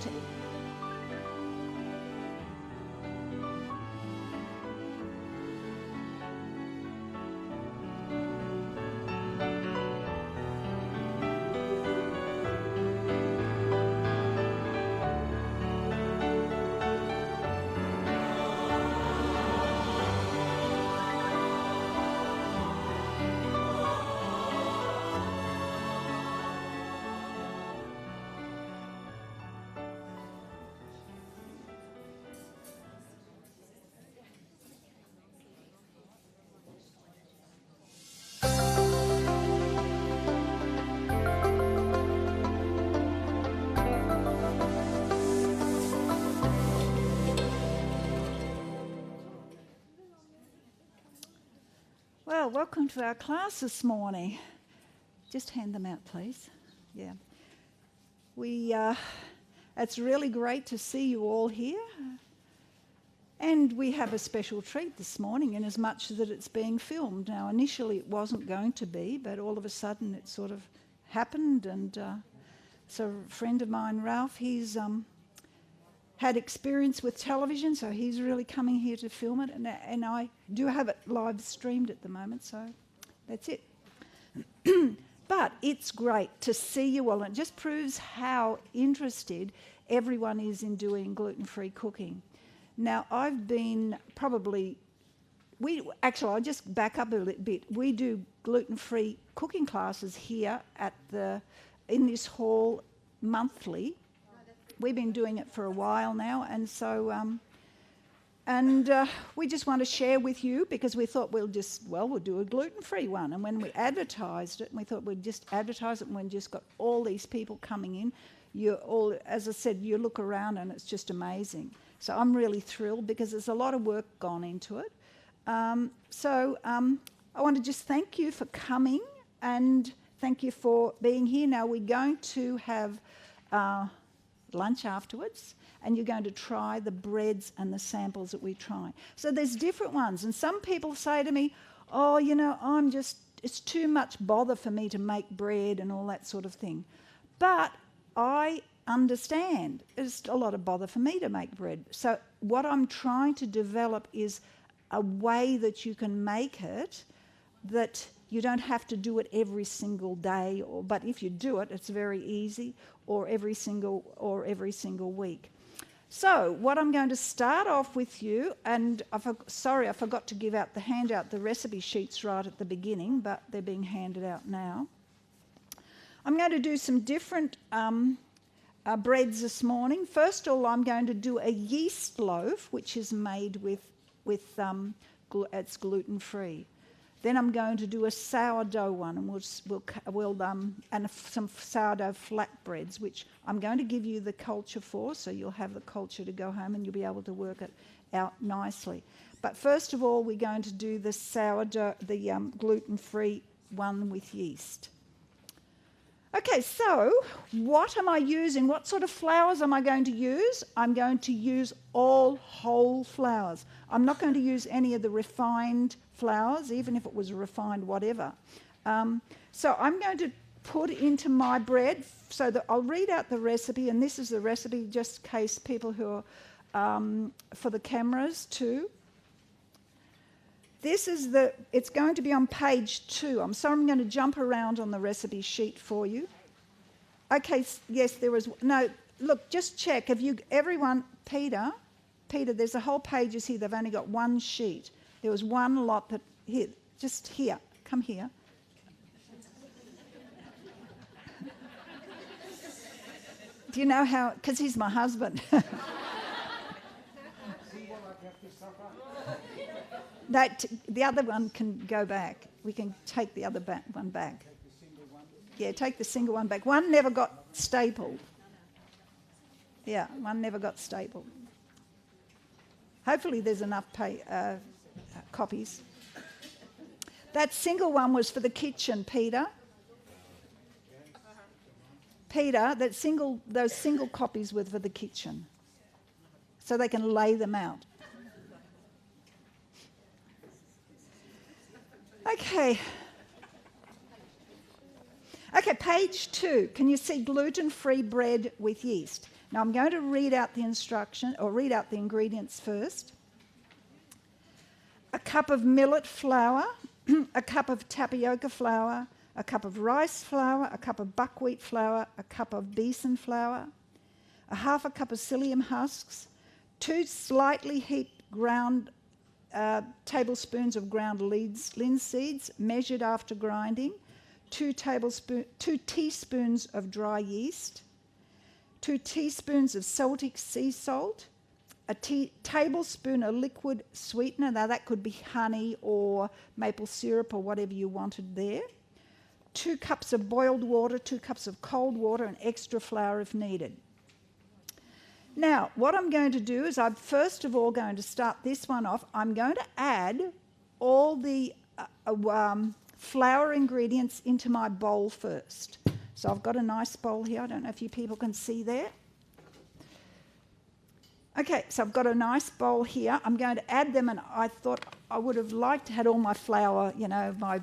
exciting. Well, welcome to our class this morning. Just hand them out, please. Yeah. It's really great to see you all here. And we have a special treat this morning in as much that it's being filmed. Now, initially it wasn't going to be, but all of a sudden it sort of happened. And so a friend of mine, Ralph, he's had experience with television, so he's really coming here to film it. And I do have it live streamed at the moment, so that's it. But it's great to see you all, and it just proves how interested everyone is in doing gluten-free cooking. Now, I've been I'll just back up a little bit. We do gluten-free cooking classes here in this hall monthly. We've been doing it for a while now, and so we just want to share with you because we thought we'll do a gluten-free one. And when we advertised it, we thought we'd just advertise it, and we just got all these people coming in. As I said, you look around and it's just amazing. So I'm really thrilled because there's a lot of work gone into it. I want to just thank you for coming and thank you for being here. Now we're going to have lunch afterwards, and you're going to try the breads and the samples that we try. So there's different ones, and some people say to me, oh, it's too much bother for me to make bread and all that sort of thing. But I understand it's a lot of bother for me to make bread. So what I'm trying to develop is a way that you can make it that you don't have to do it every single day, but if you do it, it's very easy, or every single week. So what I'm going to start off with you, and I forgot to hand out the recipe sheets right at the beginning, but they're being handed out now. I'm going to do some different breads this morning. First of all, I'm going to do a yeast loaf, which is made it's gluten-free. Then I'm going to do a sourdough one, and and some sourdough flatbreads, which I'm going to give you the culture for, so you'll have the culture to go home and you'll be able to work it out nicely. But first of all, we're going to do the sourdough, the gluten-free one with yeast. Okay, so what am I using? What sort of flours am I going to use? I'm going to use all whole flours. I'm not going to use any of the refined flours, even if it was refined whatever. So I'm going to put into my bread, so that I'll read out the recipe, and this is the recipe just in case people who are for the cameras too. It's going to be on page 2. I'm sorry, I'm going to jump around on the recipe sheet for you. Okay, yes, look, just check. Peter, there's a whole pages here. They've only got one sheet. There was one lot come here. Do you know how, because he's my husband. The other one can go back. We can take the other one back. Yeah, take the single one back. One never got stapled. Yeah, one never got stapled. Hopefully there's enough copies. That single one was for the kitchen, Peter. Peter, those single copies were for the kitchen, so they can lay them out. Okay, page 2. Can you see gluten-free bread with yeast? Now I'm going to read out the ingredients first. A cup of millet flour, a cup of tapioca flour, a cup of rice flour, a cup of buckwheat flour, a cup of besan flour, a half a cup of psyllium husks, 2 slightly heaped ground tablespoons of ground linseeds measured after grinding, 2 teaspoons of dry yeast, 2 teaspoons of Celtic sea salt, a tablespoon of liquid sweetener. Now that could be honey or maple syrup or whatever you wanted there. 2 cups of boiled water, 2 cups of cold water, and extra flour if needed. Now, what I'm going to do is I'm first of all going to start this one off. I'm going to add all the flour ingredients into my bowl first. So I've got a nice bowl here. I don't know if you people can see there. Okay, so I've got a nice bowl here. I'm going to add them, and I thought I would have liked to have all my flour, my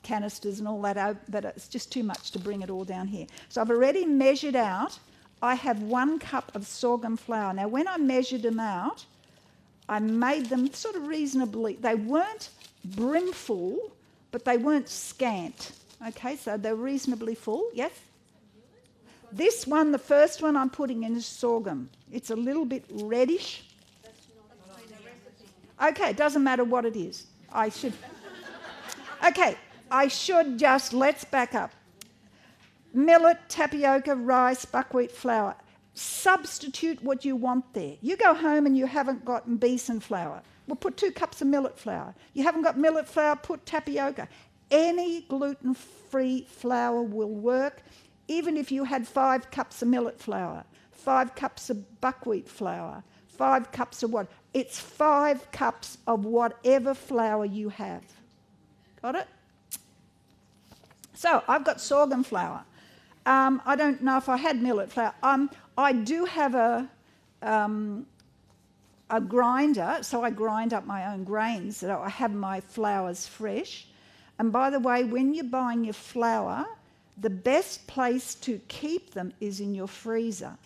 canisters and all that out, but it's just too much to bring it all down here. So I've already measured out. I have 1 cup of sorghum flour. Now, when I measured them out, I made them sort of reasonably. They weren't brimful, but they weren't scant. Okay, so they're reasonably full. Yes? This one, the first one I'm putting in is sorghum. It's a little bit reddish. Okay, it doesn't matter what it is. let's back up. Millet, tapioca, rice, buckwheat flour. Substitute what you want there. You go home and you haven't got besan flour. Well, put 2 cups of millet flour. You haven't got millet flour, put tapioca. Any gluten-free flour will work, even if you had 5 cups of millet flour, 5 cups of buckwheat flour, 5 cups of what? It's 5 cups of whatever flour you have. Got it? So I've got sorghum flour. I don't know if I had millet flour. I do have a grinder, so I grind up my own grains. So I have my flours fresh. And by the way, when you're buying your flour, the best place to keep them is in your freezer.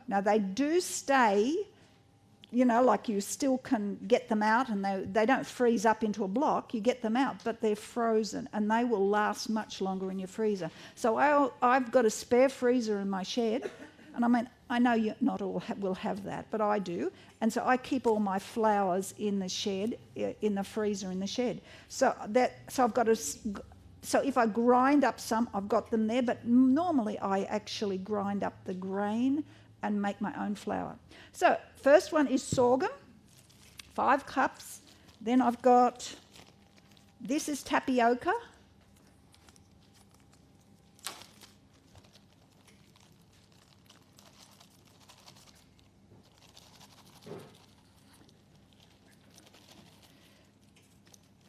Now, they do stay, like you still can get them out, and they don't freeze up into a block. You get them out, but they're frozen, and they will last much longer in your freezer. So I've got a spare freezer in my shed, and I know you not all will have that, but I do. And so I keep all my flours in the shed, in the freezer in the shed. So if I grind up some, I've got them there, but normally I actually grind up the grain and make my own flour. So first one is sorghum, 5 cups. Then I've got, this is tapioca.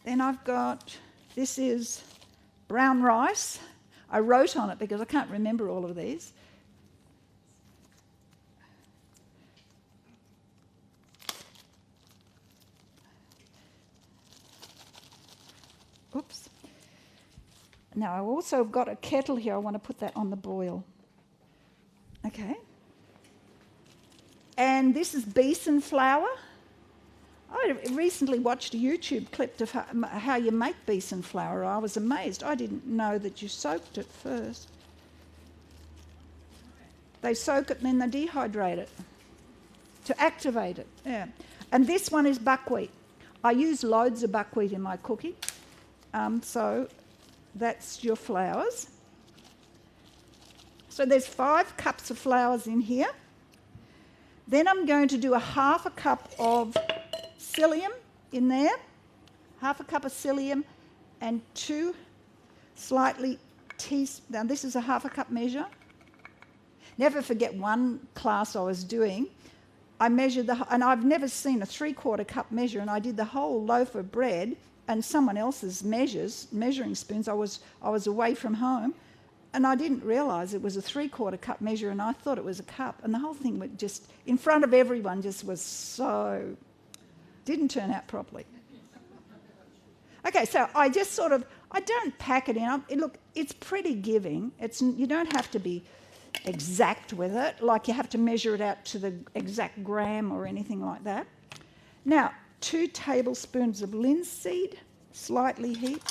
Then I've got, this is brown rice. I wrote on it because I can't remember all of these. Oops. Now, I've also got a kettle here. I want to put that on the boil. Okay. And this is besan flour. I recently watched a YouTube clip of how you make besan flour. I was amazed. I didn't know that you soaked it first. They soak it and then they dehydrate it to activate it. Yeah. And this one is buckwheat. I use loads of buckwheat in my cooking. So that's your flours. So there's 5 cups of flours in here. Then I'm going to do a half a cup of psyllium in there, half a cup of psyllium, and 2 slightly teaspoons. Now this is a half a cup measure. Never forget one class I was doing. I measured and I've never seen a 3/4 cup measure, and I did the whole loaf of bread and someone else's measuring spoons. I was away from home, and I didn't realise it was a 3/4 cup measure, and I thought it was a cup, and the whole thing was just in front of everyone didn't turn out properly. Okay, so I don't pack it in. Look, it's pretty giving. You don't have to be, exact with it, like you have to measure it out to the exact gram or anything like that. Now, 2 tablespoons of linseed, slightly heated.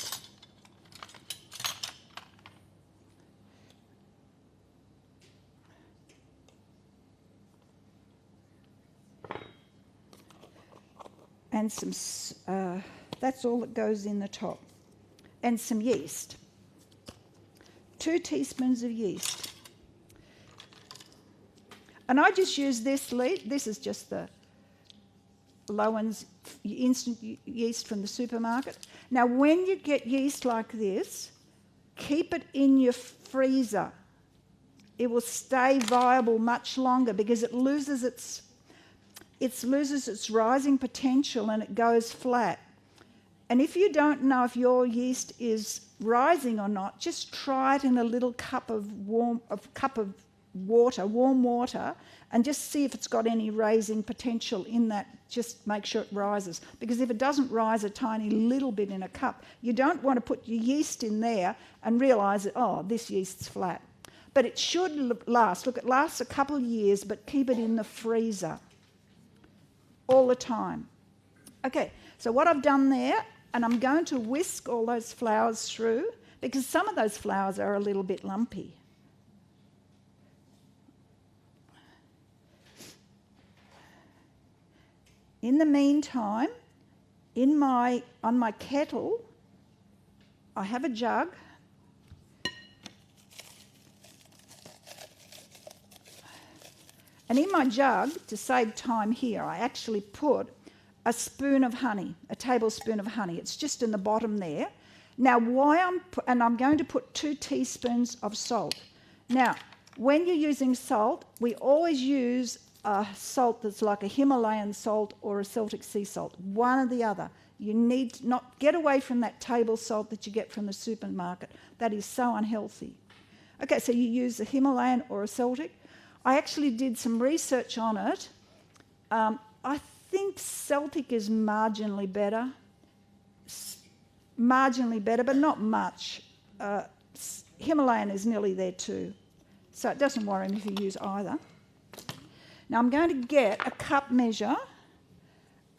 And that's all that goes in the top. And some yeast. 2 teaspoons of yeast. And I just use this lead. This is just the Lowen's instant yeast from the supermarket. Now, when you get yeast like this, keep it in your freezer. It will stay viable much longer because it loses its rising potential and it goes flat. And if you don't know if your yeast is rising or not, just try it in a little cup of warm water, and just see if it's got any raising potential in that. Just make sure it rises. Because if it doesn't rise a tiny little bit in a cup, you don't want to put your yeast in there and realise that, oh, this yeast's flat. But it should last. Look, it lasts a couple of years, but keep it in the freezer all the time. Okay, so what I've done there, and I'm going to whisk all those flours through, because some of those flours are a little bit lumpy. In the meantime, on my kettle, I have a jug. And in my jug, to save time here, I actually put a spoon of honey, a tablespoon of honey. It's just in the bottom there. Now, I'm going to put 2 teaspoons of salt. Now, when you're using salt, we always use a salt that's like a Himalayan salt or a Celtic sea salt, one or the other. You need to not get away from that table salt that you get from the supermarket. That is so unhealthy. Okay, so you use a Himalayan or a Celtic. I actually did some research on it. I think Celtic is marginally better, but not much. Himalayan is nearly there too, so it doesn't worry me if you use either. Now I'm going to get a cup measure,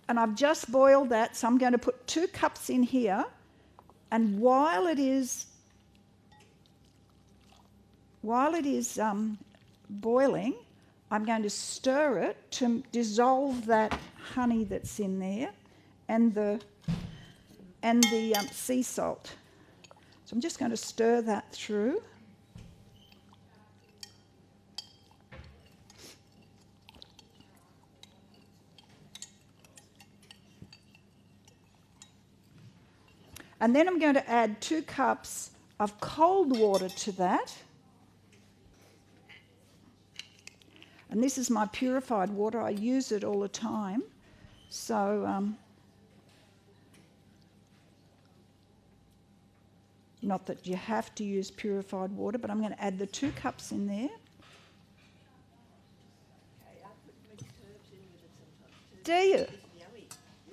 and I've just boiled that, so I'm going to put 2 cups in here, and while it is boiling, I'm going to stir it to dissolve that honey that's in there and the sea salt. So I'm just going to stir that through. And then I'm going to add 2 cups of cold water to that. And this is my purified water. I use it all the time. So, not that you have to use purified water, but I'm going to add the 2 cups in there. Do you?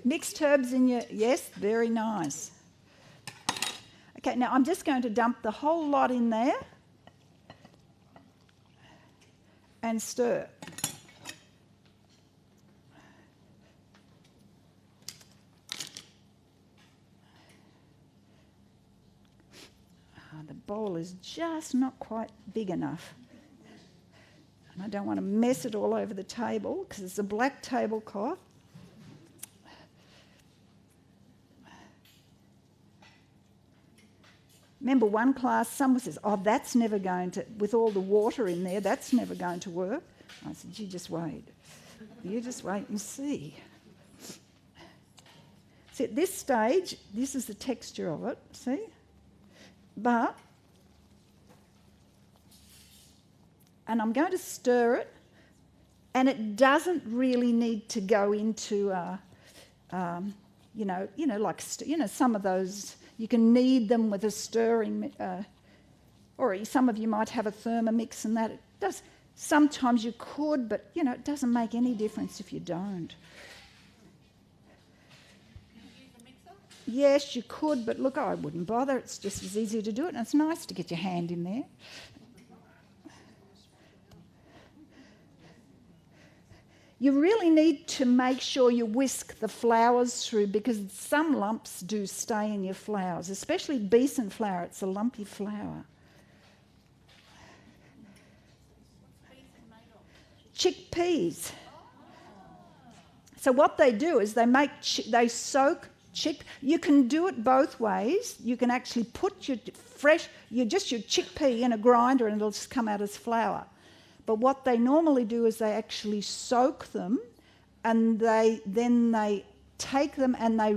Mixed herbs in your... Yes, very nice. Okay, now I'm just going to dump the whole lot in there and stir. The bowl is just not quite big enough. And I don't want to mess it all over the table because it's a black tablecloth. Remember one class, someone says, oh, that's never going to, with all the water in there, that's never going to work. I said, you just wait. You just wait and see. See, at this stage, this is the texture of it, see? And I'm going to stir it, and it doesn't really need to go into, some of those. You can knead them with a stirring, or some of you might have a Thermomix and that. It does. Sometimes you could, but it doesn't make any difference if you don't. Yes, you could, but look, I wouldn't bother. It's just as easy to do it, and it's nice to get your hand in there. You really need to make sure you whisk the flours through, because some lumps do stay in your flours, especially besan flour. It's a lumpy flour. Chickpeas. So what they do is they soak you can do it both ways. You can actually put your chickpea in a grinder and it'll just come out as flour. But what they normally do is they actually soak them, and they take them and they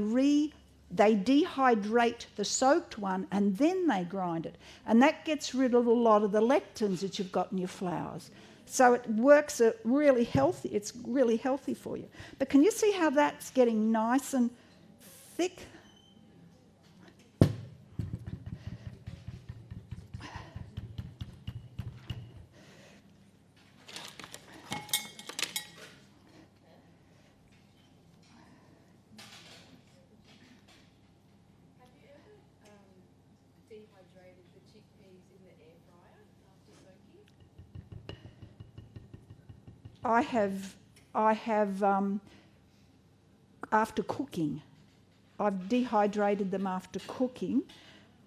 dehydrate the soaked one, and then they grind it. And that gets rid of a lot of the lectins that you've got in your flours. So it works really healthy. It's really healthy for you. But can you see how that's getting nice and thick? I have after cooking. I've dehydrated them after cooking.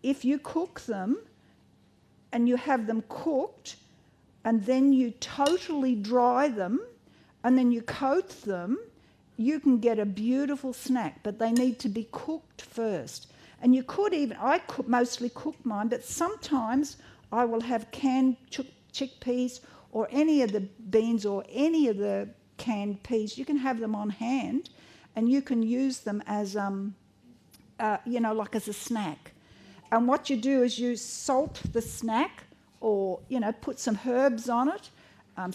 If you cook them and you have them cooked and then you totally dry them and then you coat them, you can get a beautiful snack, but they need to be cooked first. And you could mostly cook mine, but sometimes I will have canned chickpeas or any of the beans or any of the canned peas. You can have them on hand and you can use them as, like as a snack. And what you do is you salt the snack, or, put some herbs on it.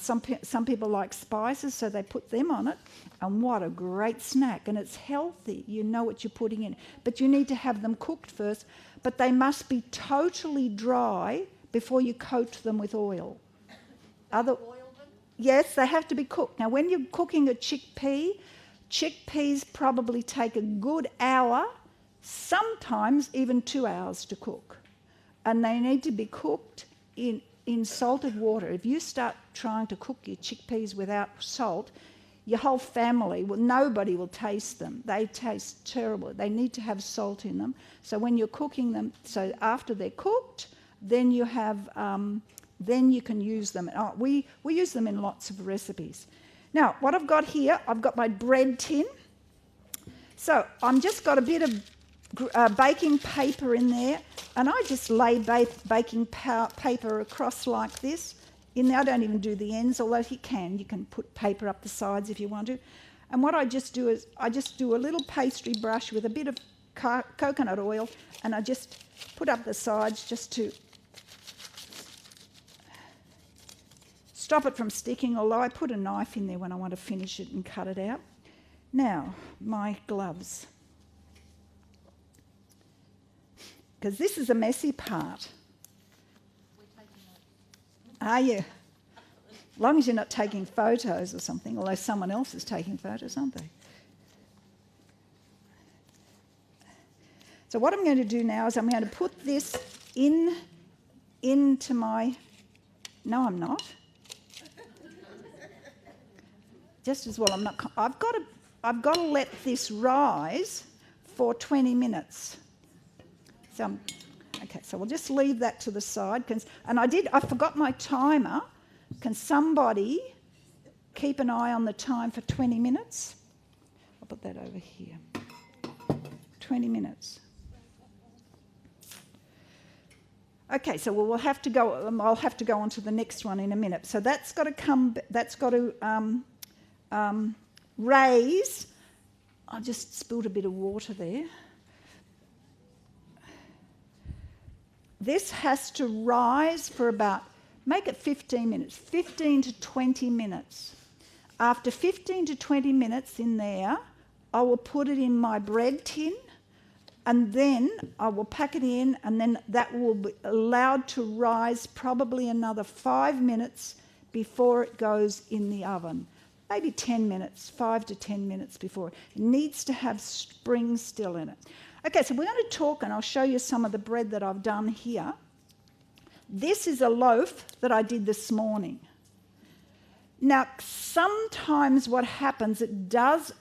Some people like spices, so they put them on it. And what a great snack. And it's healthy. You know what you're putting in. But you need to have them cooked first. But they must be totally dry before you coat them with oil. Yes, they have to be cooked. Now, when you're cooking a chickpeas probably take a good hour, sometimes even 2 hours to cook. And they need to be cooked in salted water. If you start trying to cook your chickpeas without salt, your whole family, nobody will taste them. They taste terrible. They need to have salt in them. So when you're cooking them, so after they're cooked, then you have... then you can use them. We use them in lots of recipes. Now, what I've got here, I've got my bread tin. So I've just got a bit of baking paper in there, and I just lay baking paper across like this. In there, I don't even do the ends, although you can put paper up the sides if you want to. And what I just do is I just do a little pastry brush with a bit of coconut oil, and I just put up the sides just to stop it from sticking, although I put a knife in there when I want to finish it and cut it out. Now, my gloves. Because this is a messy part. Are you? As long as you're not taking photos or something, although someone else is taking photos, aren't they? So what I'm going to do now is I'm going to put this into my... No, I'm not. Just as well, I'm not. I've got to let this rise for 20 minutes. So, so we'll just leave that to the side. And I forgot my timer. Can somebody keep an eye on the time for 20 minutes? I'll put that over here. 20 minutes. Okay, so we'll have to go. I'll have to go on to the next one in a minute. So that's got to come. That's got to raise. I just spilled a bit of water there. This has to rise for about, make it 15 minutes, 15 to 20 minutes. After 15 to 20 minutes in there, I will put it in my bread tin, and then I will pack it in, and then that will be allowed to rise probably another 5 minutes before it goes in the oven. Maybe 10 minutes, 5 to 10 minutes before. It needs to have spring still in it. Okay, so we're going to talk, and I'll show you some of the bread that I've done here. This is a loaf that I did this morning. Now, sometimes what happens, it does,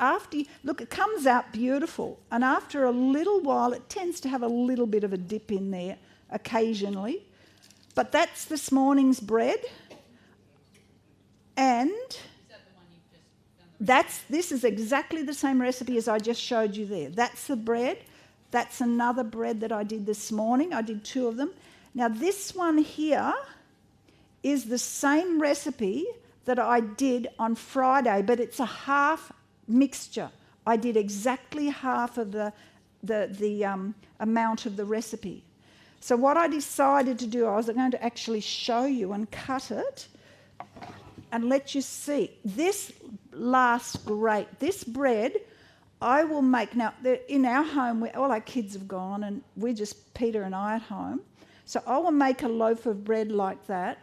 look, it comes out beautiful, and after a little while, it tends to have a little bit of a dip in there occasionally. But that's this morning's bread. And this is exactly the same recipe as I just showed you there. That's the bread. That's another bread that I did this morning. I did 2 of them. Now, this one here is the same recipe that I did on Friday, but it's a half mixture. I did exactly half of the amount of the recipe. So what I decided to do, I was going to actually show you and cut it and let you see. This lasts great. This bread, I will make, now in our home, all our kids have gone and we're just Peter and I at home. So I will make a loaf of bread like that,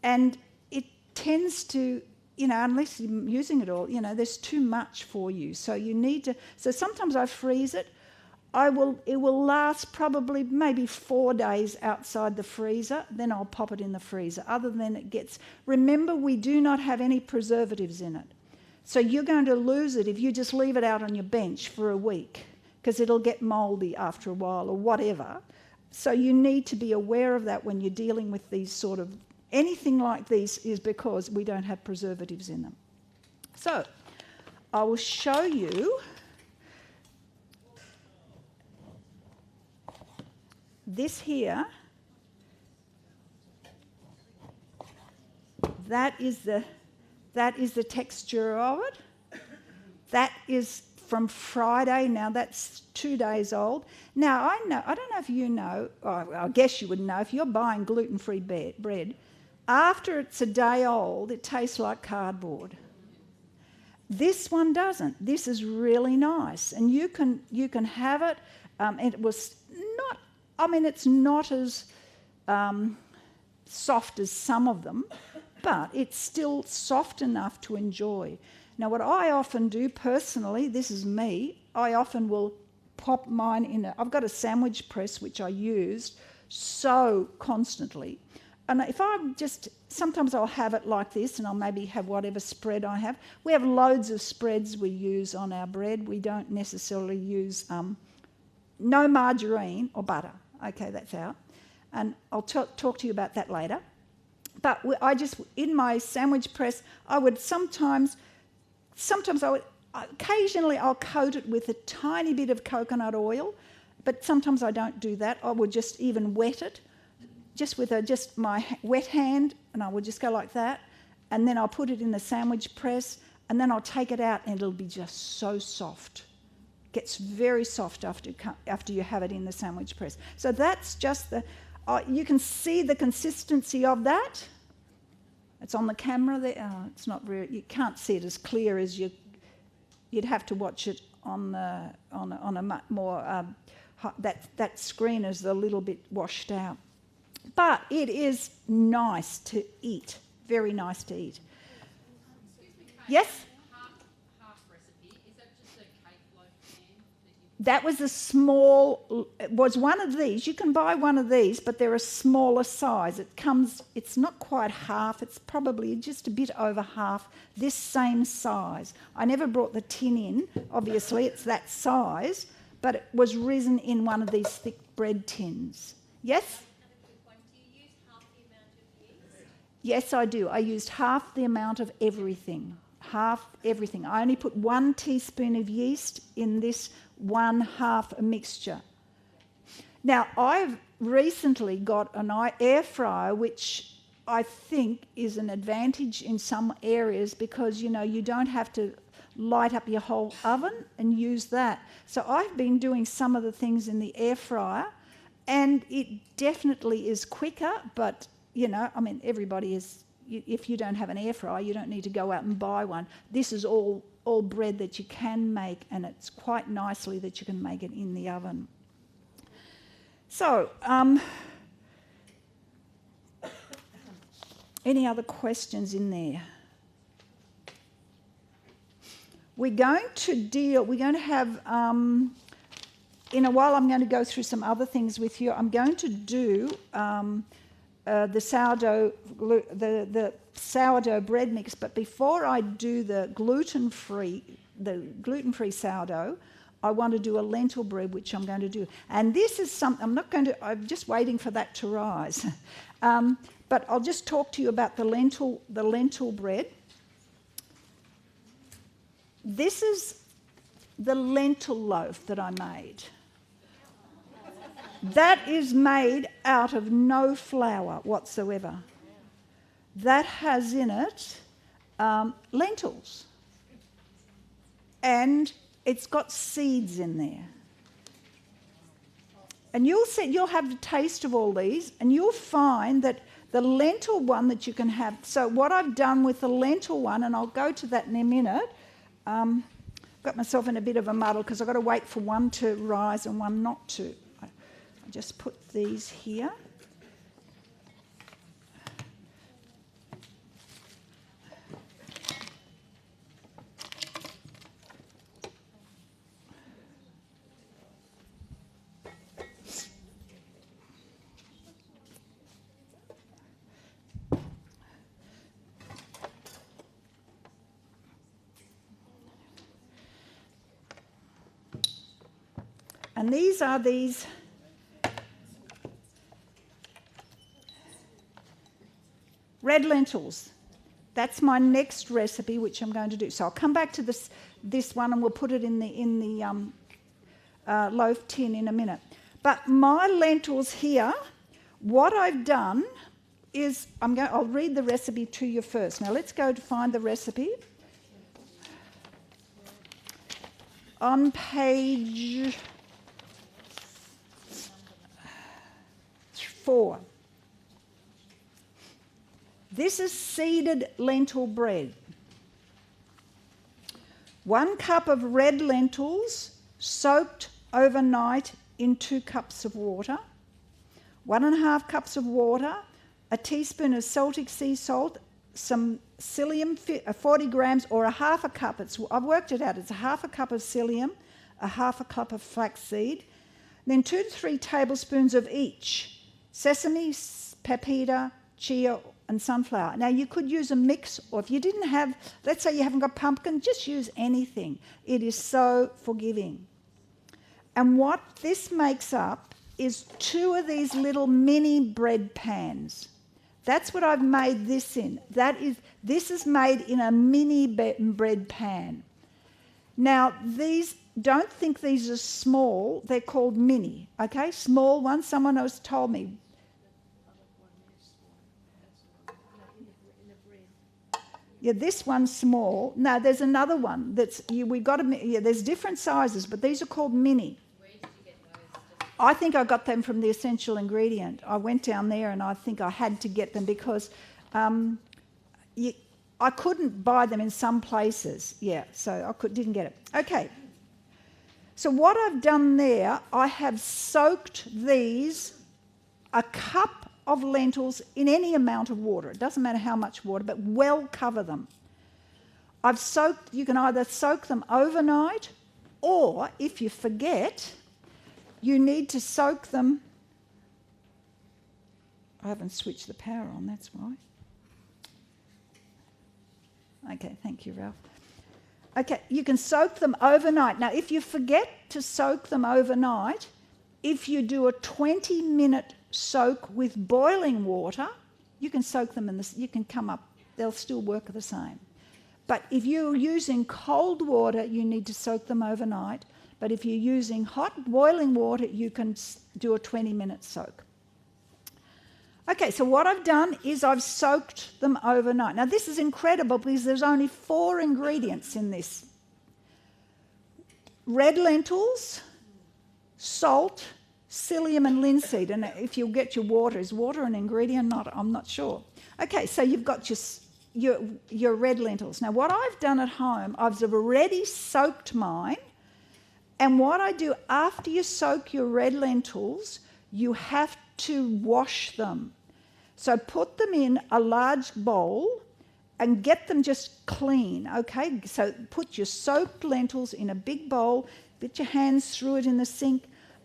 and it tends to, unless you're using it all, there's too much for you. So you need to, so sometimes I freeze it. It will last probably maybe 4 days outside the freezer, then I'll pop it in the freezer. Other than it gets, remember, we do not have any preservatives in it. So you're going to lose it if you just leave it out on your bench for a week, because it'll get mouldy after a while or whatever. So you need to be aware of that when you're dealing with these sort of, anything like these is because we don't have preservatives in them. So I will show you. This here, that is the texture of it. That is from Friday. Now that's 2 days old. Now I don't know if you know, I guess you would know, if you're buying gluten-free bread, after it's a day old, it tastes like cardboard. This one doesn't. This is really nice, and you can have it. It was not. It's not as soft as some of them, but it's still soft enough to enjoy. Now, what I often do personally, this is me, I often will pop mine in I've got a sandwich press which I use so constantly. And if I'm sometimes I'll have it like this, and I'll maybe have whatever spread I have. We have loads of spreads we use on our bread. We don't necessarily use no margarine or butter. Okay, that's out. And I'll talk to you about that later. But in my sandwich press, I would occasionally I'll coat it with a tiny bit of coconut oil, but sometimes I don't do that. I would just even wet it, just with my wet hand, and I would just go like that, and then I'll put it in the sandwich press, and then I'll take it out, and it'll be just so soft. Gets very soft after you have it in the sandwich press. So that's just you can see the consistency of that. It's on the camera there. Oh, it's not real. You can't see it as clear as you'd have to watch it on a more that screen is a little bit washed out. But it is nice to eat. Very nice to eat. Yes. That was was one of these. You can buy one of these, but they're a smaller size. It's not quite half, it's probably just a bit over half this same size. I never brought the tin in, obviously, it's that size, but it was risen in one of these thick bread tins. Yes? Do you use half the amount of yeast? Yes, I do. I used half the amount of everything. Half everything. I only put 1 teaspoon of yeast in this 1/2 a mixture. Now, I've recently got an air fryer, which I think is an advantage in some areas because, you don't have to light up your whole oven and use that. So I've been doing some of the things in the air fryer, and it definitely is quicker, but, everybody is... If you don't have an air fryer, you don't need to go out and buy one. This is all bread that you can make, and it's quite nicely that you can make it in the oven. So, any other questions in there? We're going to have, in a while I'm going to go through some other things with you. I'm going to do the sourdough bread mix. But before I do the gluten-free sourdough, I want to do a lentil bread, which I'm going to do. And this is something, I'm just waiting for that to rise. But I'll just talk to you about the lentil bread. This is the lentil loaf that I made. That is made out of no flour whatsoever. That has in it lentils. And it's got seeds in there. And you'll have a taste of all these, and you'll find that the lentil one that you can have. So what I've done with the lentil one, and I'll go to that in a minute, got myself in a bit of a muddle because I've got to wait for one to rise and one not to. I just put these here. And these are these red lentils. That's my next recipe, which I'm going to do. So I'll come back to this one, and we'll put it in the loaf tin in a minute. But my lentils here, what I've done is I'll read the recipe to you first. Now let's go to find the recipe. On page 4. This is seeded lentil bread. 1 cup of red lentils soaked overnight in 2 cups of water. 1.5 cups of water, a teaspoon of Celtic sea salt, some psyllium, 40 grams or 1/2 cup. I've worked it out. It's 1/2 cup of psyllium, 1/2 cup of flaxseed, then 2 to 3 tablespoons of each. Sesame, paprika, chia, and sunflower. Now, you could use a mix, or if you didn't have, let's say you haven't got pumpkin, just use anything. It is so forgiving. And what this makes up is 2 of these little mini bread pans. That's what I've made this in. This is made in a mini bread pan. Now, don't think these are small. They're called mini, okay? Small ones. Someone else told me. Yeah, this one's small. No, there's another one there's different sizes, but these are called mini. Where did you get those? I think I got them from the Essential Ingredient. I went down there and I think I had to get them because I couldn't buy them in some places. Yeah, so I didn't get it. Okay. So what I've done there, I have soaked these, a cup of lentils in any amount of water. It doesn't matter how much water, but well cover them. You can either soak them overnight, or if you forget, you need to soak them. I haven't switched the power on, that's why. Okay, thank you, Ralph. Okay, you can soak them overnight. Now, if you forget to soak them overnight, if you do a 20-minute soak with boiling water, you can soak them you can come up, they'll still work the same. But if you're using cold water, you need to soak them overnight. But if you're using hot boiling water, you can do a 20-minute soak. Okay, so what I've done is I've soaked them overnight. Now, this is incredible because there's only 4 ingredients in this. Red lentils, salt, psyllium and linseed. And if you'll get your water, is water an ingredient? I'm not sure. Okay, so you've got your red lentils. Now, what I've done at home, I've already soaked mine. And what I do after you soak your red lentils, you have to wash them. So put them in a large bowl and get them just clean, okay? So put your soaked lentils in a big bowl, put your hands through it in the sink,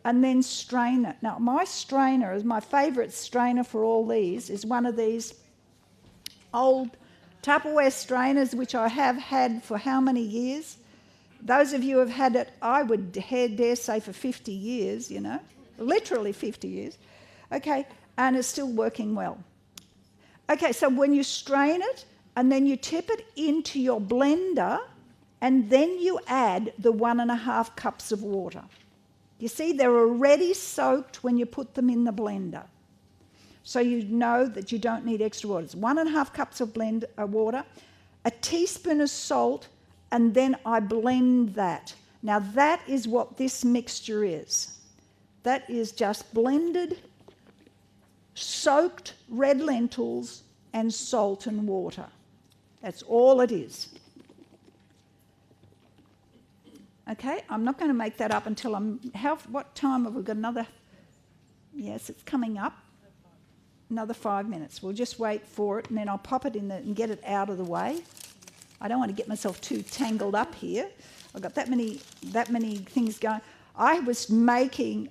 and then strain it. Now, my strainer is my favourite strainer for all these is one of these old Tupperware strainers, which I have had for how many years? Those of you who have had it, I would dare say for 50 years, you know, literally 50 years. Okay, and it's still working well. Okay, so when you strain it and then you tip it into your blender and then you add the 1.5 cups of water. You see, they're already soaked when you put them in the blender. So you know that you don't need extra water. It's 1.5 cups of water, a teaspoon of salt, and then I blend that. Now that is what this mixture is. That is just blended, soaked red lentils and salt and water. That's all it is. Okay, I'm not going to make that up until what time have we got? Another, yes, it's coming up. Another 5 minutes. We'll just wait for it and then I'll pop it in and get it out of the way. I don't want to get myself too tangled up here. I've got that many things going. I was making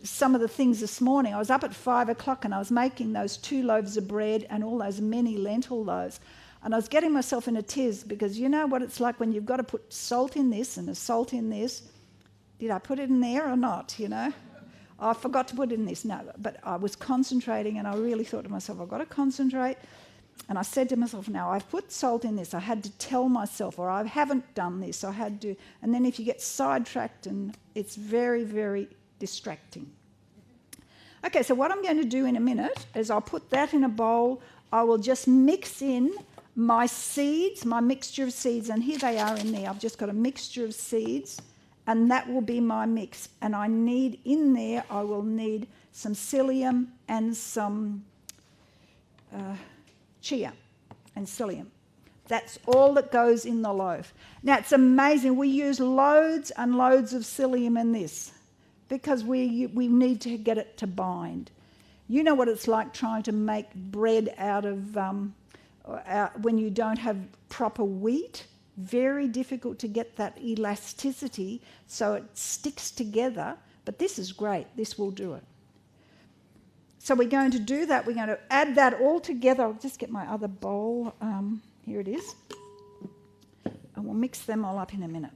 some of the things this morning. I was up at 5 o'clock and I was making those 2 loaves of bread and all those many lentil loaves. And I was getting myself in a tiz because you know what it's like when you've got to put salt in this and a salt in this. Did I put it in there or not, you know? I forgot to put it in this. No, but I was concentrating and I really thought to myself, I've got to concentrate. And I said to myself, now I've put salt in this. I had to tell myself, or I haven't done this. I had to. And then if you get sidetracked, and it's very, very distracting. Okay, so what I'm going to do in a minute is I'll put that in a bowl. I will just mix in my seeds, my mixture of seeds. And here they are in there. I've just got a mixture of seeds. And that will be my mix. And I need in there, I will need some psyllium and some chia and psyllium. That's all that goes in the loaf. Now, it's amazing. We use loads and loads of psyllium in this because we need to get it to bind. You know what it's like trying to make bread out of when you don't have proper wheat. Very difficult to get that elasticity so it sticks together. But this is great. This will do it. So we're going to do that. We're going to add that all together. I'll just get my other bowl. Here it is. And we'll mix them all up in a minute.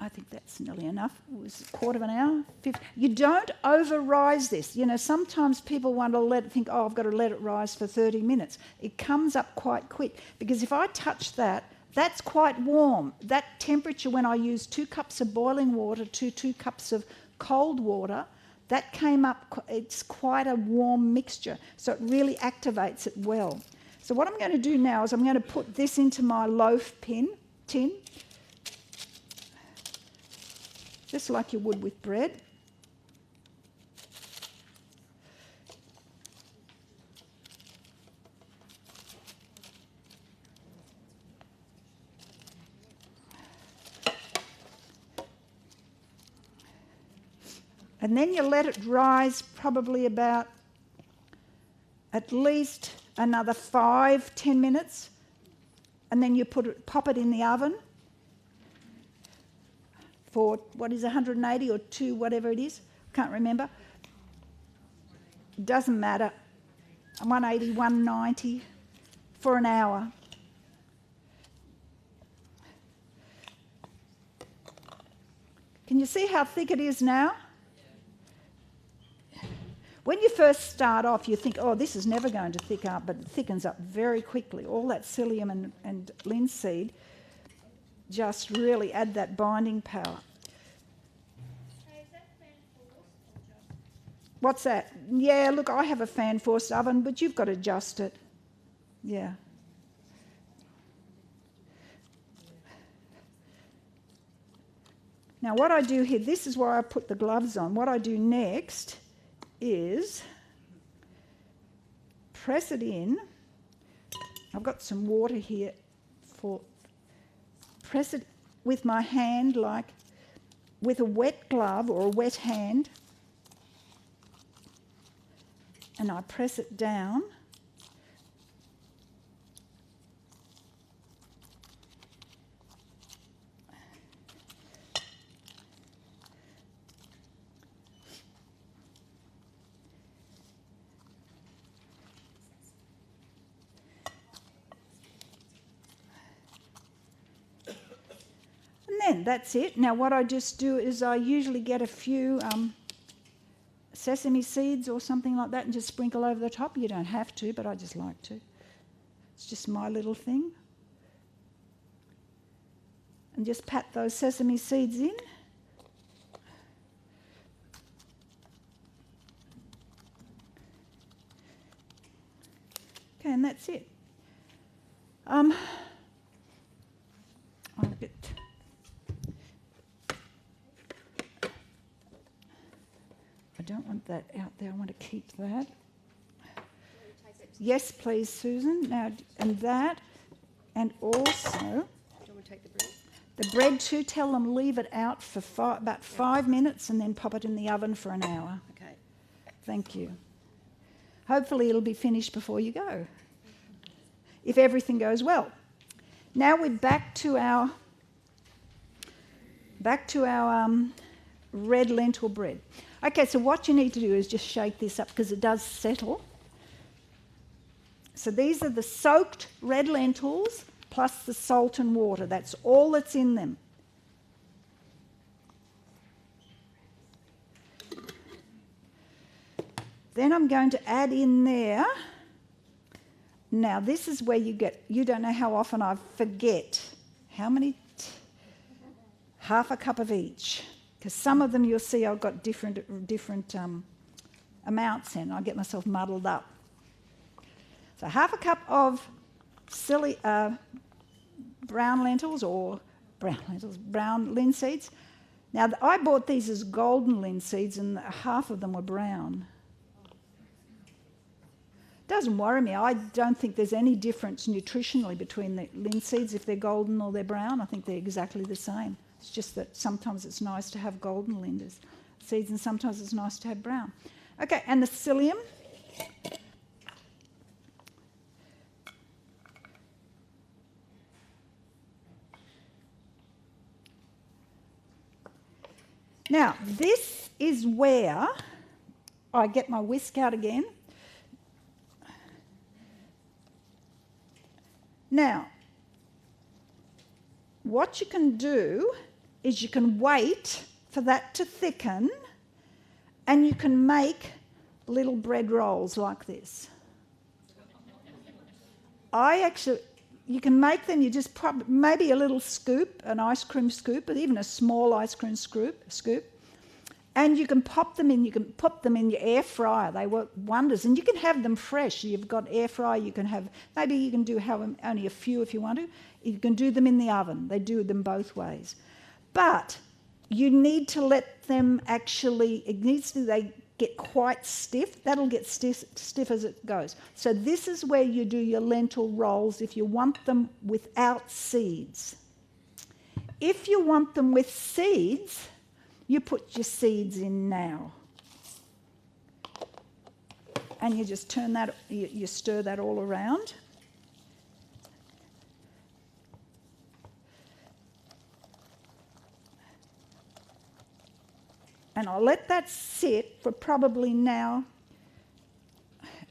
I think that's nearly enough. It was a quarter of an hour. 50. You don't over-rise this. You know, sometimes people want to think, oh, I've got to let it rise for 30 minutes. It comes up quite quick because if I touch that, that's quite warm. That temperature when I use 2 cups of boiling water to 2 cups of cold water, that came up, it's quite a warm mixture. So it really activates it well. So what I'm going to do now is I'm going to put this into my loaf tin, just like you would with bread. And then you let it rise probably about at least another 5-10 minutes. And then you pop it in the oven for, 180 or 2, whatever it is. Can't remember. Doesn't matter. 180, 190 for an hour. Can you see how thick it is now? When you first start off, you think, oh, this is never going to thicken up, but it thickens up very quickly. All that psyllium and linseed just really add that binding power. Hey, is that fan forced or just? What's that? Yeah, look, I have a fan-forced oven, but you've got to adjust it. Yeah. Now, what I do here, this is where I put the gloves on. What I do next is press it in. I've got some water here press it with my hand, like with a wet glove or a wet hand, and I press it down And that's it. Now what I just do is I usually get a few sesame seeds or something like that and just sprinkle over the top. You don't have to, but I just like to. It's just my little thing. And just pat those sesame seeds in. Okay, and that's it. I don't want that out there. I want to keep that. Yes, please, Susan. Now, and that, and also... Do you want to take the bread? The bread too, tell them leave it out for about 5 minutes and then pop it in the oven for an hour. Okay. Thank you. Hopefully it'll be finished before you go, if everything goes well. Now we're back to our red lentil bread. Okay, so what you need to do is just shake this up because it does settle. So these are the soaked red lentils plus the salt and water. That's all that's in them. Then I'm going to add in there. Now this is where you don't know how often I forget. How many? Half a cup of each. Because some of them you'll see I've got different amounts in. I get myself muddled up. So half a cup of brown linseeds. Now I bought these as golden linseeds and half of them were brown. Doesn't worry me. I don't think there's any difference nutritionally between the linseeds if they're golden or they're brown. I think they're exactly the same. It's just that sometimes it's nice to have golden seeds and sometimes it's nice to have brown. Okay, and the psyllium. Now, this is where I get my whisk out again. Now, what you can do is you can wait for that to thicken and you can make little bread rolls like this. You can make them, you just maybe a little scoop, an ice cream scoop, but even a small ice cream scoop, and you can pop them in, you can put them in your air fryer. They work wonders, and you can have them fresh. You've got air fryer, you can have, maybe you can do only a few if you want to. You can do them in the oven. They do them both ways. But you need to let them they get quite stiff. That'll get stiff as it goes. So this is where you do your lentil rolls if you want them without seeds. If you want them with seeds, you put your seeds in now. And you just turn that, you stir that all around. And I'll let that sit for probably now.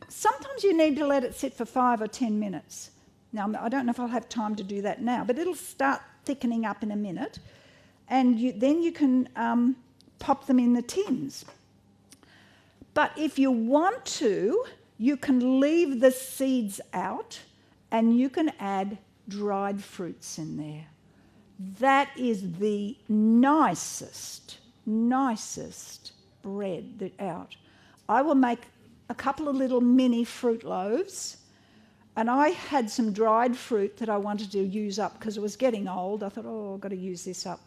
Sometimes you need to let it sit for 5 or 10 minutes. Now, I don't know if I'll have time to do that now, but it'll start thickening up in a minute. And then you can pop them in the tins. But if you want to, you can leave the seeds out and you can add dried fruits in there. That is the nicest bread out. I will make a couple of little mini fruit loaves, and I had some dried fruit that I wanted to use up because it was getting old. I thought, I've got to use this up.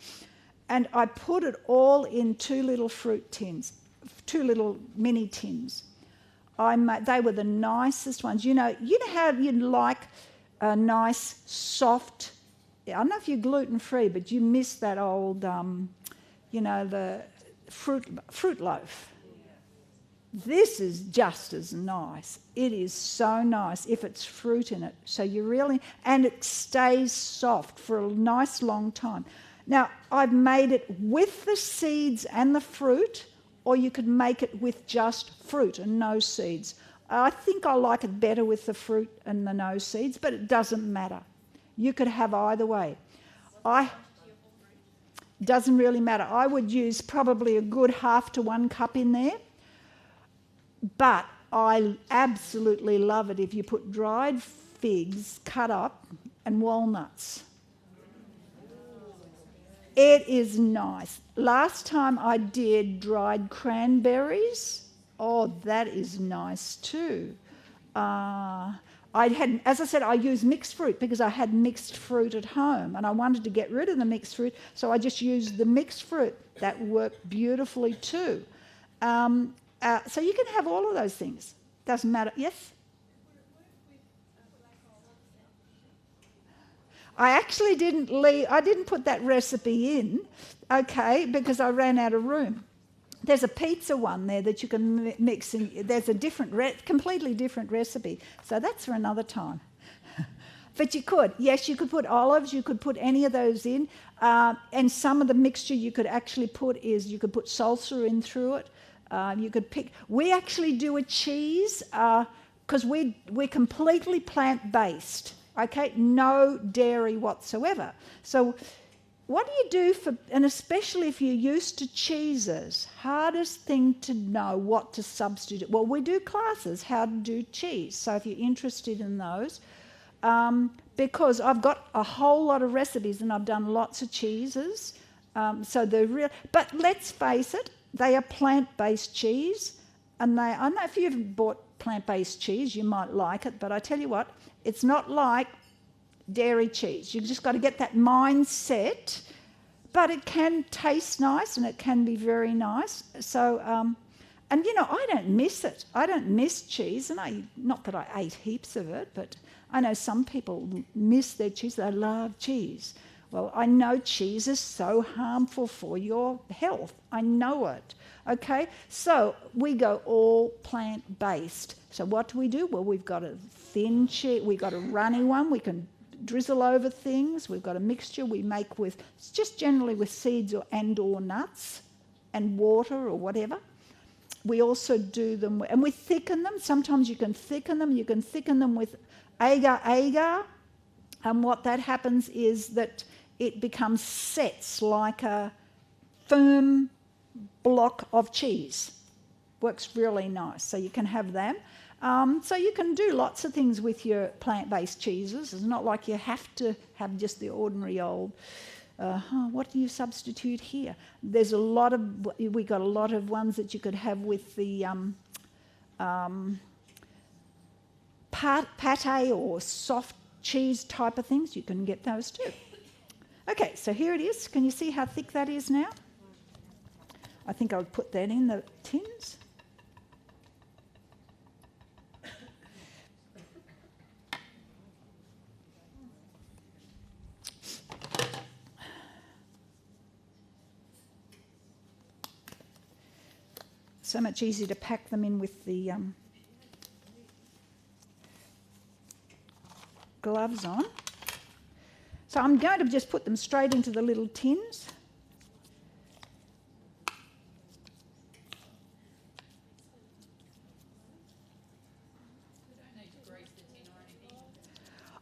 And I put it all in 2 little fruit tins, 2 little mini tins. They were the nicest ones. You know how you'd like a nice, soft, I don't know if you're gluten-free, but you miss that old, the fruit loaf. This is just as nice. It is so nice if it's fruit in it. So and it stays soft for a nice long time. Now, I've made it with the seeds and the fruit, or you could make it with just fruit and no seeds. I think I like it better with the fruit and the no seeds, but it doesn't matter. You could have either way. doesn't really matter. I would use probably a good 1/2 to 1 cup in there. But I absolutely love it if you put dried figs cut up and walnuts. It is nice. Last time I did dried cranberries. Oh, that is nice too. As I said, I use mixed fruit because I had mixed fruit at home and I wanted to get rid of the mixed fruit, so I just used the mixed fruit. That worked beautifully too. So you can have all of those things. Doesn't matter. Yes? I actually I didn't put that recipe in, okay, because I ran out of room. There's a pizza one there that you can mix in. There's a completely different recipe. So that's for another time. But you could. Yes, you could put olives. You could put any of those in. And some of the mixture you could actually put you could put salsa in through it. You could pick. We actually do a cheese because we're completely plant-based. Okay, no dairy whatsoever. So what do you do and especially if you're used to cheeses, hardest thing to know what to substitute. Well, we do classes how to do cheese. So if you're interested in those, because I've got a whole lot of recipes and I've done lots of cheeses. So they're real. But let's face it, they are plant-based cheese. And I don't know if you've bought plant-based cheese, you might like it. But I tell you what, it's not like dairy cheese. You've just got to get that mindset. But it can taste nice and it can be very nice. So, and you know, I don't miss it. I don't miss cheese. And not that I ate heaps of it, but I know some people miss their cheese. They love cheese. Well, I know cheese is so harmful for your health. I know it. Okay, so we go all plant-based. So what do? Well, we've got a thin cheese, we've got a runny one, we can drizzle over things, we've got a mixture we make with, just generally with seeds or nuts and water or whatever. We also do them, and we thicken them. Sometimes you can thicken them with agar, and what that happens is that it becomes sets like a firm block of cheese. Works really nice. So you can have them. So you can do lots of things with your plant-based cheeses. It's not like you have to have just the ordinary old, what do you substitute here? We got a lot of ones that you could have with the pate or soft cheese type of things. You can get those too. Okay, so here it is. Can you see how thick that is now? I think I'll put that in the tins. So much easier to pack them in with the gloves on. So I'm going to just put them straight into the little tins.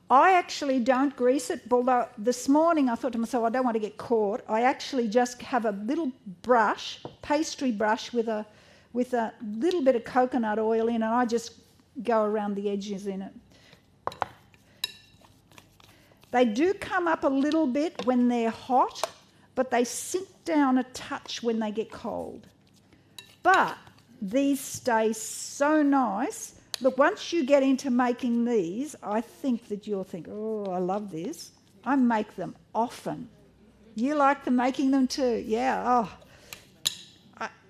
I actually don't grease it, although this morning I thought to myself, I don't want to get caught. I actually just have a little brush, pastry brush with a little bit of coconut oil in, and I just go around the edges in it. They do come up a little bit when they're hot, but they sink down a touch when they get cold. But these stay so nice. Look, once you get into making these, I think that you'll think, oh, I love this. I make them often. You like them making them too? Yeah. Oh,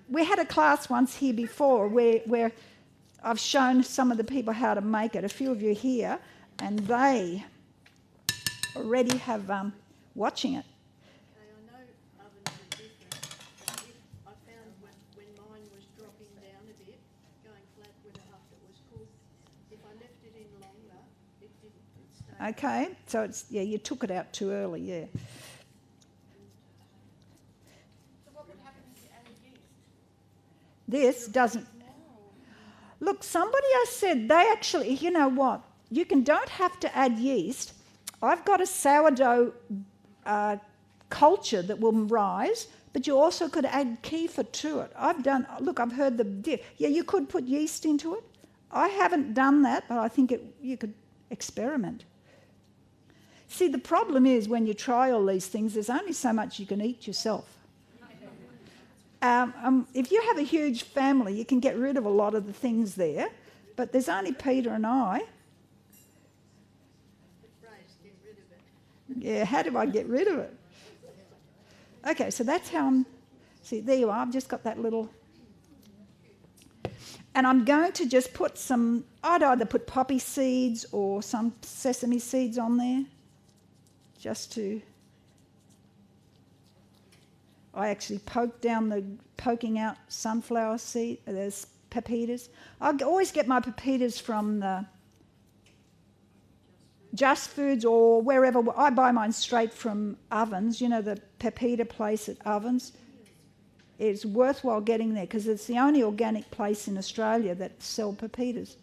we had a class once here before where I've shown some of the people how to make it. A few of you here, and they already have watching it. Okay, I know ovens are different, but I found when mine was dropping down a bit, going flat with it after it was cooked, if I left it in longer, it stayed. Okay, so you took it out too early, yeah. So what would happen if you added yeast? This doesn't. Look, somebody else said they actually, you know what? You don't have to add yeast. I've got a sourdough culture that will rise, but you also could add kefir to it. I've heard you could put yeast into it. I haven't done that, but I think you could experiment. See, the problem is when you try all these things, there's only so much you can eat yourself. If you have a huge family, you can get rid of a lot of the things there, but there's only Peter and I. Get rid of it. Yeah, how do I get rid of it? Okay, so that's how see, there you are. I've just got that little... And I'm going to just put I'd either put poppy seeds or some sesame seeds on there, just to... I actually poking out sunflower seed. There's pepitas. I always get my pepitas from the Just Foods or wherever. I buy mine straight from Ovens. You know, the pepita place at Ovens. It's worthwhile getting there because it's the only organic place in Australia that sell pepitas.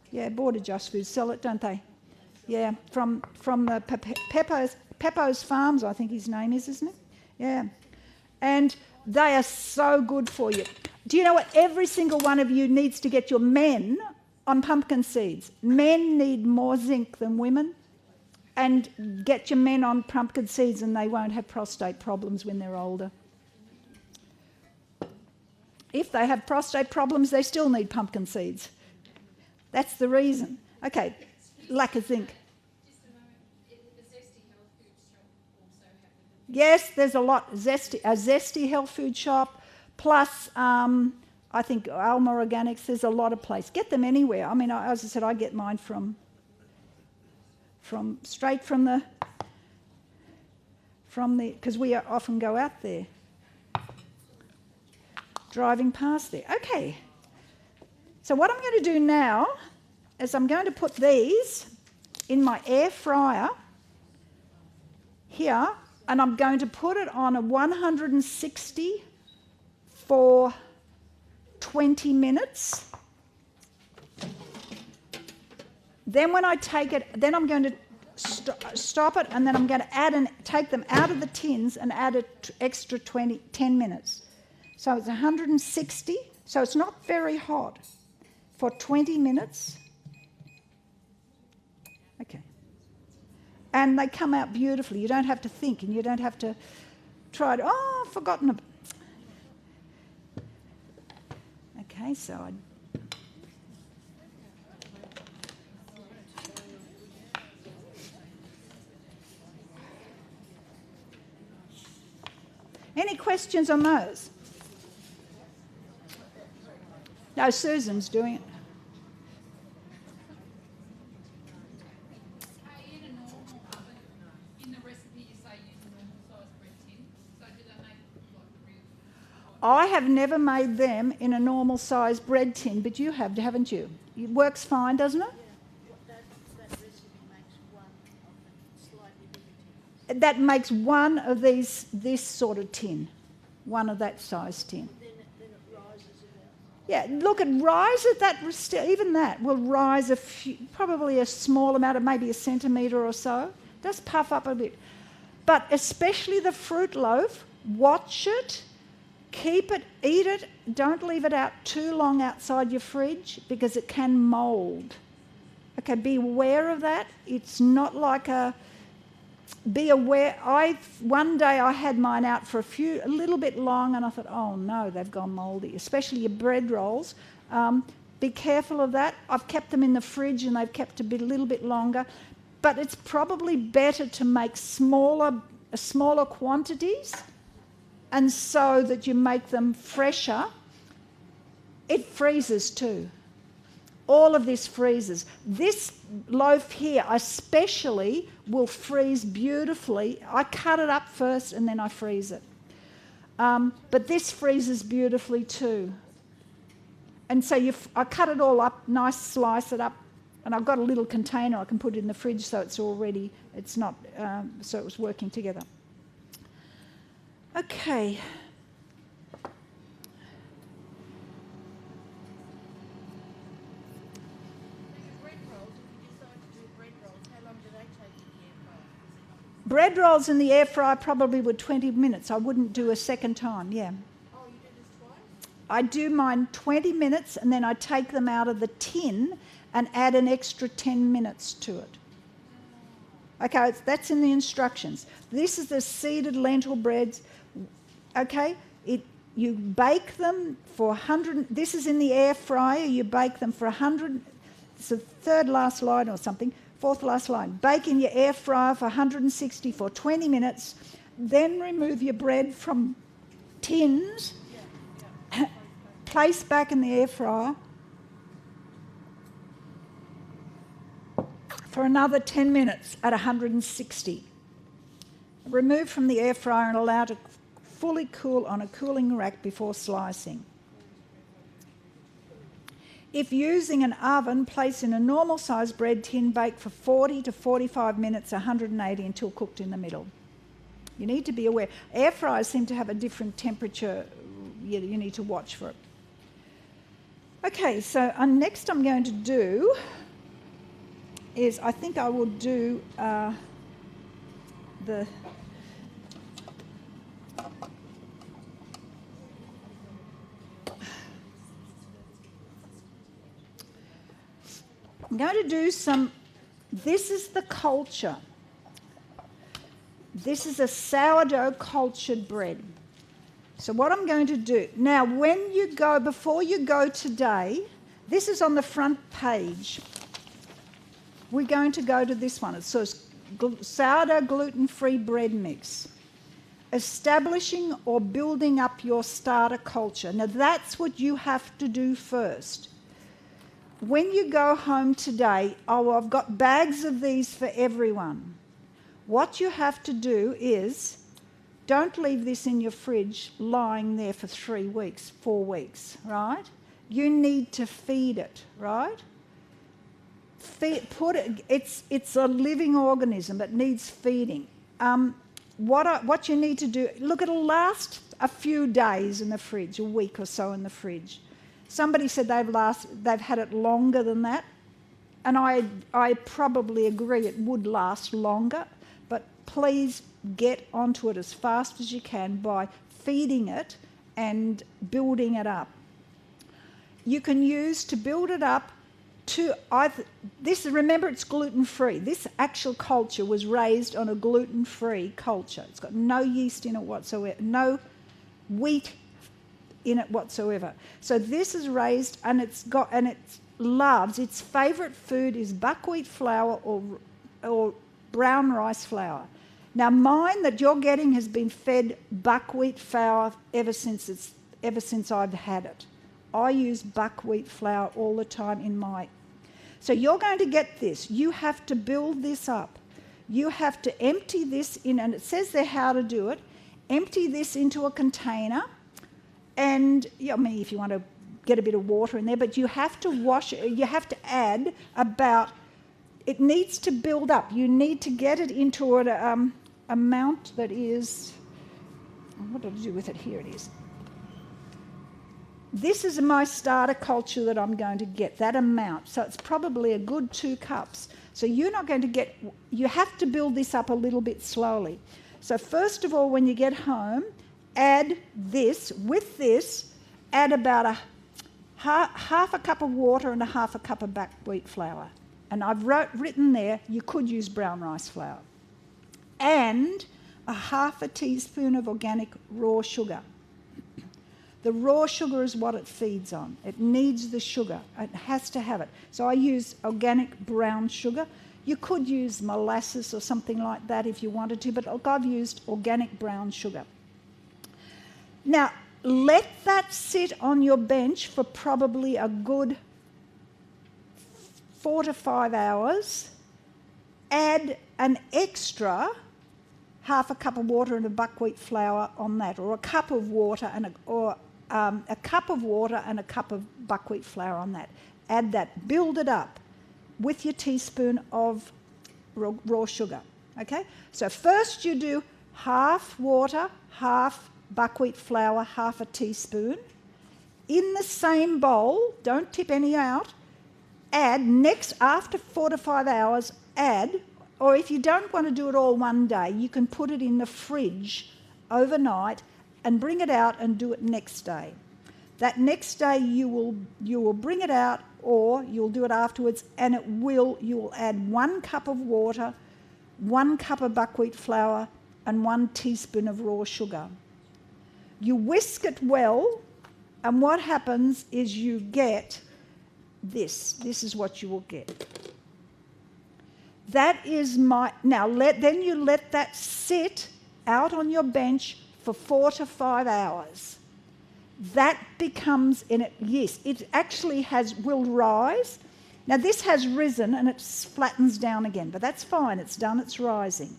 Yeah, Border Just Foods sell it, don't they? Yeah, from the Peppo's Farms, I think his name is, isn't it? Yeah. And they are so good for you. Do you know what? Every single one of you needs to get your men on pumpkin seeds. Men need more zinc than women. And get your men on pumpkin seeds and they won't have prostate problems when they're older. If they have prostate problems, they still need pumpkin seeds. That's the reason. Okay, lack of zinc. Yes, there's a lot. A Zesty health food shop, plus I think Alma Organics, there's a lot of places. Get them anywhere. I mean, as I said, I get mine straight from the because we often go out there driving past there. Okay, so what I'm going to do now is I'm going to put these in my air fryer here, and I'm going to put it on a 160 for 20 minutes. Then when I take it, then I'm going to stop it, and then I'm going to take them out of the tins and add an extra 10 minutes. So it's 160, so it's not very hot, for 20 minutes. Okay. And they come out beautifully. You don't have to think, and you don't have to try to, I've forgotten it. Okay, so any questions on those? No, Susan's doing it. In a normal oven, in the recipe you say use a normal size bread tin. So do they make like real? I have never made them in a normal size bread tin, but you have, haven't you? It works fine, doesn't it? That recipe makes one of the slightly bigger tins. That makes one of this sort of tin, one of that size tin. Then it rises about. Yeah, look, it rises even that will rise probably a small amount of maybe a centimetre or so. Does puff up a bit. But especially the fruit loaf, watch it, keep it, eat it, don't leave it out too long outside your fridge because it can mould. Okay, be aware of that. It's not like be aware. One day I had mine out for a little bit long, and I thought, oh no, they've gone mouldy. Especially your bread rolls. Be careful of that. I've kept them in the fridge, and they've kept a little bit longer. But it's probably better to make smaller quantities, and so that you make them fresher. It freezes too. All of this freezes. This loaf here especially will freeze beautifully. I cut it up first and then I freeze it. But this freezes beautifully too. And so I cut it all up, nice, slice it up, and I've got a little container I can put it in the fridge so it's not, so it was working together. Okay. Bread rolls, if you decide to do bread rolls, how long do they take in the air fryer? bread rolls in the air fryer probably were 20 minutes. I wouldn't do a second time, yeah. Oh, you did this twice? I do mine 20 minutes and then I take them out of the tin and add an extra 10 minutes to it. Okay, that's in the instructions. This is the seeded lentil breads. Okay, you bake them for 100. This is in the air fryer. You bake them for 100. It's the third last line or something. Fourth last line. Bake in your air fryer for 160 for 20 minutes. Then remove your bread from tins. Place back in the air fryer for another 10 minutes at 160. Remove from the air fryer and allow to fully cool on a cooling rack before slicing. If using an oven, place in a normal sized bread tin, bake for 40 to 45 minutes, 180 until cooked in the middle. You need to be aware. Air fryers seem to have a different temperature. You need to watch for it. Okay, so next I'm going to do is I think I will do the I'm going to do some, this is the culture. This is a sourdough cultured bread. So what I'm going to do, now when you go, before you go today, this is on the front page. We're going to go to this one. It says sourdough gluten-free bread mix. Establishing or building up your starter culture. Now that's what you have to do first. When you go home today, I've got bags of these for everyone. What you have to do is, don't leave this in your fridge lying there for 3 weeks, 4 weeks, right? You need to feed it, right? It's a living organism. It needs feeding. What you need to do, look, it'll last a few days in the fridge, a week or so in the fridge. Somebody said they've had it longer than that, and I probably agree it would last longer, but please get onto it as fast as you can by feeding it and building it up. You can use to build it up remember it's gluten-free. This actual culture was raised on a gluten-free culture. It's got no yeast in it whatsoever, no wheat in it whatsoever. So this is raised, and its favourite food is buckwheat flour or brown rice flour. Now mine that you're getting has been fed buckwheat flour ever since I've had it. I use buckwheat flour all the time in my. So you're going to get this. You have to build this up. You have to empty this in, and it says there how to do it. Empty this into a container. And I mean, if you want to get a bit of water in there, but you have to wash it. You have to add about. It needs to build up. You need to get it into an amount that is. What did I do with it? Here it is. This is my starter culture that I'm going to get, that amount. So it's probably a good 2 cups. So you're not going to get. You have to build this up a little bit slowly. So first of all, when you get home, add this. With this, add about half a cup of water and a half a cup of buckwheat flour. And I've written there, you could use brown rice flour. And a half a teaspoon of organic raw sugar. The raw sugar is what it feeds on. It needs the sugar. It has to have it. So I use organic brown sugar. You could use molasses or something like that if you wanted to, but look, I've used organic brown sugar. Now, let that sit on your bench for probably a good 4 to 5 hours. Add an extra half a cup of water and a buckwheat flour on that, or a cup of water and a cup of water and a cup of buckwheat flour on that. Add that. Build it up with your teaspoon of raw sugar. Okay? So first you do half water, half buckwheat flour, half a teaspoon. In the same bowl, don't tip any out. Add next, after 4 to 5 hours, add or if you don't want to do it all one day, you can put it in the fridge overnight and bring it out and do it next day. That next day you will bring it out, or you'll do it afterwards, and you will add 1 cup of water, 1 cup of buckwheat flour, and 1 teaspoon of raw sugar. You whisk it well, and what happens is you get this. This is what you will get. That is then you let that sit out on your bench for 4 to 5 hours. That becomes it actually will rise. Now this has risen and it flattens down again, but that's fine, it's done, it's rising.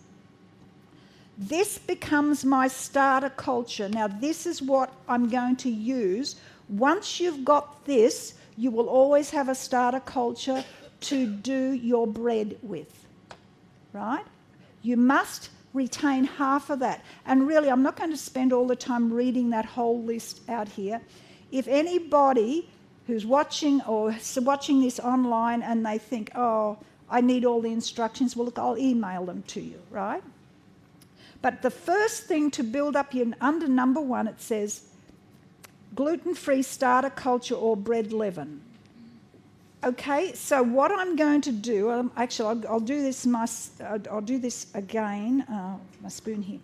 This becomes my starter culture. Now this is what I'm going to use. Once you've got this, you will always have a starter culture to do your bread with, right? You must retain half of that. And really, I'm not going to spend all the time reading that whole list out here. If anybody who's watching this online and they think, oh, I need all the instructions, well, look, I'll email them to you, right? But the first thing to build up under number 1, it says gluten-free starter culture or bread leaven. Okay, so what I'm going to do, I'll do this. I'll do this again. My spoon here.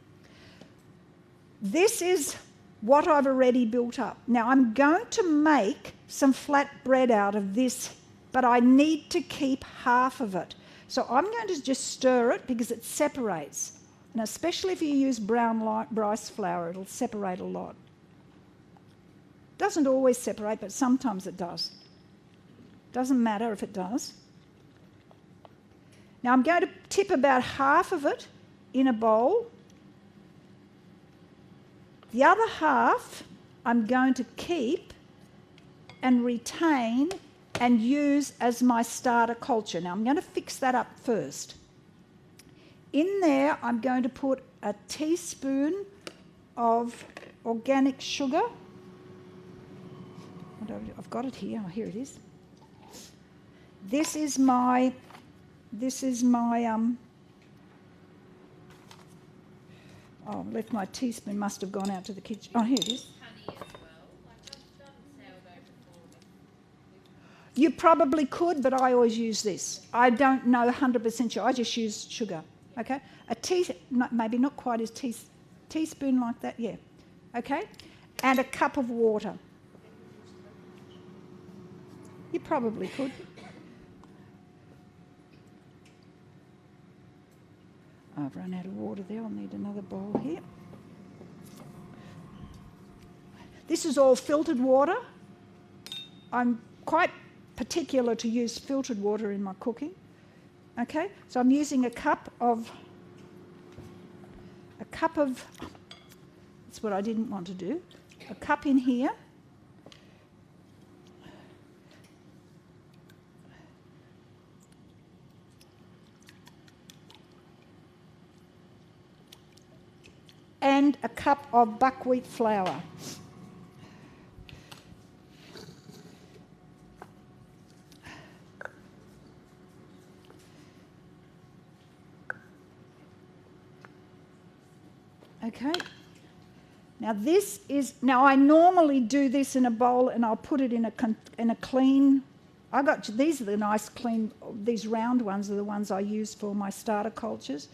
This is what I've already built up. Now I'm going to make some flat bread out of this, but I need to keep half of it. So I'm going to just stir it because it separates, and especially if you use brown rice flour, it'll separate a lot. Doesn't always separate, but sometimes it does. Doesn't matter if it does. Now I'm going to tip about half of it in a bowl. The other half I'm going to keep and retain and use as my starter culture. Now I'm going to fix that up first. In there I'm going to put a teaspoon of organic sugar. I've got it here. Oh, here it is. This is my oh, I left my teaspoon, must have gone out to the kitchen. Oh, here it is. Honey as well. Like I've done sourdough before. You probably could, but I always use this. I don't know 100% sure. I just use sugar, okay? Maybe not quite as teaspoon like that, yeah. Okay? And a cup of water. You probably could. I've run out of water there. I'll need another bowl here. This is all filtered water. I'm quite particular to use filtered water in my cooking. Okay, so I'm using a cup of, that's what I didn't want to do, a cup in here. And a cup of buckwheat flour. Okay. Now I normally do this in a bowl and I'll put it in a clean. These are the nice clean. These round ones are the ones I use for my starter cultures.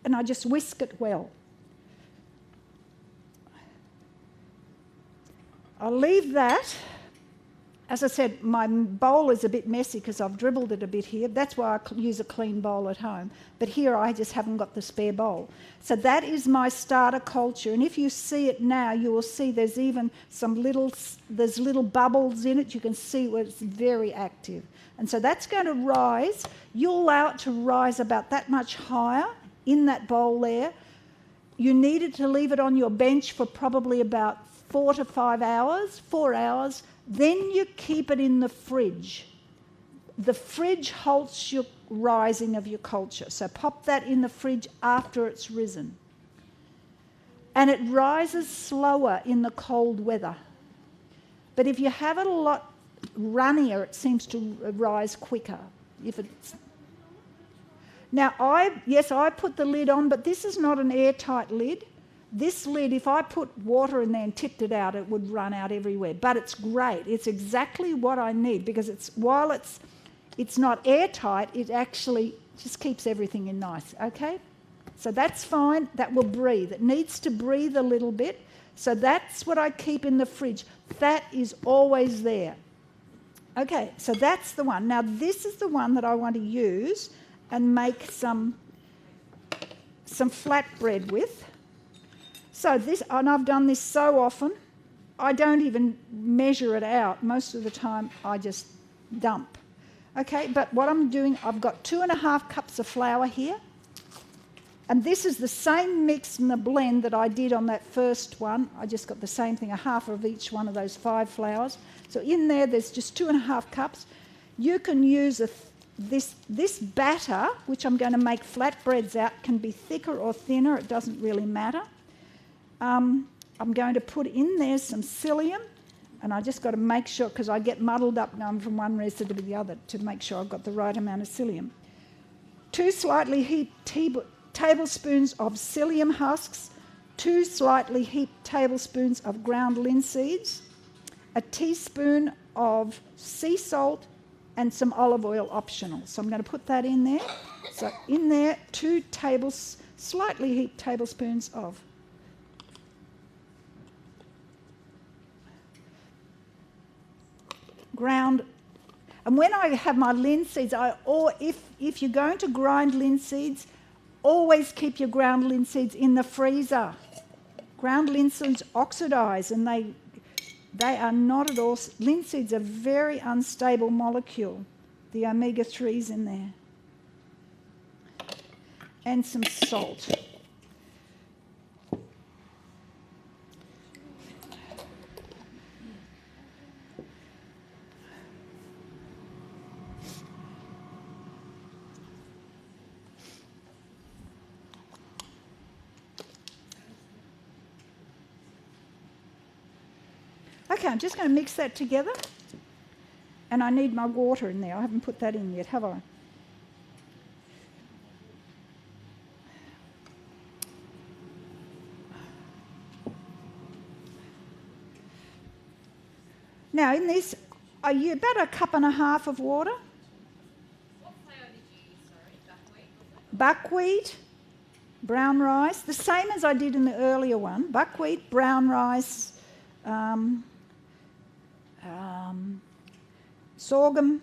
And I just whisk it well. I'll leave that. As I said, my bowl is a bit messy because I've dribbled it a bit here. That's why I use a clean bowl at home. But here I just haven't got the spare bowl. So that is my starter culture. And if you see it now, you will see there's even there's little bubbles in it. You can see where it's very active. And so that's going to rise. You'll allow it to rise about that much higher in that bowl there. You needed to leave it on your bench for probably about 4 to 5 hours, 4 hours. Then you keep it in the fridge. The fridge halts your rising of your culture. So pop that in the fridge after it's risen. And it rises slower in the cold weather. But if you have it a lot runnier, it seems to rise quicker. If it's now, I put the lid on, but this is not an airtight lid. This lid, if I put water in there and tipped it out, it would run out everywhere. But it's great. It's exactly what I need, because while it's not airtight, it actually just keeps everything in nice, okay? So that's fine. That will breathe. It needs to breathe a little bit. So that's what I keep in the fridge. That is always there. Okay, so that's the one. Now this is the one that I want to use and make some flatbread with. So this, and I've done this so often, I don't even measure it out. Most of the time I just dump. Okay, but what I'm doing, I've got 2.5 cups of flour here. And this is the same mix in the blend that I did on that first one. I just got the same thing, 1/2 of each one of those 5 flours. So in there's just 2.5 cups. You can use this batter, which I'm going to make flatbreads out, can be thicker or thinner. It doesn't really matter. I'm going to put in there some psyllium, and I just got to make sure, because I get muddled up going from one recipe to the other, to make sure I've got the right amount of psyllium. 2 slightly heaped tablespoons of psyllium husks, 2 slightly heaped tablespoons of ground linseeds, a teaspoon of sea salt, and some olive oil optional. So I'm going to put that in there. So in there, 2 slightly heaped tablespoons of ground. And when I have my linseeds, if you're going to grind linseeds, always keep your ground linseeds in the freezer. Ground linseeds oxidise, and they are not at all. Linseeds are a very unstable molecule. The omega-3s in there. And some salt. Okay, I'm just going to mix that together. And I need my water in there. I haven't put that in yet, have I? Now in this, about 1.5 cups of water. What flour did you use, sorry? Buckwheat, brown rice, the same as I did in the earlier one. Buckwheat, brown rice, sorghum,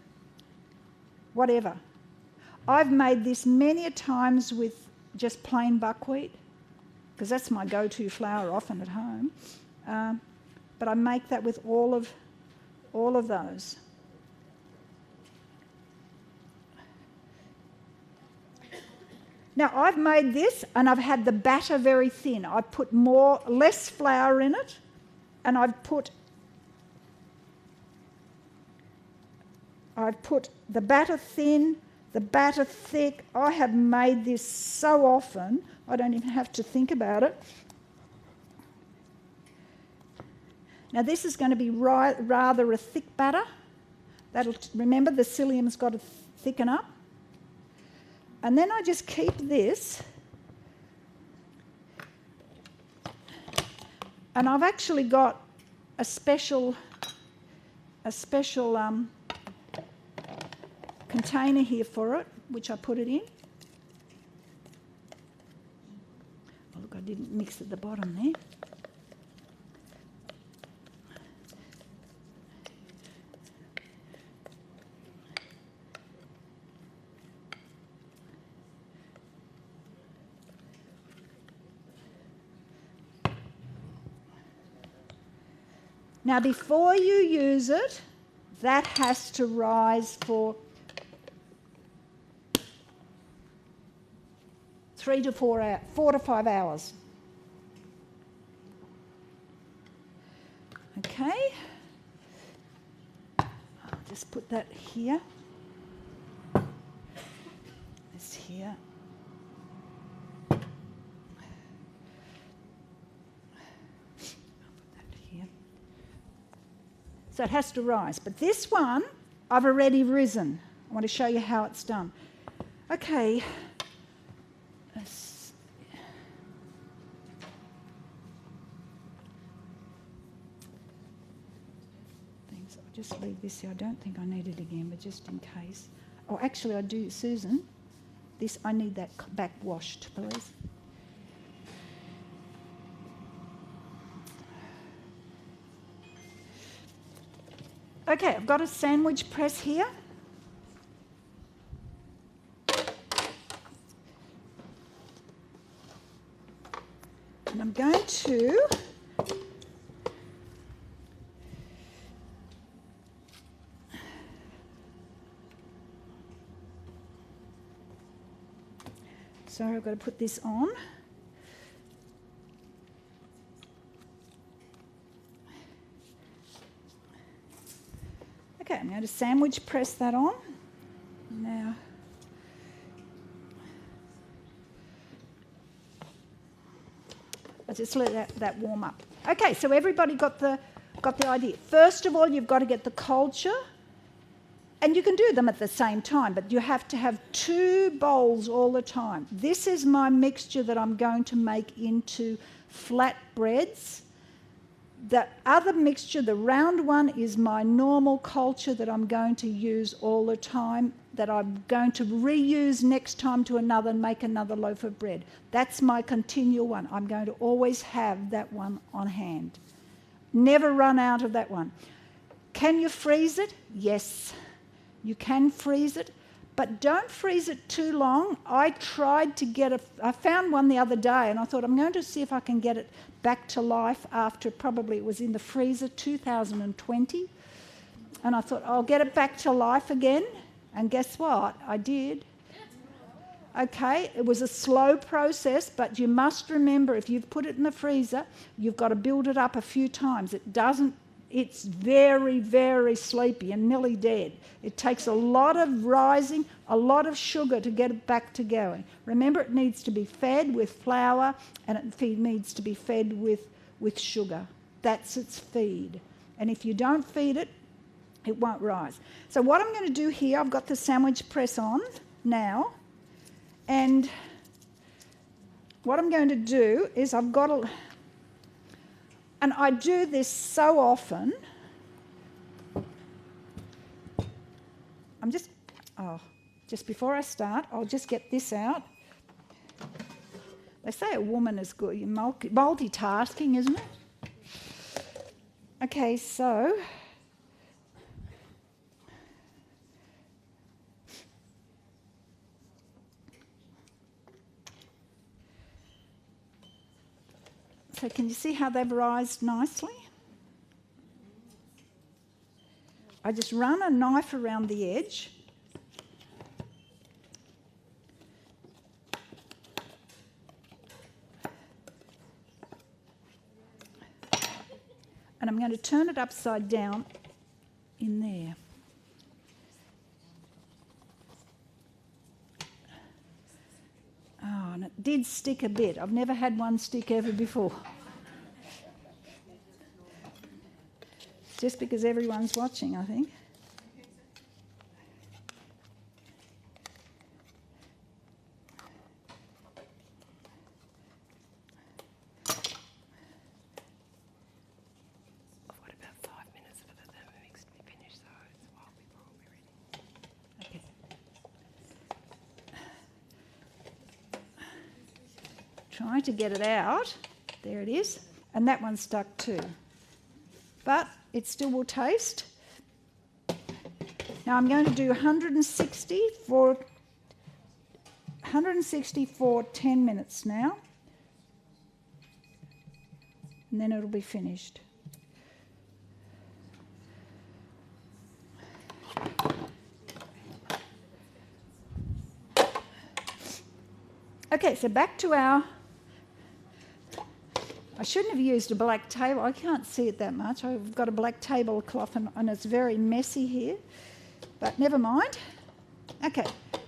whatever. I've made this many a times with just plain buckwheat, because that's my go-to flour often at home. But I make that with all of those. Now I've made this and I've had the batter very thin. I put less flour in it, and I've put the batter thin, the batter thick. I have made this so often, I don't even have to think about it. Now this is going to be rather a thick batter. Remember, the psyllium's got to thicken up. And then I just keep this. And I've actually got a special container here for it, which I put it in. Oh, look, I didn't mix at the bottom there. Now, before you use it, that has to rise for 4 to 5 hours. Okay. I'll just put that here. This here. I'll put that here. So it has to rise. But this one, I've already risen. I want to show you how it's done. Okay. I'll just leave this here. I don't think I need it again, but just in case. Oh, actually I do, Susan. This, I need that back washed, please. Okay, I've got a sandwich press here. And I'm going to sorry, I've got to put this on. Okay, I'm going to sandwich press that on. Now, I'll just let that warm up. Okay, so everybody got the idea. First of all, you've got to get the culture, and you can do them at the same time, but you have to have 2 bowls all the time. This is my mixture that I'm going to make into flat breads. The other mixture, the round one, is my normal culture that I'm going to use all the time, that I'm going to reuse next time to another and make another loaf of bread. That's my continual one. I'm going to always have that one on hand. Never run out of that one. Can you freeze it? Yes, you can freeze it, but don't freeze it too long. I tried to I found one the other day, and I thought I'm going to see if I can get it back to life after probably it was in the freezer 2020. And I thought I'll get it back to life again. And guess what? I did. Okay, it was a slow process, but you must remember if you've put it in the freezer, you've got to build it up a few times. It's very, very sleepy and nearly dead. It takes a lot of rising, a lot of sugar to get it back to going. Remember, it needs to be fed with flour and it needs to be fed with sugar. That's its feed. And if you don't feed it, it won't rise. So what I'm going to do here, I've got the sandwich press on now. And what I'm going to do is and I do this so often. Just before I start, I'll just get this out. They say a woman is good, multitasking, isn't it? Okay, so can you see how they've rised nicely? I just run a knife around the edge. And I'm going to turn it upside down in there. Oh, and it did stick a bit. I've never had one stick ever before. Just because everyone's watching, I think. What about 5 minutes for the Thermomix to be finished, so it's while people will be ready? Okay. Trying to get it out. There it is. And that one's stuck too. But it still will taste. Now I'm going to do 160 for 10 minutes now. And then it'll be finished. Okay, so back to I shouldn't have used a black table. I can't see it that much. I've got a black tablecloth and it's very messy here. But never mind. Okay,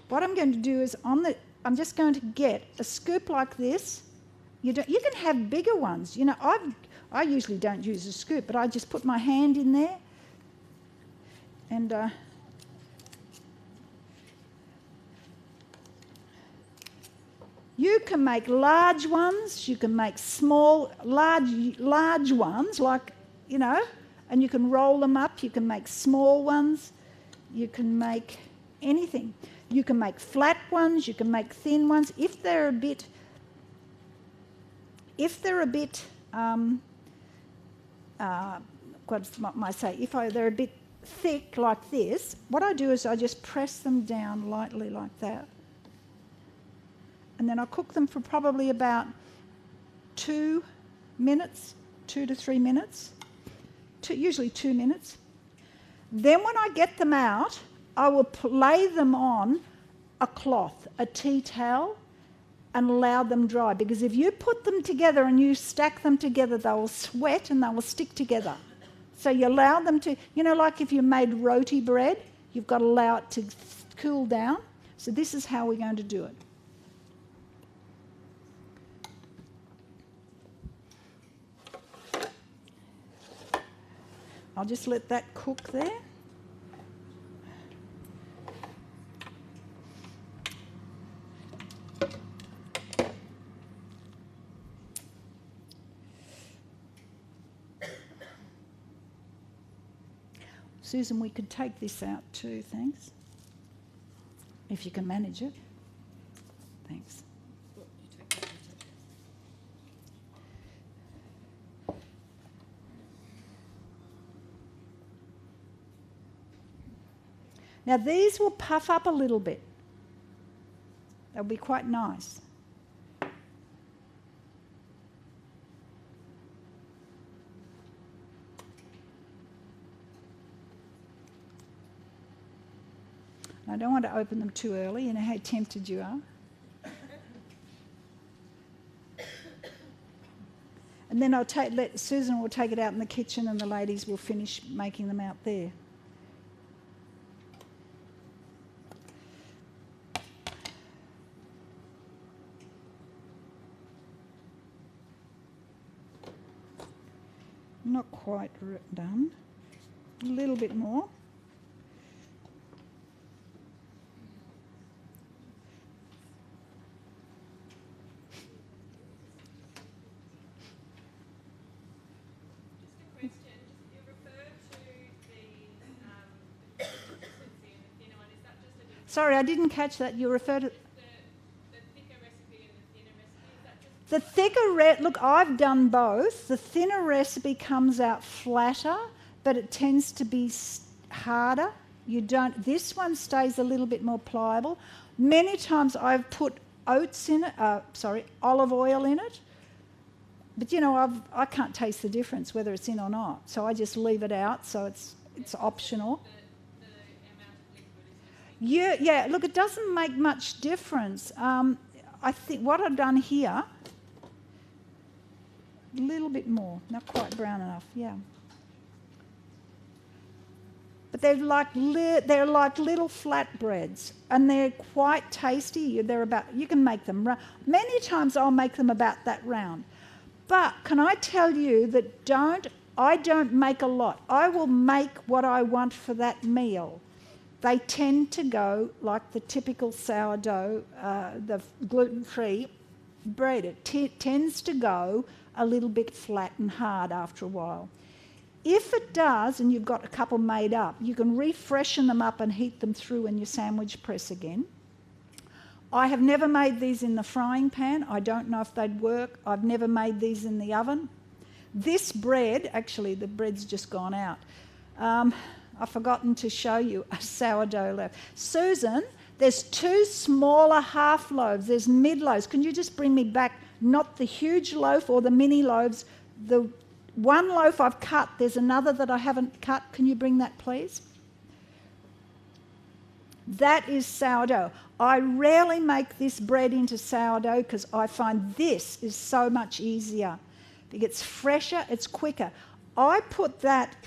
what I'm going to do is I'm just going to get a scoop like this. You can have bigger ones. You know, I usually don't use a scoop, but I just put my hand in there And you can make large ones, you can make small, large ones, like, you know, and you can roll them up. You can make small ones. You can make anything. You can make flat ones. You can make thin ones. If they're a bit, what might I say? They're a bit thick like this, what I do is I just press them down lightly like that. And then I'll cook them for probably about 2 minutes, 2 to 3 minutes, usually 2 minutes. Then when I get them out, I will lay them on a cloth, a tea towel, and allow them dry. Because if you put them together and you stack them together, they will sweat and they will stick together. So you allow them to, you know, like if you made roti bread, you've got to allow it to cool down. So this is how we're going to do it. I'll just let that cook there. Susan, we could take this out too, thanks. If you can manage it. Thanks. Now these will puff up a little bit. They'll be quite nice. I don't want to open them too early. You know how tempted you are. And then Susan will take it out in the kitchen and the ladies will finish making them out there. Not quite done. A little bit more. Sorry, I didn't catch that. You referred to The thicker recipe and the thinner recipe, is that just... the thicker. Look, I've done both. The thinner recipe comes out flatter, but it tends to be harder. This one stays a little bit more pliable. Many times I've put olive oil in it, but you know I can't taste the difference whether it's in or not. So I just leave it out. So it's optional. Yeah, look, it doesn't make much difference. I think what I've done here, a little bit more, not quite brown enough, yeah. But they're like little flatbreads, and they're quite tasty. You can make them round. Many times I'll make them about that round. But can I tell you that I don't make a lot. I will make what I want for that meal. They tend to go like the typical sourdough, the gluten-free bread. It tends to go a little bit flat and hard after a while. If it does, and you've got a couple made up, you can refreshen them up and heat them through in your sandwich press again. I have never made these in the frying pan. I don't know if they'd work. I've never made these in the oven. This bread, actually the bread's just gone out. I've forgotten to show you a sourdough loaf. Susan, there's 2 smaller half loaves. There's mid loaves. Can you just bring me back, not the huge loaf or the mini loaves, the one loaf I've cut. There's another that I haven't cut. Can you bring that, please? That is sourdough. I rarely make this bread into sourdough because I find this is so much easier. It's fresher, it's quicker. I put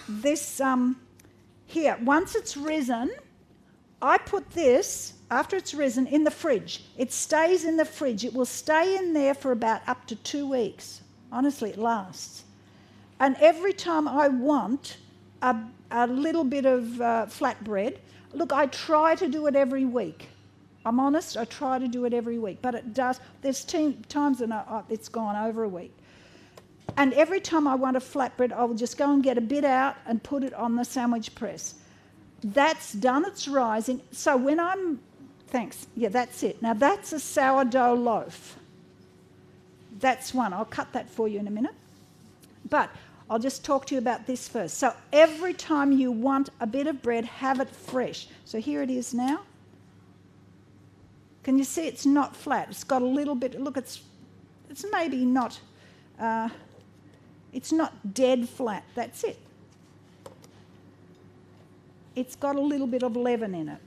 this here, once it's risen, I put this, after it's risen, in the fridge. It stays in the fridge. It will stay in there for about up to 2 weeks. Honestly, it lasts. And every time I want a little bit of flatbread. Look, I try to do it every week. I'm honest, I try to do it every week, but it does. There's times when it's gone over a week. And every time I want a flatbread, I'll just go and get a bit out and put it on the sandwich press. That's done, it's rising. So when thanks, yeah, that's it. Now that's a sourdough loaf. That's one. I'll cut that for you in a minute. But I'll just talk to you about this first. So every time you want a bit of bread, have it fresh. So here it is now. Can you see it's not flat? It's got a little bit, look, it's maybe not, it's not dead flat. That's it. It's got a little bit of leaven in it.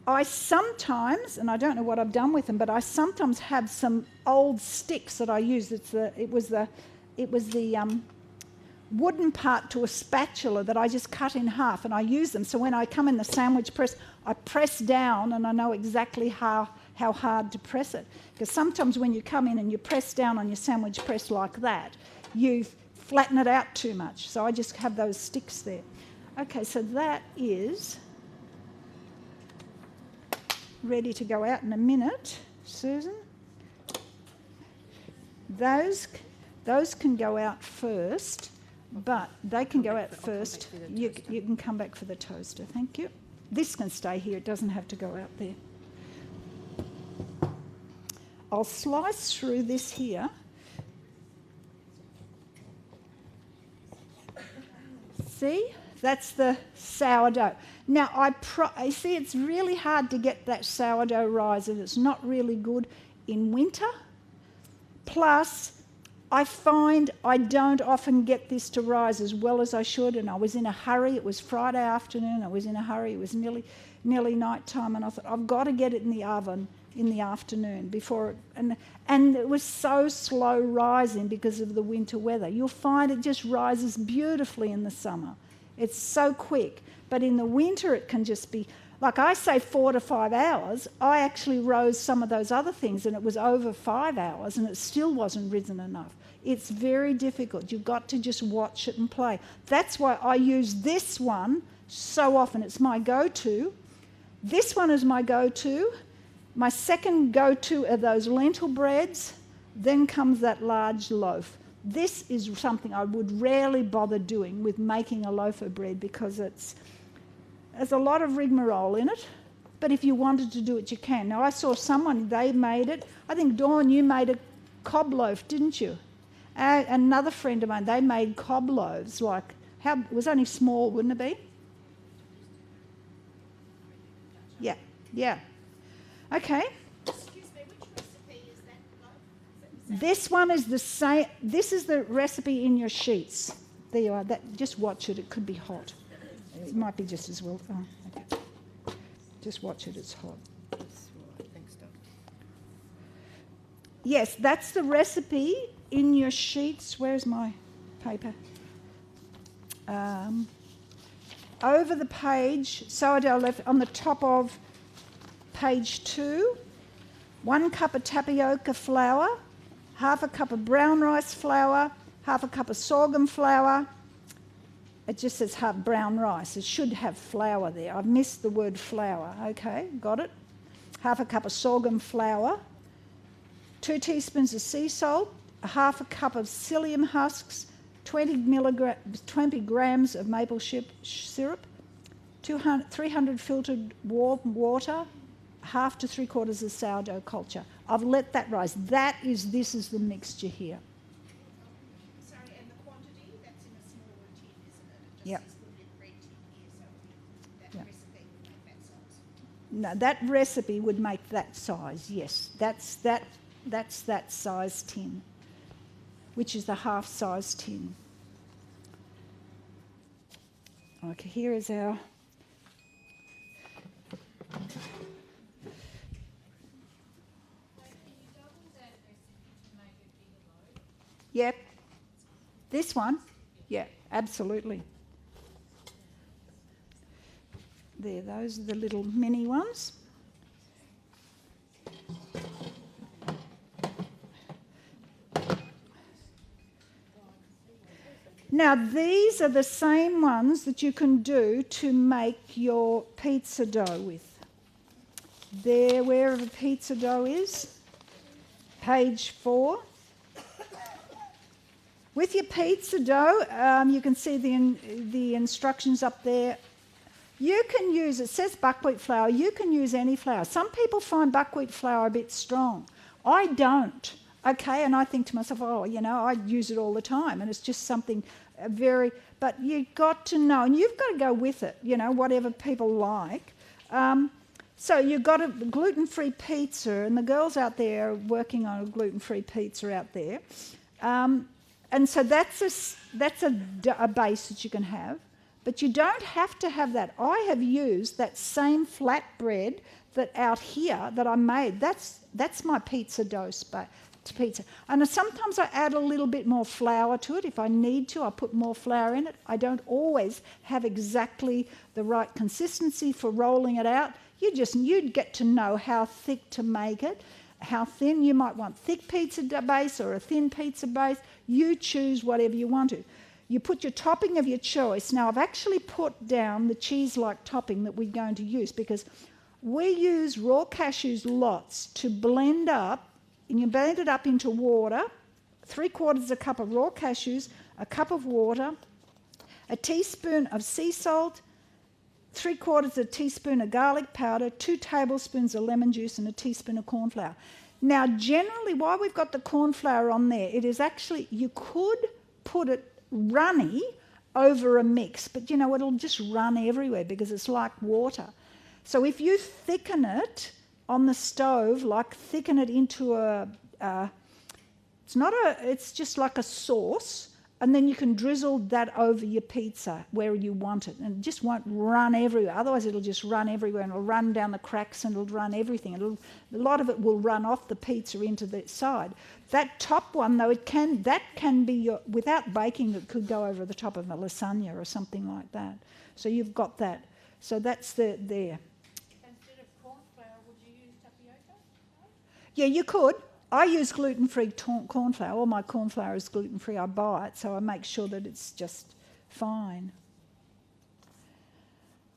I sometimes, and I don't know what I've done with them, but I sometimes have some old sticks that I use. It was the wooden part to a spatula that I just cut in half, and I use them. So when I come in the sandwich press, I press down, and I know exactly how hard to press it. Because sometimes when you come in and you press down on your sandwich press like that, you flatten it out too much. So I just have those sticks there. Okay, so that is ready to go out in a minute, Susan. Those can go out first, but they can go out first. You can come back for the toaster, thank you. This can stay here, it doesn't have to go out there. I'll slice through this here. See? That's the sourdough. Now, I see it's really hard to get that sourdough rise, and it's not really good in winter. Plus, I find I don't often get this to rise as well as I should, and I was in a hurry. It was Friday afternoon. I was in a hurry. It was nearly night time, and I thought, I've got to get it in the oven in the afternoon before it, and it was so slow rising because of the winter weather. You'll find it just rises beautifully in the summer. It's so quick. But in the winter, it can just be, like I say 4 to 5 hours. I actually rose some of those other things, and it was over 5 hours, and it still wasn't risen enough. It's very difficult. You've got to just watch it and play. That's why I use this one so often. It's my go-to. This one is my go-to. My second go-to are those lentil breads. Then comes that large loaf. This is something I would rarely bother doing with making a loaf of bread because there's a lot of rigmarole in it, but if you wanted to do it, you can. Now, I saw someone, they made it. I think, Dawn, you made a cob loaf, didn't you? Another friend of mine, they made cob loaves. It was only small, wouldn't it be? Yeah. Okay. Excuse me, which recipe is that? This one is the same. This is the recipe in your sheets. There you are. Just watch it. It could be hot. It might be just as well. Oh, okay. Just watch it. It's hot. Yes, that's the recipe in your sheets. Where's my paper? Over the page, sourdough left on the top of page 2. 1 cup of tapioca flour, half a cup of brown rice flour, half a cup of sorghum flour. It just says half brown rice. It should have flour there. I've missed the word flour. Okay, got it. Half a cup of sorghum flour, 2 teaspoons of sea salt, half a cup of psyllium husks, 20 grams of maple syrup, 300 filtered warm water, half to 3/4 of sourdough culture. I've let that rise. This is the mixture here. Sorry, and the quantity, that's in a smaller tin, isn't it? It Yep. just says little red tin here, so that Yep. recipe would make that size. No, that recipe would make that size, yes. That's that size tin, which is the half size tin. Okay, here is our... Yep. This one? Yeah, absolutely. There, those are the little mini ones. Now, these are the same ones that you can do to make your pizza dough with. There, wherever pizza dough is, page 4. With your pizza dough, you can see the instructions up there. You can use, it says buckwheat flour, you can use any flour. Some people find buckwheat flour a bit strong. I don't, okay? And I think to myself, oh, you know, I use it all the time, and it's just something but you've got to know, and you've got to go with it, you know, whatever people like. So you've got a gluten-free pizza, and the girls out there are working on a gluten-free pizza out there. And so that's a base that you can have. But you don't have to have that. I have used that same flat bread that out here that I made. That's my pizza dough pizza. And sometimes I add a little bit more flour to it. If I need to, I put more flour in it. I don't always have exactly the right consistency for rolling it out. You'd get to know how thick to make it, how thin. You might want thick pizza base or a thin pizza base. You choose whatever you want to. You put your topping of your choice. Now, I've actually put down the cheese-like topping that we're going to use because we use raw cashews lots to blend up, and you blend it up into water, 3/4 a cup of raw cashews, a cup of water, a teaspoon of sea salt, 3/4 a teaspoon of garlic powder, 2 tablespoons of lemon juice, and a teaspoon of corn flour. Now, generally, while we've got the corn flour on there, it is actually, you could put it runny over a mix, but you know, it'll just run everywhere because it's like water. So if you thicken it on the stove, like thicken it into it's just like a sauce, and then you can drizzle that over your pizza where you want it, and it just won't run everywhere. Otherwise, it'll just run everywhere, and it'll run down the cracks, and it'll run everything. A lot of it will run off the pizza into the side. That top one, though, that can be without baking, it could go over the top of a lasagna or something like that. So you've got that. So that's there. Instead of corn flour, would you use tapioca? Yeah, you could. I use gluten-free corn flour. All my corn flour is gluten-free. I buy it, so I make sure that it's just fine.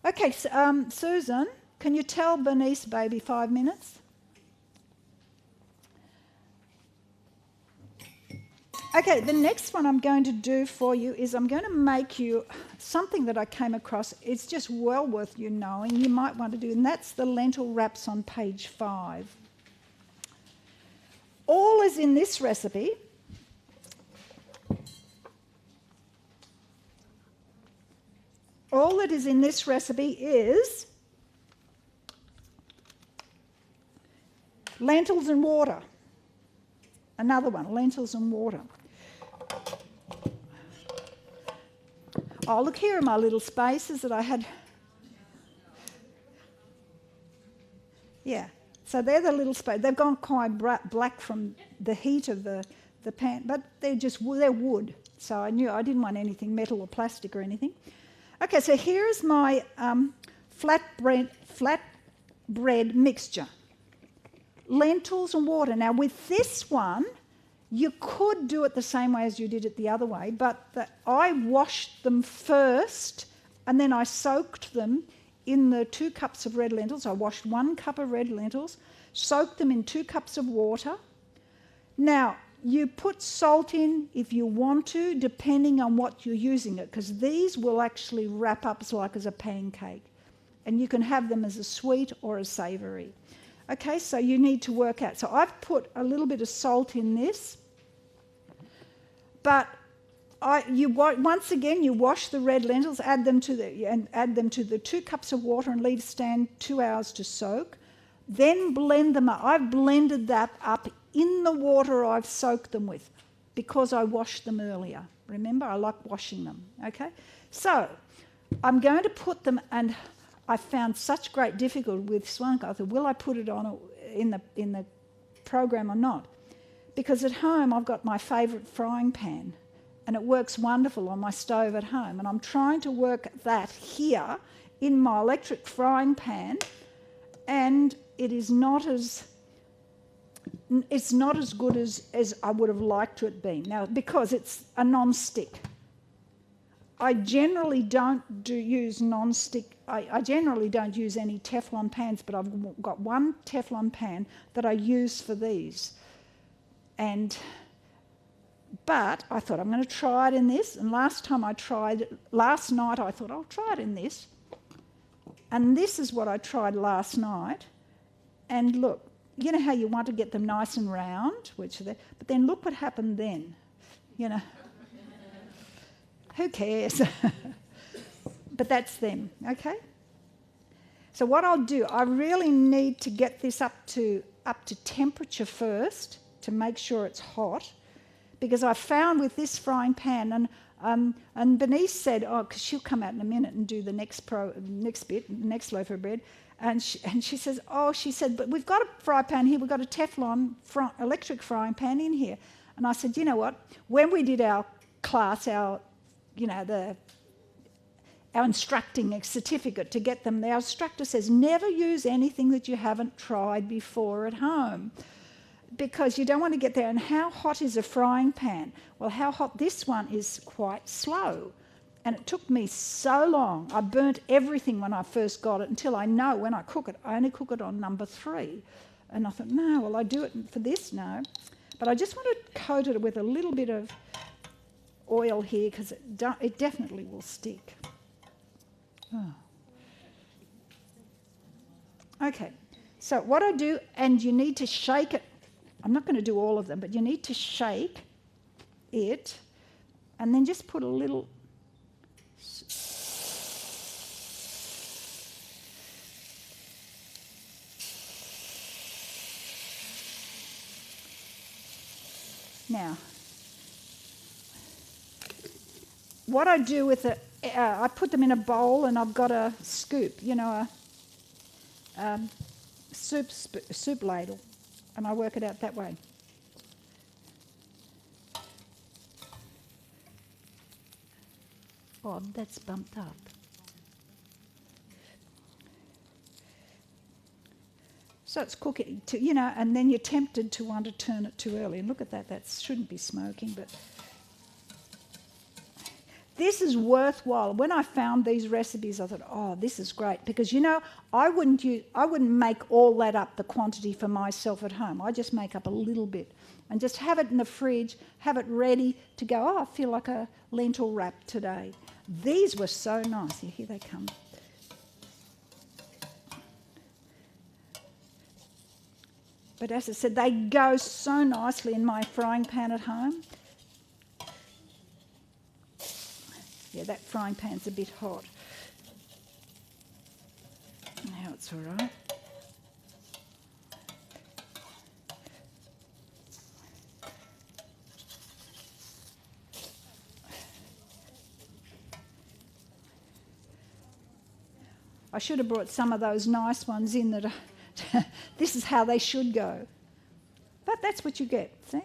Okay, so, Susan, can you tell Bernice baby 5 minutes? Okay, the next one I'm going to do for you is I'm going to make you something that I came across. It's just well worth you knowing. You might want to do, and that's the lentil wraps on page 5. All is in this recipe. All that is in this recipe is lentils and water. Another one, lentils and water. Oh, look, here are my little spaces that I had. Yeah. So they're the little space. They've gone quite black from the heat of the pan, but they're wood. So I knew I didn't want anything metal or plastic or anything. Okay, so here's my flat bread mixture. Lentils and water. Now with this one, you could do it the same way as you did it the other way, but I washed them first and then I soaked them in the 2 cups of red lentils. I washed 1 cup of red lentils, soaked them in 2 cups of water. Now, you put salt in if you want to, depending on what you're using it, because these will actually wrap up as a pancake. And you can have them as a sweet or a savoury. Okay, so you need to work out. So I've put a little bit of salt in this, but once again, you wash the red lentils, add them to the 2 cups of water and leave stand 2 hours to soak. Then blend them up. I've blended that up in the water I've soaked them with because I washed them earlier. Remember, I like washing them. Okay, so I'm going to put them, and I found such great difficulty with swank. I thought, will I put it on in the program or not? Because at home I've got my favourite frying pan. And it works wonderful on my stove at home. And I'm trying to work that here in my electric frying pan, and it's not as good as I would have liked to it being. Now, because it's a non-stick. I generally don't use non-stick. I generally don't use any Teflon pans, but I've got one Teflon pan that I use for these. But I thought I'm going to try it in this. And last night I thought I'll try it in this. And this is what I tried last night. And look, you know how you want to get them nice and round, but then look what happened then. You know, who cares? But that's them, okay? So what I'll do, I really need to get this up to temperature first to make sure it's hot, because I found with this frying pan, and Bernice said, because she'll come out in a minute and do the next loaf of bread, and she says, but we've got a fry pan here, we've got a Teflon electric frying pan in here. And I said, you know what, when we did our class, our instructing certificate to get them, the instructor says, never use anything that you haven't tried before at home, because you don't want to get there. And how hot is a frying pan? Well, how hot this one is quite slow. And it took me so long. I burnt everything when I first got it until I know when I cook it, I only cook it on number 3. And I thought, no, will I do it for this? No. But I just want to coat it with a little bit of oil here, because it definitely will stick. Oh. Okay, so what I do, and you need to shake it. I'm not going to do all of them, but you need to shake it and then just put a little... Now, what I do with it, I put them in a bowl, and I've got a scoop, a soup ladle, and I work it out that way. Oh, that's bumped up. So it's cooking, and then you're tempted to want to turn it too early. And look at that, that shouldn't be smoking, but this is worthwhile. When I found these recipes, I thought, oh, this is great, because I wouldn't make all that up, the quantity for myself at home. I just make up a little bit and just have it in the fridge, have it ready to go. Oh, I feel like a lentil wrap today. These were so nice. Here they come. But as I said, they go so nicely in my frying pan at home. Yeah, that frying pan's a bit hot. Now it's all right. I should have brought some of those nice ones in that this is how they should go. But that's what you get, see?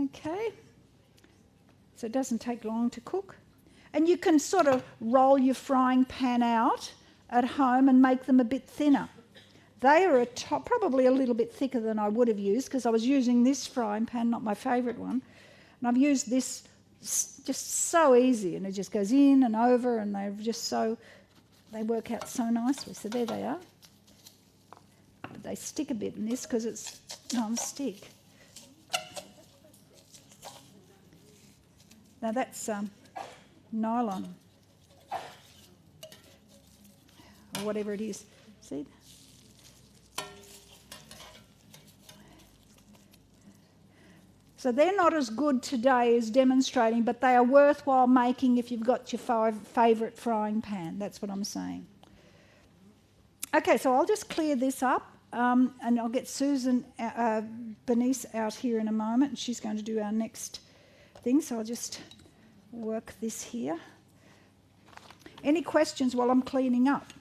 Okay. So it doesn't take long to cook. And you can sort of roll your frying pan out at home and make them a bit thinner. They are probably a little bit thicker than I would have used, because I was using this frying pan, not my favourite one. And I've used this just so easy, and it just goes in and over, and they work out so nicely. So there they are. But they stick a bit in this because it's non-stick. Now that's nylon, or whatever it is. See? So they're not as good today as demonstrating, but they are worthwhile making if you've got your favourite frying pan. That's what I'm saying. Okay, so I'll just clear this up, and I'll get Bernice out here in a moment, and she's going to do our next thing. So I'll just work this here. Any questions while I'm cleaning up?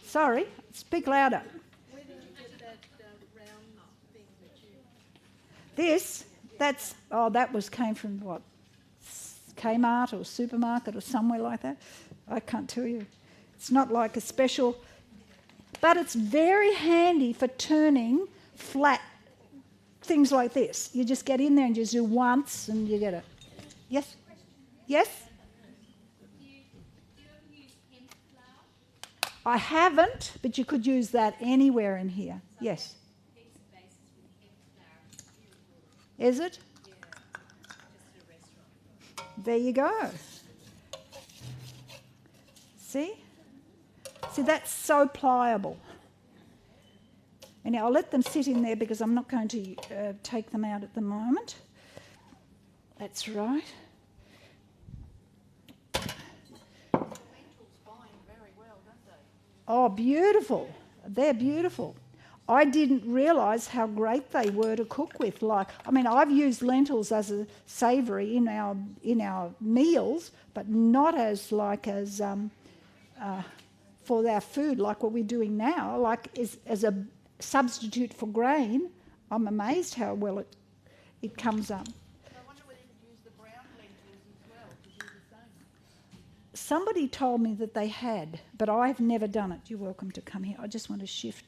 Sorry, speak louder. Where did you get that round thing that This, came from what? Kmart or supermarket or somewhere like that. I can't tell you. It's not like a special, but it's very handy for turning flat things like this. You just get in there and just do once and you get it. Yes? Yes? Do you ever use hemp flour? I haven't, but you could use that anywhere in here. Yes. Pizza bases with hemp flour. It's beautiful. Is it? Yeah. Just at a restaurant. There you go. See? See, that's so pliable. And I'll let them sit in there because I'm not going to take them out at the moment. That's right. Lentils bind very well, don't they? Oh, beautiful. They're beautiful. I didn't realise how great they were to cook with. I've used lentils as a savoury in our meals, but not as for our food, like what we're doing now, as a substitute for grain. I'm amazed how well it comes up. I wonder whether you could use the brown lentils as well to do the same. Somebody told me that they had, but I've never done it. You're welcome to come here. I just want to shift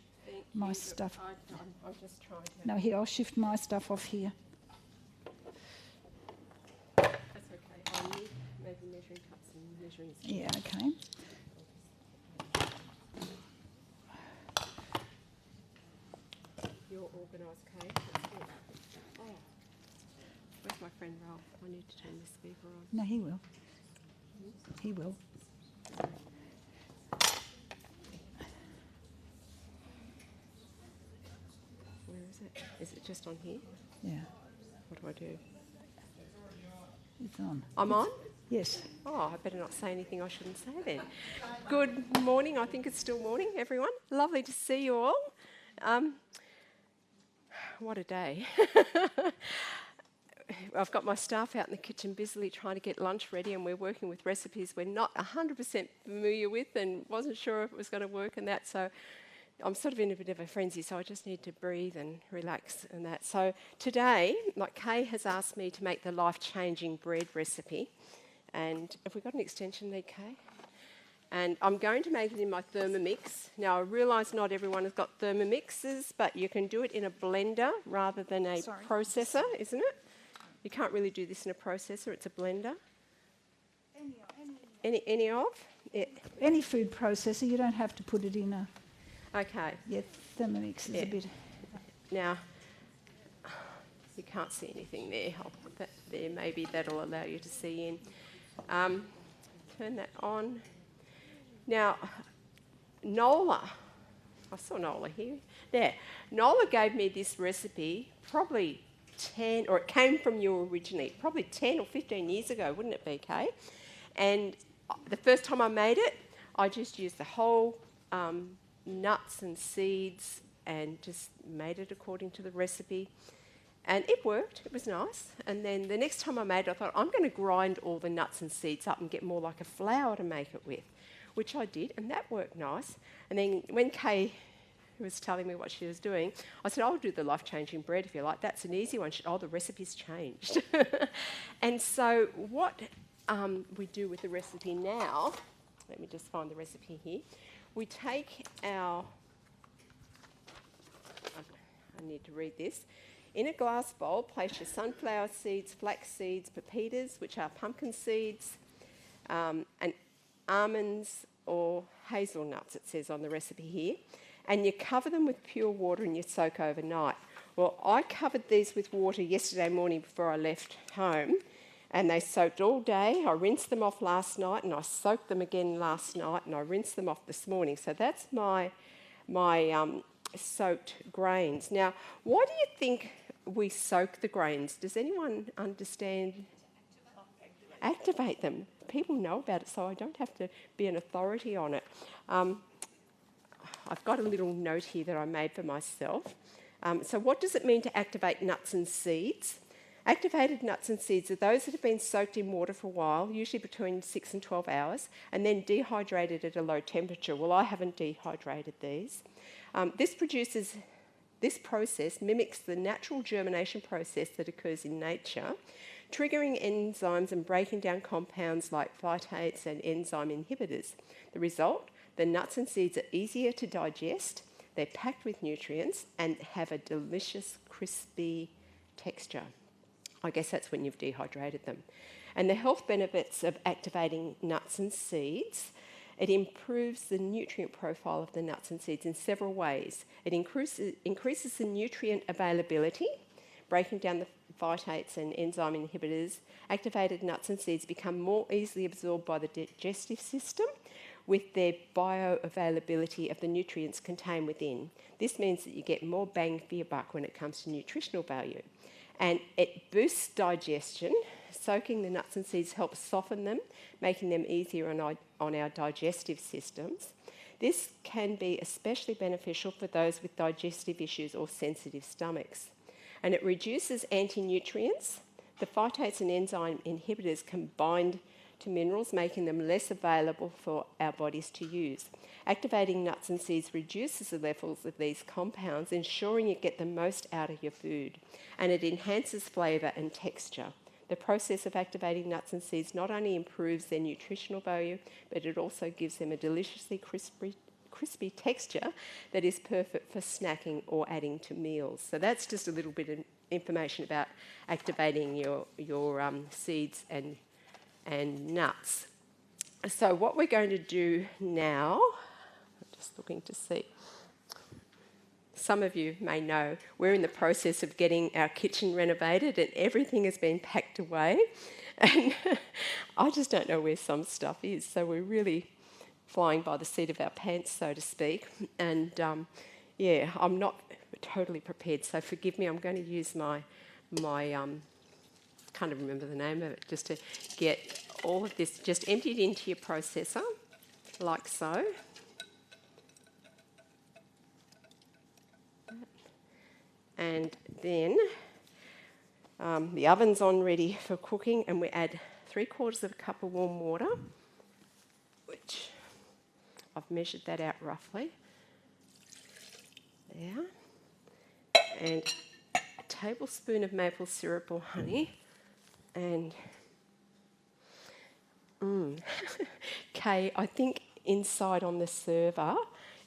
my stuff. I'm just trying to. No, here, I'll shift my stuff off here. That's okay. I need maybe measuring cups and measuring spoons. Yeah, okay. You're organised, Kay. That's good. Oh, where's my friend Ralph? I need to turn this speaker on. No, he will. He will. Where is it? Is it just on here? Yeah, What do I do? it's on. I'm on? Yes. Oh, I better not say anything I shouldn't say then. Good morning. I think it's still morning, everyone. Lovely to see you all. What a day. I've got my staff out in the kitchen busily trying to get lunch ready, and we're working with recipes we're not 100% familiar with and wasn't sure if it was going to work and that. So I'm sort of in a bit of a frenzy, so I just need to breathe and relax and that. So today, like Kay has asked me to make the life-changing bread recipe. And have we got an extension there, Kay? And I'm going to make it in my Thermomix. Now, I realise not everyone has got Thermomixes, but you can do it in a blender rather than a processor, isn't it? You can't really do this in a processor, it's a blender. Any of? Yeah. Any food processor, you don't have to put it in a... Okay. Yeah, Thermomix is a bit... Now, you can't see anything there. I'll put that there. Maybe that'll allow you to see in. Turn that on. Now, Nola, I saw Nola here. There. Nola gave me this recipe probably 10, or it came from you originally, probably 10 or 15 years ago, wouldn't it be, Kay? And the first time I made it, I just used the whole nuts and seeds and just made it according to the recipe. And it worked, it was nice. And then the next time I made it, I thought, I'm going to grind all the nuts and seeds up and get more like a flour to make it with, which I did, and that worked nice. And then when Kay was telling me what she was doing, I said, I'll do the life-changing bread if you like. That's an easy one. She said, oh, the recipe's changed. And so what we do with the recipe now, let me just find the recipe here. We take our, I need to read this. In a glass bowl, place your sunflower seeds, flax seeds, pepitas, which are pumpkin seeds, and almonds or hazelnuts, it says on the recipe here. And you cover them with pure water and you soak overnight. Well, I covered these with water yesterday morning before I left home, and they soaked all day. I rinsed them off last night, and I soaked them again last night, and I rinsed them off this morning. So that's my soaked grains. Now, why do you think we soak the grains? Does anyone understand? Activate them. People know about it, so I don't have to be an authority on it. I've got a little note here that I made for myself. So what does it mean to activate nuts and seeds? Activated nuts and seeds are those that have been soaked in water for a while, usually between 6 and 12 hours, and then dehydrated at a low temperature. Well, I haven't dehydrated these. This produces This process mimics the natural germination process that occurs in nature, triggering enzymes and breaking down compounds like phytates and enzyme inhibitors. The result? The nuts and seeds are easier to digest, they're packed with nutrients, and have a delicious, crispy texture. I guess that's when you've dehydrated them. And the health benefits of activating nuts and seeds: it improves the nutrient profile of the nuts and seeds in several ways. It increases the nutrient availability, breaking down the phytates and enzyme inhibitors. Activated nuts and seeds become more easily absorbed by the digestive system with their bioavailability of the nutrients contained within. This means that you get more bang for your buck when it comes to nutritional value. And it boosts digestion. Soaking the nuts and seeds helps soften them, making them easier on our digestive systems. This can be especially beneficial for those with digestive issues or sensitive stomachs. And it reduces anti-nutrients. The phytates and enzyme inhibitors can bind to minerals, making them less available for our bodies to use. Activating nuts and seeds reduces the levels of these compounds, ensuring you get the most out of your food. And it enhances flavour and texture. The process of activating nuts and seeds not only improves their nutritional value, but it also gives them a deliciously crispy texture that is perfect for snacking or adding to meals. So that's just a little bit of information about activating your seeds and nuts. So what we're going to do now, I'm just looking to see. Some of you may know we're in the process of getting our kitchen renovated and everything has been packed away. And I just don't know where some stuff is. So we're really flying by the seat of our pants, so to speak. And I'm not totally prepared. So forgive me, I'm going to use my can't even remember the name of it, just to get all of this just emptied into your processor, like so. And then the oven's on ready for cooking, and we add 3/4 of a cup of warm water, which I've measured that out roughly. There. And a tablespoon of maple syrup or honey. And Kay, I think inside on the server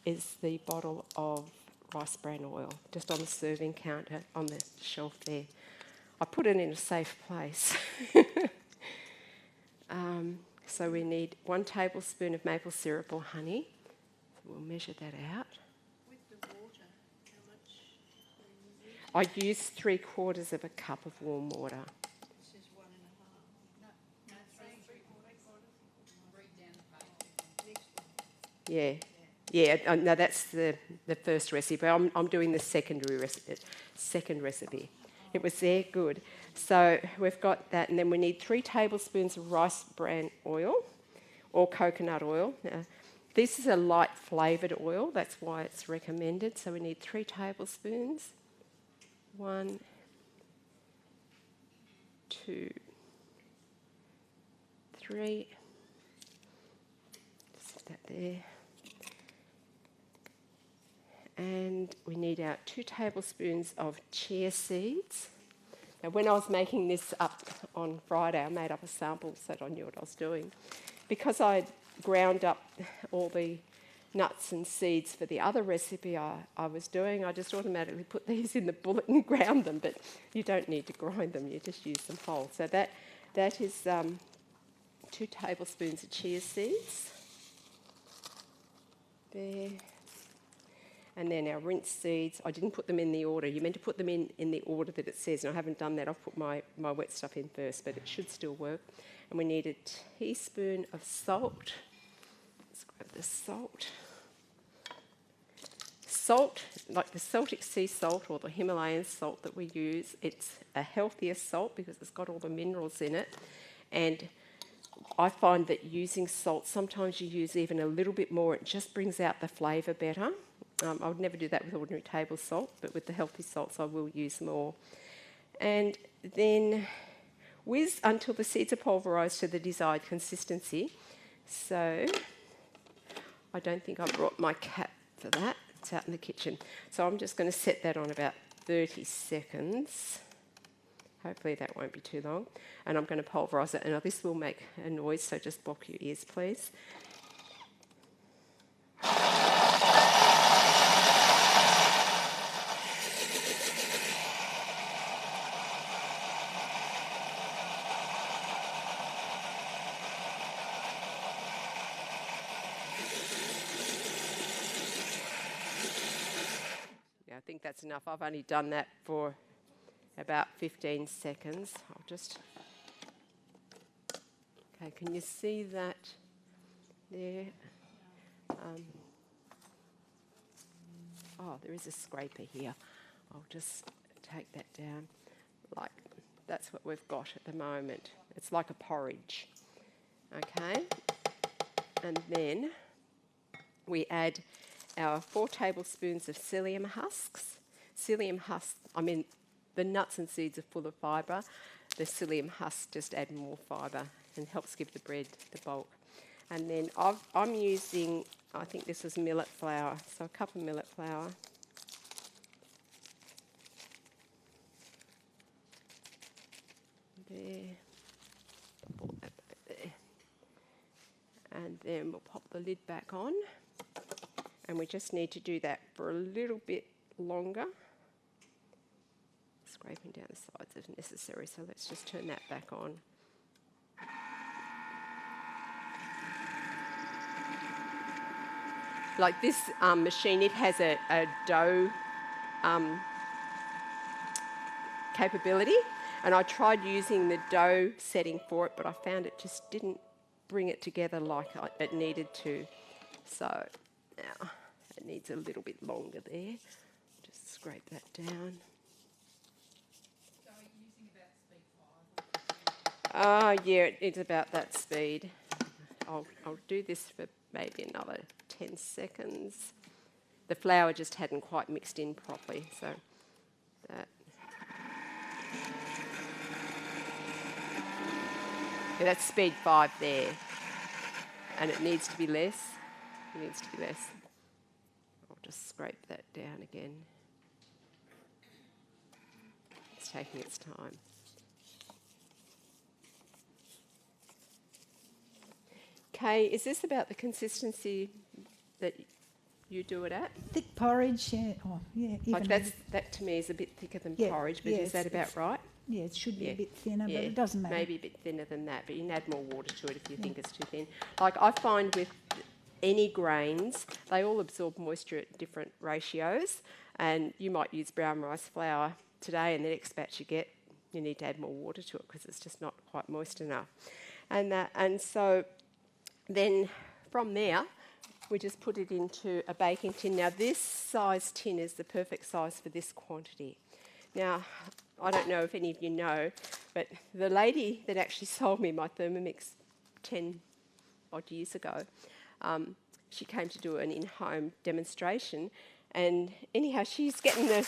is the bottle of rice bran oil, just on the serving counter on the shelf there. I put it in a safe place. So we need 1 tablespoon of maple syrup or honey. So we'll measure that out. With the water, how much do you use? I use 3/4 of a cup of warm water. This is 1.5. No, 3/4. Read down the page. Next one. Yeah. No, that's the first recipe. I'm doing the second recipe. It was there, good. So we've got that, and then we need 3 tablespoons of rice bran oil or coconut oil. Now, this is a light flavoured oil, that's why it's recommended. So we need 3 tablespoons. 1, 2, 3. Just put that there. And we need our 2 tablespoons of chia seeds. Now, when I was making this up on Friday, I made up a sample so that I knew what I was doing. Because I ground up all the nuts and seeds for the other recipe I was doing, I just automatically put these in the bullet and ground them, but you don't need to grind them, you just use them whole. So that is 2 tablespoons of chia seeds. There. And then our rinsed seeds, I didn't put them in the order. You're meant to put them in the order that it says, and I haven't done that. I've put my wet stuff in first, but it should still work. And we need a teaspoon of salt. Let's grab the salt. Salt, like the Celtic sea salt or the Himalayan salt that we use, it's a healthier salt because it's got all the minerals in it. And I find that using salt, sometimes you use even a little bit more, it just brings out the flavour better. I would never do that with ordinary table salt, but with the healthy salts I will use more. And then whiz until the seeds are pulverised to the desired consistency. So I don't think I brought my cap for that. It's out in the kitchen. So I'm just going to set that on about 30 seconds. Hopefully that won't be too long. And I'm going to pulverise it. And this will make a noise, so just block your ears, please. Yeah, I think that's enough. I've only done that for about 15 seconds. I'll just... Okay, can you see that there? Oh, there is a scraper here. I'll just take that down. Like, that's what we've got at the moment. It's like a porridge. Okay, and then we add our 4 tablespoons of psyllium husks. Psyllium husks, I mean, the nuts and seeds are full of fibre. The psyllium husks just add more fibre and helps give the bread the bulk. And then I'm using, I think this is millet flour, so a cup of millet flour. There. Put that back there. And then we'll pop the lid back on. And we just need to do that for a little bit longer. Scraping down the sides if necessary, so let's just turn that back on. Like this machine, it has a dough capability, and I tried using the dough setting for it, but I found it just didn't bring it together like it needed to. So now it needs a little bit longer there. Just scrape that down. So are you using about speed 5? Yeah, it's about that speed. I'll do this for maybe another 10 seconds. The flour just hadn't quite mixed in properly, so that. Yeah, that's speed 5 there. And it needs to be less. It needs to be less. I'll just scrape that down again. It's taking its time. Kay, is this about the consistency that you do it at? Thick porridge, yeah. Oh, yeah. Like that to me is a bit thicker than porridge, but is that about right? Yeah, it should be a bit thinner, but it doesn't matter. Maybe a bit thinner than that, but you can add more water to it if you think it's too thin. Like I find with any grains, they all absorb moisture at different ratios, and you might use brown rice flour today, and the next batch you need to add more water to it because it's just not quite moist enough. And so then from there, we just put it into a baking tin. Now this size tin is the perfect size for this quantity. Now, I don't know if any of you know, but the lady that actually sold me my Thermomix 10 odd years ago, she came to do an in-home demonstration, and anyhow, she's getting the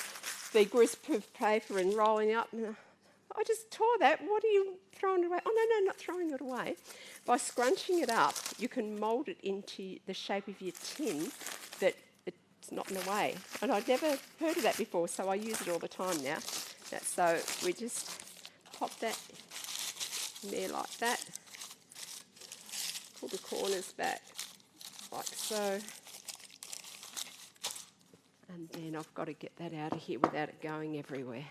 greaseproof paper and rolling up, and I just tore that. What are you throwing it away? Oh, no, not throwing it away. By scrunching it up, you can mould it into the shape of your tin that it's not in the way. And I'd never heard of that before, so I use it all the time now. So we just pop that in there like that. Pull the corners back like so. And then I've got to get that out of here without it going everywhere.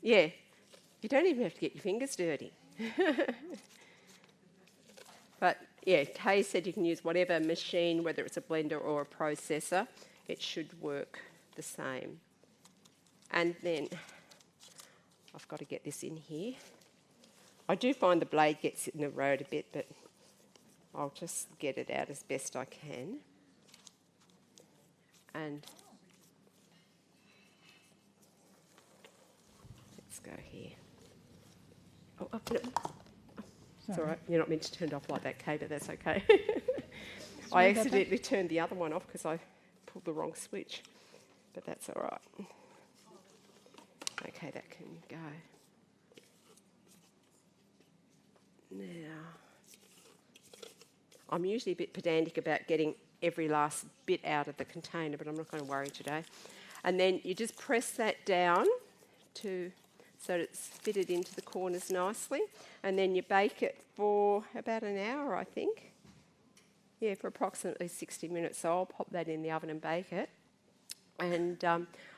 Yeah, you don't even have to get your fingers dirty. But yeah, Kay said you can use whatever machine, whether it's a blender or a processor, it should work the same. And then I've got to get this in here. I do find the blade gets in the road a bit, but I'll just get it out as best I can. And let's go here. Oh, no. It's all right. You're not meant to turn it off like that, Kay, but that's okay. I accidentally turned the other one off because I pulled the wrong switch, but that's all right. Okay, that can go. Now, I'm usually a bit pedantic about getting every last bit out of the container, but I'm not going to worry today. And then you just press that down so that it's fitted into the corners nicely. And then you bake it for about an hour, I think. Yeah, for approximately 60 minutes. So I'll pop that in the oven and bake it. And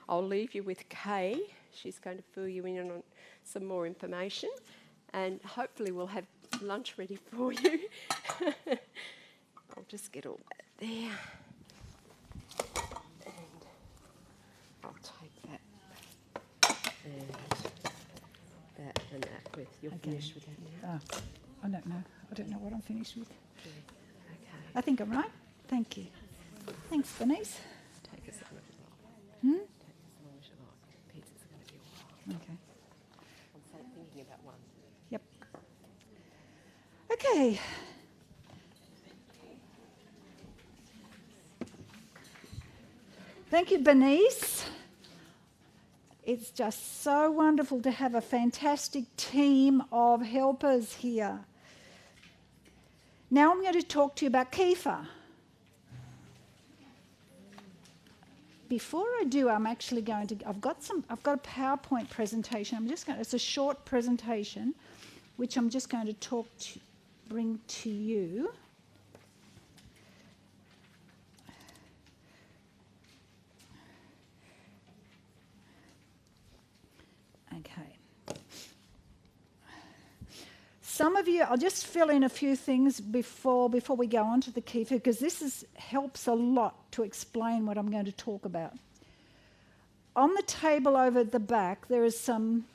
I'll leave you with Kay. She's going to fill you in on some more information. And hopefully we'll have lunch ready for you. I'll just get all that there. And I'll take that and that with. You're finished with that now? I don't know. I don't know what I'm finished with. Yeah. Okay. I think I'm right. Thank you. Thanks, Denise. Take as long as you like. Take as long as you like. Pizza's going to be a while. Okay. I'm thinking about one. Yep. Okay. Thank you, Bernice. It's just so wonderful to have a fantastic team of helpers here. Now I'm going to talk to you about kefir. Before I do, I'm actually going to, I've got a PowerPoint presentation. It's a short presentation, which I'm just going to bring to you. Okay. Some of you, I'll just fill in a few things before we go on to the kefir, because this helps a lot to explain what I'm going to talk about. On the table over at the back, there is some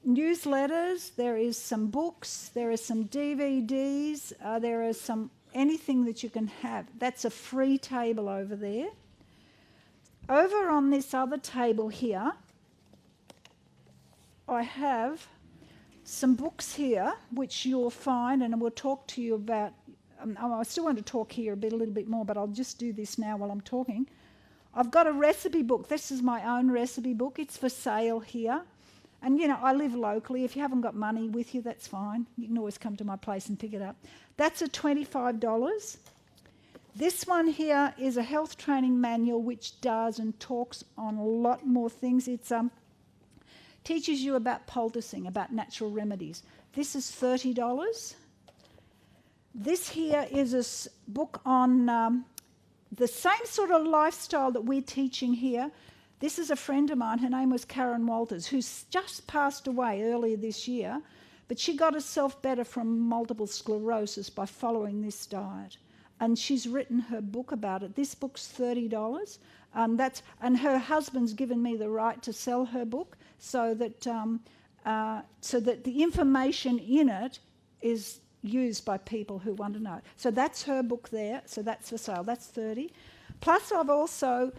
newsletters, there is some books, there is some DVDs, there is anything that you can have. That's a free table over there. Over on this other table here, I have some books here, which you'll find, and we'll talk to you about. I still want to talk here a little bit more, but I'll just do this now while I'm talking. I've got a recipe book. This is my own recipe book. It's for sale here. And, I live locally. If you haven't got money with you, that's fine. You can always come to my place and pick it up. That's at $25. This one here is a health training manual, which does and talks on a lot more things. It teaches you about poulticing, about natural remedies. This is $30. This here is a book on the same sort of lifestyle that we're teaching here. This is a friend of mine. Her name was Karen Walters, who's just passed away earlier this year, but she got herself better from multiple sclerosis by following this diet. And she's written her book about it. This book's $30. And her husband's given me the right to sell her book so that the information in it is used by people who want to know. So that's her book there. So that's for sale. That's $30. Plus, I've also,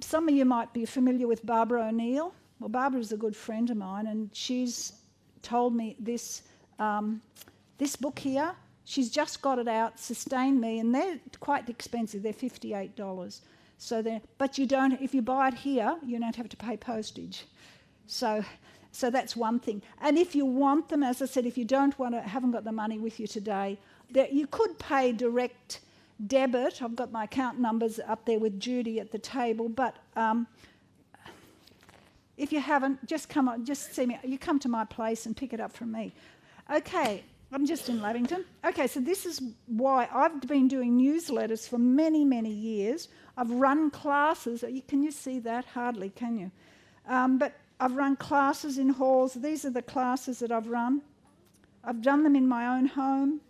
some of you might be familiar with Barbara O'Neill. Well, Barbara's a good friend of mine, and she's told me this book here. She's just got it out, Sustain Me, and they're quite expensive. They're $58. But you don't. If you buy it here, you don't have to pay postage. So that's one thing. And if you want them, as I said, if you haven't got the money with you today, you could pay direct debit. I've got my account numbers up there with Judy at the table. But if you haven't, just see me. You come to my place and pick it up from me. Okay. I'm just in Lavington. Okay, so this is why I've been doing newsletters for many, many years. I've run classes. Can you see that? Hardly, can you? But I've run classes in halls. These are the classes that I've run. I've done them in my own home.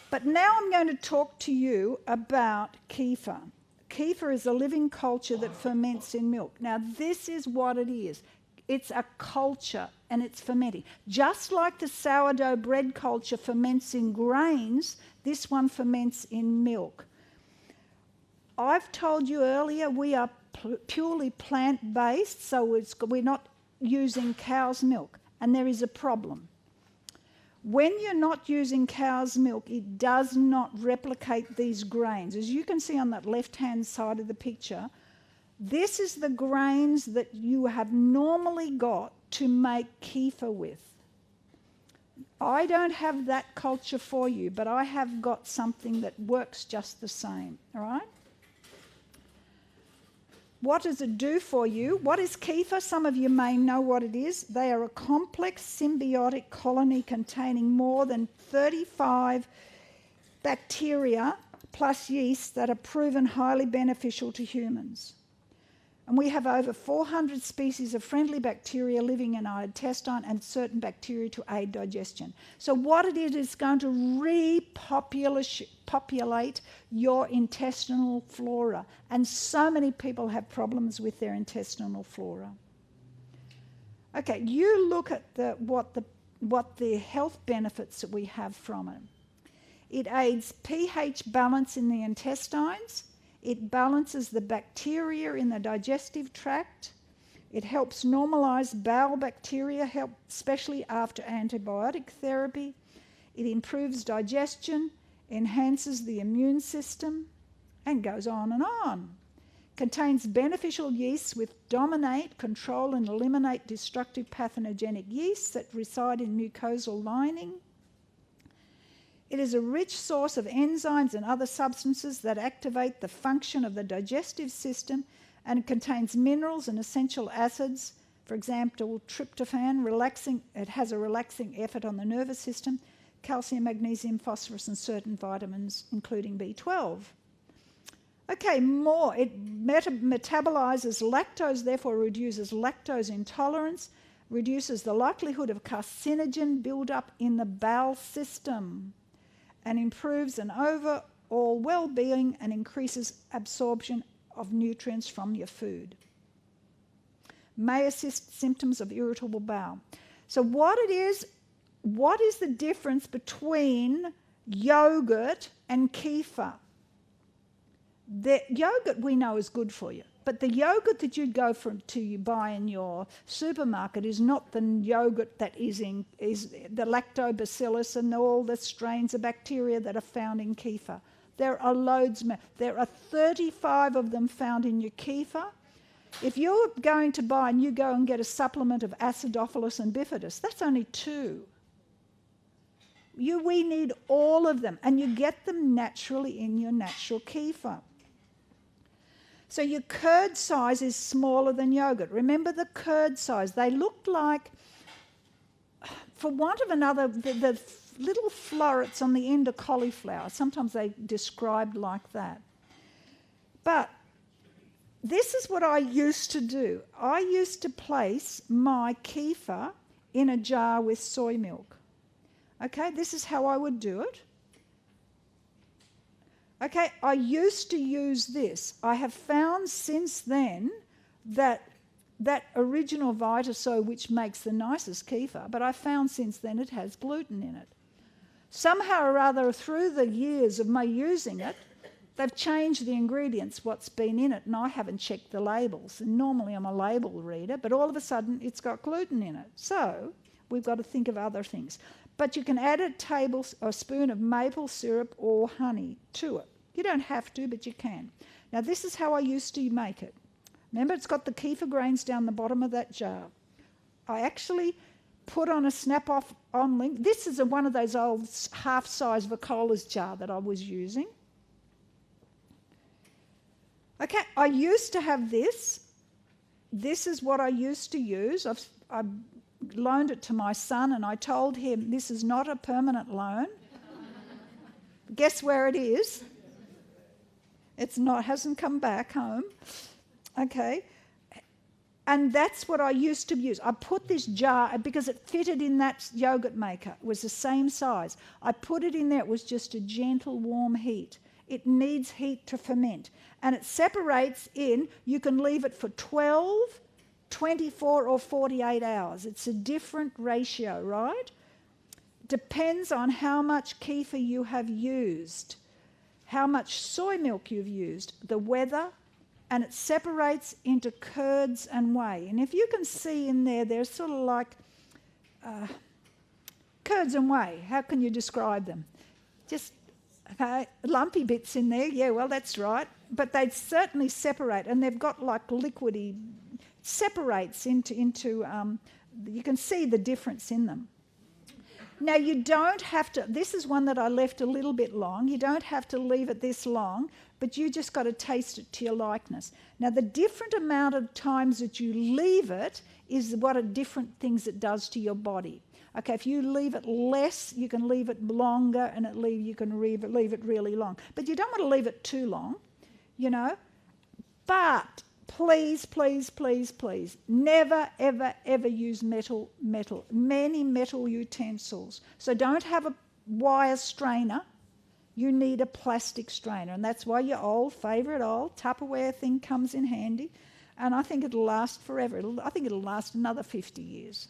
But now I'm going to talk to you about kefir. Kefir is a living culture that ferments in milk. Now, this is what it is. It's a culture, and it's fermenting. Just like the sourdough bread culture ferments in grains, this one ferments in milk. I've told you earlier we are purely plant-based, so we're not using cow's milk, and there is a problem. When you're not using cow's milk, it does not replicate these grains. As you can see on that left-hand side of the picture, this is the grains that you have normally got to make kefir with. I don't have that culture for you, but I have got something that works just the same, all right? What does it do for you? What is kefir? Some of you may know what it is. They are a complex symbiotic colony containing more than 35 bacteria plus yeast that are proven highly beneficial to humans. And we have over 400 species of friendly bacteria living in our intestine and certain bacteria to aid digestion. So what it is going to repopulate your intestinal flora. And so many people have problems with their intestinal flora. Okay, you look at what the health benefits that we have from it. It aids pH balance in the intestines. It balances the bacteria in the digestive tract. It helps normalize bowel bacteria, especially after antibiotic therapy. It improves digestion, enhances the immune system, and goes on and on. Contains beneficial yeasts which dominate, control, and eliminate destructive pathogenic yeasts that reside in mucosal lining. It is a rich source of enzymes and other substances that activate the function of the digestive system, and it contains minerals and essential acids, for example, tryptophan, it has a relaxing effect on the nervous system, calcium, magnesium, phosphorus, and certain vitamins, including B12. Okay, more. It metabolizes lactose, therefore reduces lactose intolerance, reduces the likelihood of carcinogen buildup in the bowel system, and improves an overall well-being and increases absorption of nutrients from your food. May assist symptoms of irritable bowel. So what is the difference between yogurt and kefir? The yogurt we know is good for you, but the yogurt that you buy in your supermarket is not the yogurt that is the lactobacillus and all the strains of bacteria that are found in kefir. There are loads. There are 35 of them found in your kefir. If you're going to buy and you go and get a supplement of acidophilus and bifidus, that's only 2. We need all of them, and you get them naturally in your natural kefir. So your curd size is smaller than yogurt. Remember the curd size. They looked like, for want of another, the little florets on the end of cauliflower. Sometimes they described like that. But this is what I used to do. I used to place my kefir in a jar with soy milk. Okay, this is how I would do it. Okay, I used to use this. I have found since then that original Vitasoy, which makes the nicest kefir, but I found since then it has gluten in it. Somehow or other, through the years of my using it, they've changed the ingredients, what's been in it, and I haven't checked the labels. And normally I'm a label reader, but all of a sudden it's got gluten in it. So we've got to think of other things. But you can add a spoon of maple syrup or honey to it. You don't have to, but you can. Now, this is how I used to make it. Remember, it's got the kefir grains down the bottom of that jar. I actually put on a snap-off on link. This is one of those old half-size Vicola's jar that I was using. Okay, I used to have this. This is what I used to use. I loaned it to my son, and I told him this is not a permanent loan. Guess where it is? It's not, hasn't come back home. Okay. And that's what I used to use. I put this jar, because it fitted in that yogurt maker. It was the same size. I put it in there. It was just a gentle, warm heat. It needs heat to ferment. And it separates in, you can leave it for 12, 24 or 48 hours. It's a different ratio, right? Depends on how much kefir you have used, how much soy milk you've used, the weather, and it separates into curds and whey. And if you can see in there, they're sort of like curds and whey. How can you describe them? Just lumpy bits in there. Yeah, well, that's right. But they certainly separate, and they've got like liquidy, separates into you can see the difference in them. Now you don't have to, this is one that I left a little bit long. You don't have to leave it this long, but you just got to taste it to your likeness. Now the different amount of times that you leave it is what are different things it does to your body. Okay, if you leave it less, you can leave it longer, and you can leave it really long. But you don't want to leave it too long, you know. But please, please, please, please, never, ever, ever use many metal utensils. So don't have a wire strainer. You need a plastic strainer, and that's why your favourite old Tupperware thing comes in handy. And I think it'll last forever. I think it'll last another 50 years.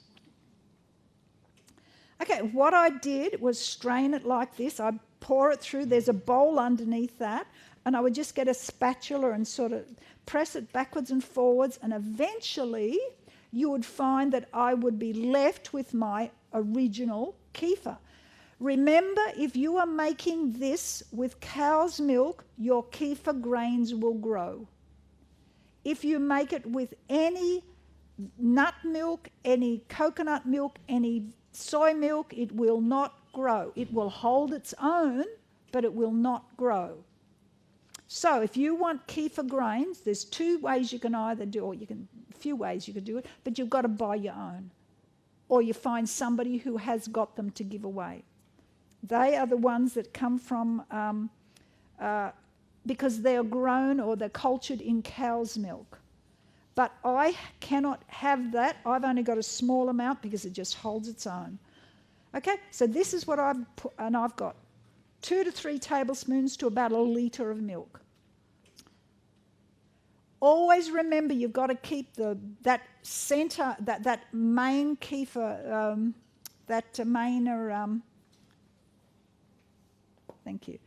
Okay, what I did was strain it like this. I pour it through. There's a bowl underneath that, and I would just get a spatula and sort of press it backwards and forwards, and eventually you would find that I would be left with my original kefir. Remember, if you are making this with cow's milk, your kefir grains will grow. If you make it with any nut milk, any coconut milk, any soy milk, it will not grow. It will hold its own, but it will not grow. So if you want kefir grains, there's two ways you can either do, or a few ways you could do it, but you've got to buy your own. Or you find somebody who has got them to give away. They are the ones that come from, because they're grown or they're cultured in cow's milk. But I cannot have that. I've only got a small amount because it just holds its own. Okay, so this is what I've put, and I've got 2 to 3 tablespoons to about a litre of milk. Always remember you've got to keep that centre, that main kefir, thank you,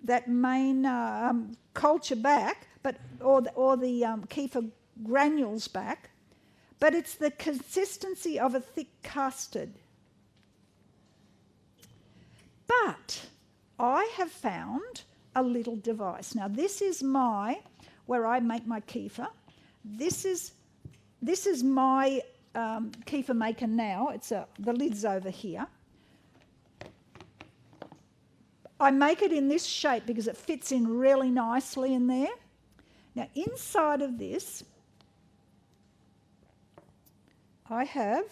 that main culture back, or the kefir granules back, but it's the consistency of a thick custard. But I have found a little device. Now this is where I make my kefir. This is my kefir maker now. The lid's over here. I make it in this shape because it fits in really nicely in there. Now inside of this, I have,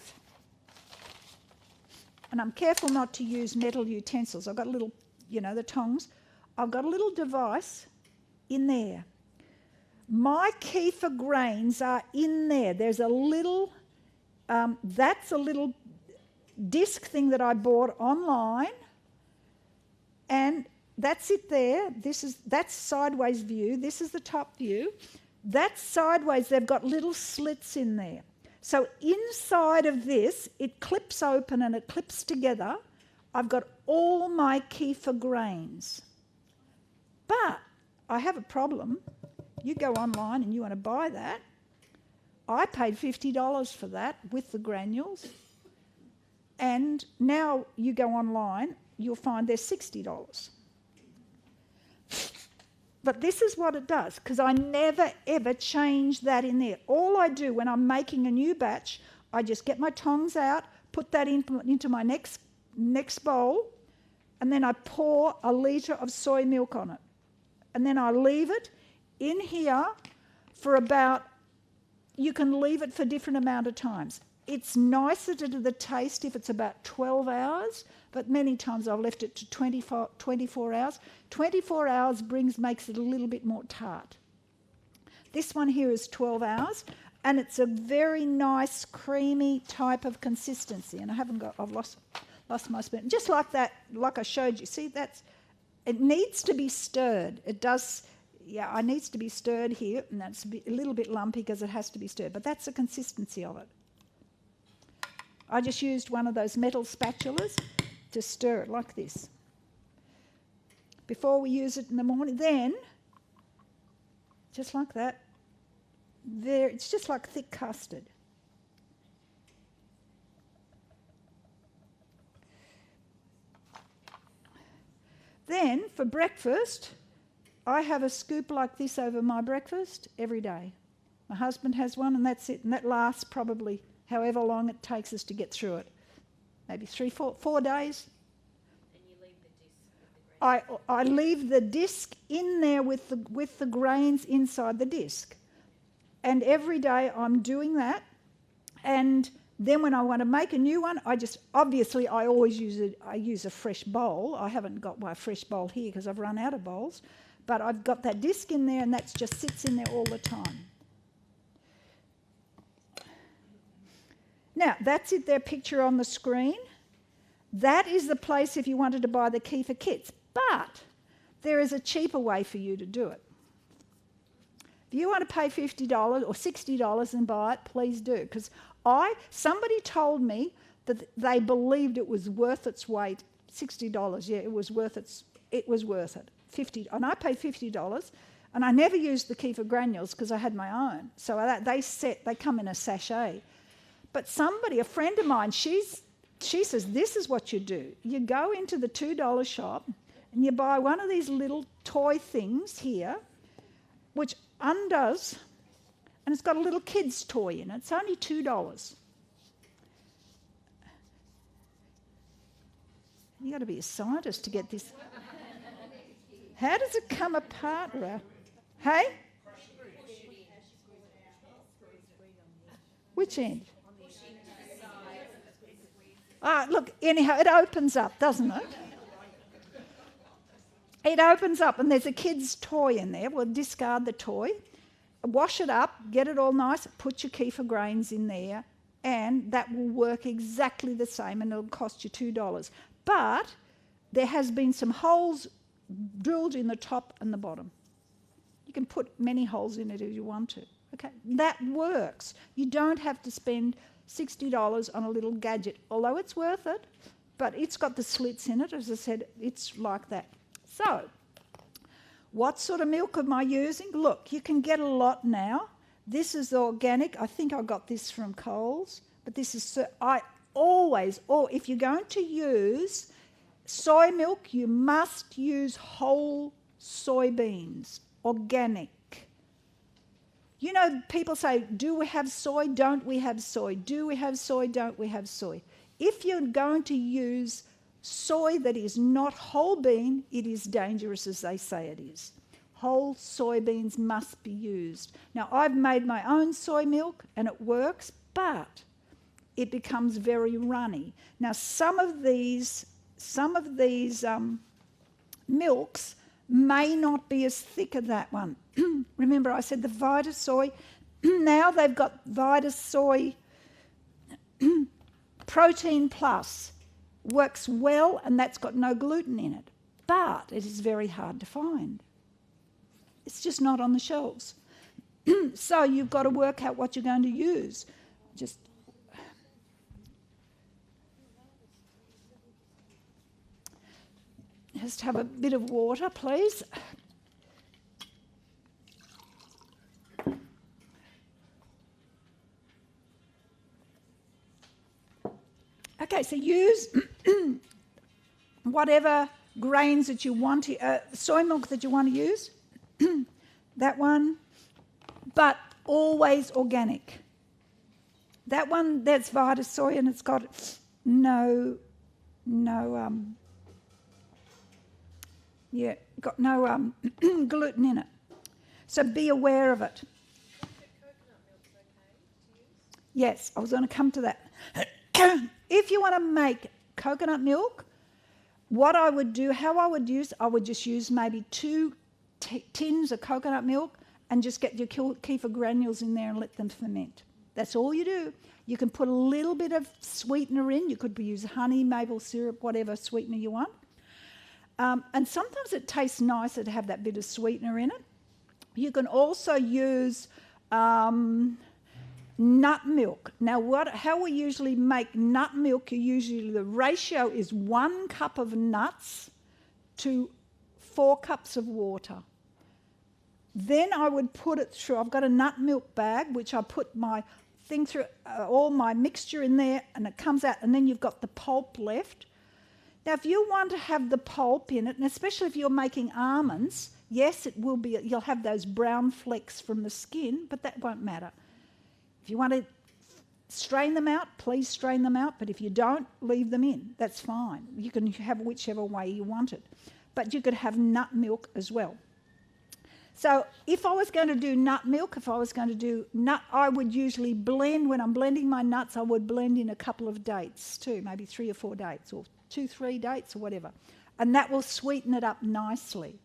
and I'm careful not to use metal utensils. I've got a little, the tongs. I've got a little device in there. My kefir grains are in there. There's a little, that's a little disc thing that I bought online. And that's it there. That's sideways view. This is the top view. That's sideways. They've got little slits in there. So inside of this, it clips open and it clips together. I've got all my kefir grains. But I have a problem. You go online and you want to buy that. I paid $50 for that with the granules. And now you go online, you'll find they're $60. But this is what it does, because I never ever change that in there. All I do when I'm making a new batch, I just get my tongs out, put that into my next bowl, and then I pour a litre of soy milk on it. And then I leave it in here for about, you can leave it for different amount of times. It's nicer to the taste if it's about 12 hours, but many times I've left it to 24 hours. 24 hours makes it a little bit more tart. This one here is 12 hours, and it's a very nice, creamy type of consistency. And I've lost my spoon. Just like that, like I showed you. See, it needs to be stirred. It does, it needs to be stirred here, and that's a little bit lumpy because it has to be stirred, but that's the consistency of it. I just used one of those metal spatulas to stir it like this before we use it in the morning. Then, just like that, it's just like thick custard. Then, for breakfast, I have a scoop like this over my breakfast every day. My husband has one, and that's it, and that lasts probably however long it takes us to get through it. maybe 4 days. And you leave the disc with the grain. I leave the disc in there with the grains inside the disc. And every day I'm doing that. And then when I want to make a new one, I always use a fresh bowl. I haven't got my fresh bowl here because I've run out of bowls. But I've got that disc in there and that just sits in there all the time. Now, that's it, their picture on the screen. That is the place if you wanted to buy the kefir kits. But there is a cheaper way for you to do it. If you want to pay $50 or $60 and buy it, please do. Because somebody told me that they believed it was worth its weight. $60, yeah, it was worth it. 50, and I paid $50, and I never used the kefir granules because I had my own. So they come in a sachet. But a friend of mine, she says this is what you do. You go into the $2 shop and you buy one of these little toy things here, which undoes, and it's got a little kid's toy in it. It's only $2. You got to be a scientist to get this. How does it come apart, Ralph? Hey? Which end? Look, anyhow, it opens up, doesn't it? It opens up and there's a kid's toy in there. We'll discard the toy, wash it up, get it all nice, put your kefir grains in there, and that will work exactly the same and it'll cost you $2. But there has been some holes drilled in the top and the bottom. You can put many holes in it if you want to. Okay, that works. You don't have to spend $60 on a little gadget, although it's worth it, but it's got the slits in it. As I said, it's like that. So, what sort of milk am I using? Look, you can get a lot now. This is organic. I think I got this from Coles, but this is, if you're going to use soy milk, you must use whole soybeans, organic. You know, people say, do we have soy? Don't we have soy? Do we have soy? Don't we have soy? If you're going to use soy that is not whole bean, it is dangerous as they say it is. Whole soybeans must be used. Now, I've made my own soy milk and it works, but it becomes very runny. Now, some of these milks may not be as thick as that one. Remember I said the Vita Soy, now they've got Vita Soy Protein Plus, works well and that's got no gluten in it, but it is very hard to find. It's just not on the shelves. So you've got to work out what you're going to use. Just have a bit of water, please. Okay, so use whatever grains that you want to, soy milk that you want to use, that one, but always organic. That one, that's Vita Soy and it's got no gluten in it. So be aware of it. Yes, I was going to come to that. If you want to make coconut milk, what I would do, I would just use maybe 2 tins of coconut milk and just get your kefir granules in there and let them ferment. That's all you do. You can put a little bit of sweetener in. You could use honey, maple syrup, whatever sweetener you want. And sometimes it tastes nicer to have that bit of sweetener in it. You can also use nut milk. Now, how we usually make nut milk, the ratio is 1 cup of nuts to 4 cups of water. Then I would put it through, I've got a nut milk bag, which I put my thing through, all my mixture in there, and it comes out, and then you've got the pulp left. Now, if you want to have the pulp in it, and especially if you're making almonds, yes, it will be, you'll have those brown flecks from the skin, but that won't matter. If you want to strain them out, please strain them out, but if you don't, leave them in. That's fine. You can have whichever way you want it. But you could have nut milk as well. So if I was going to do nut milk, if I was going to do nut, I would usually blend, when I'm blending my nuts, I would blend in a couple of dates too, maybe 3 or 4 dates, or 2-3 dates or whatever. And that will sweeten it up nicely.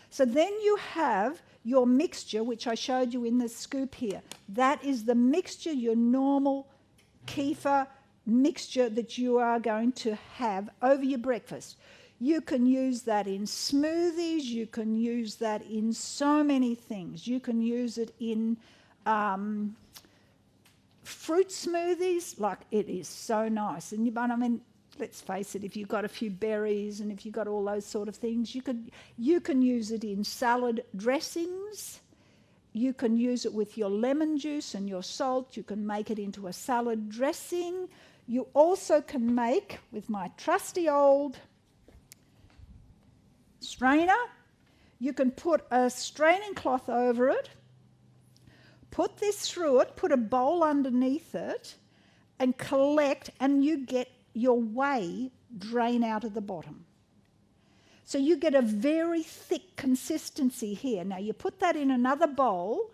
So then you have your mixture, which I showed you in the scoop here. That is the mixture, your normal kefir mixture that you are going to have over your breakfast. You can use that in smoothies. You can use that in so many things. You can use it in fruit smoothies. Like, it is so nice. And but I mean, let's face it, if you've got a few berries and if you've got all those sort of things, you can use it in salad dressings. You can use it with your lemon juice and your salt. You can make it into a salad dressing. You also can make, with my trusty old strainer, you can put a straining cloth over it, put this through it, put a bowl underneath it, and collect, and you get your whey drain out of the bottom. So you get a very thick consistency here. Now you put that in another bowl,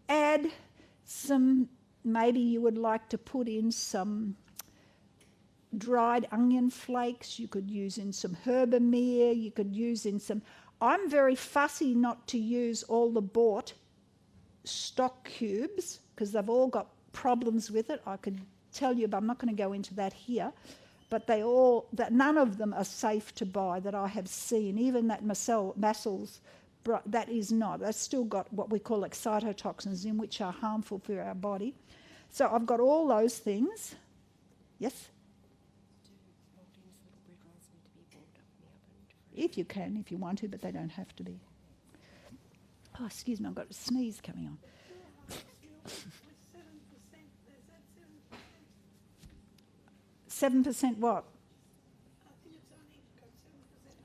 add some, maybe you would like to put in some dried onion flakes, you could use in some herbamere, you could use in some, I'm very fussy not to use all the bought stock cubes because they've all got problems with it. I could tell you, but I'm not going to go into that here. But none of them are safe to buy that I have seen. Even that Massel's, that is not. That's still got what we call excitotoxins in, which are harmful for our body. So I've got all those things. Yes? If you can, if you want to, but they don't have to be. Oh, excuse me, I've got a sneeze coming on. 7% what?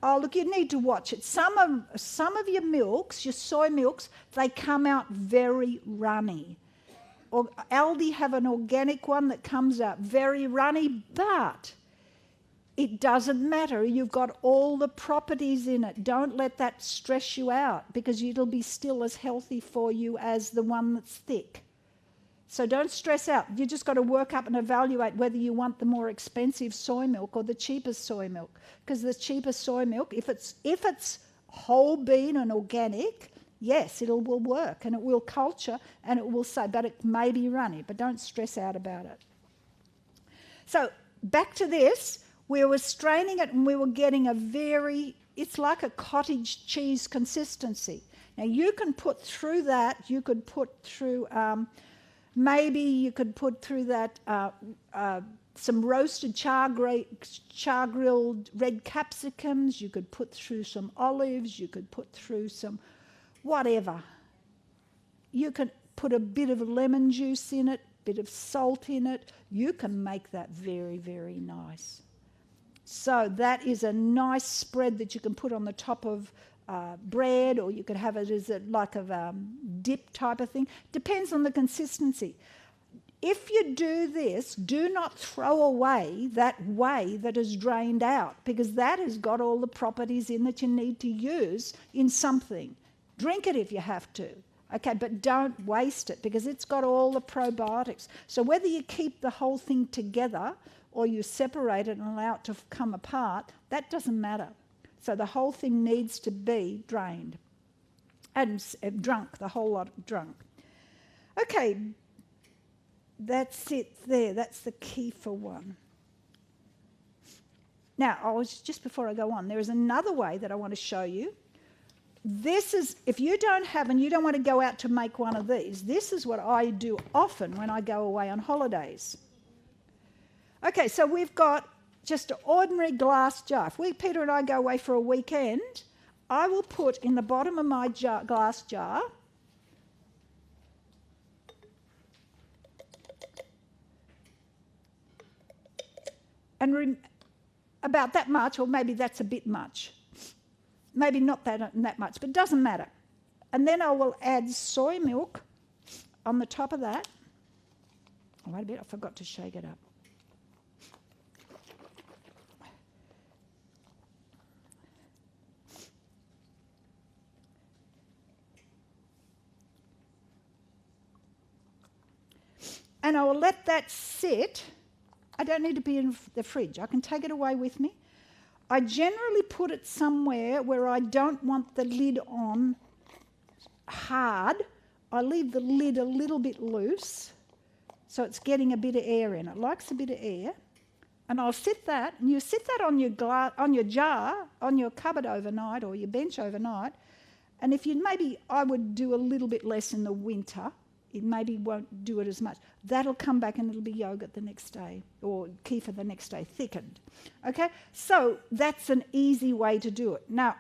Oh, look, you need to watch it. Some of your milks, your soy milks, they come out very runny. Or Aldi have an organic one that comes out very runny, but it doesn't matter. You've got all the properties in it. Don't let that stress you out because it'll be still as healthy for you as the one that's thick. So don't stress out. You just got to work up and evaluate whether you want the more expensive soy milk or the cheapest soy milk. Because the cheapest soy milk, if it's whole bean and organic, yes, it will work and it will culture and it will say, but it may be runny, but don't stress out about it. So back to this, we were straining it and we were getting it's like a cottage cheese consistency. Now you can put through that, you could put through, maybe you could put through that some roasted char-grilled red capsicums, you could put through some olives, you could put through some whatever. You can put a bit of lemon juice in it, bit of salt in it. You can make that very, very nice. So that is a nice spread that you can put on the top of bread, or you could have it as like a dip type of thing. Depends on the consistency. If you do this, do not throw away that whey that is drained out because that has got all the properties in that you need to use in something. Drink it if you have to, okay, but don't waste it because it's got all the probiotics. So whether you keep the whole thing together or you separate it and allow it to come apart, that doesn't matter. So the whole thing needs to be drained and drunk, the whole lot drunk. Okay, that's it there. That's the kefir one. Now, just before I go on, there is another way that I want to show you. This is, if you don't have and you don't want to go out to make one of these, this is what I do often when I go away on holidays. Okay, so we've got just an ordinary glass jar. If Peter and I go away for a weekend, I will put in the bottom of my glass jar and about that much, or maybe that's a bit much. Maybe not that much, but it doesn't matter. And then I will add soy milk on the top of that. Oh, wait a bit, I forgot to shake it up. And I will let that sit. I don't need to be in the fridge. I can take it away with me. I generally put it somewhere where I don't want the lid on hard. I leave the lid a little bit loose so it's getting a bit of air in. It likes a bit of air. And I'll sit that, and you sit that on your jar, on your cupboard overnight or your bench overnight. And if you maybe, I would do a little bit less in the winter. It maybe won't do it as much. That'll come back and it'll be yogurt the next day or kefir the next day, thickened. Okay, so that's an easy way to do it. Now,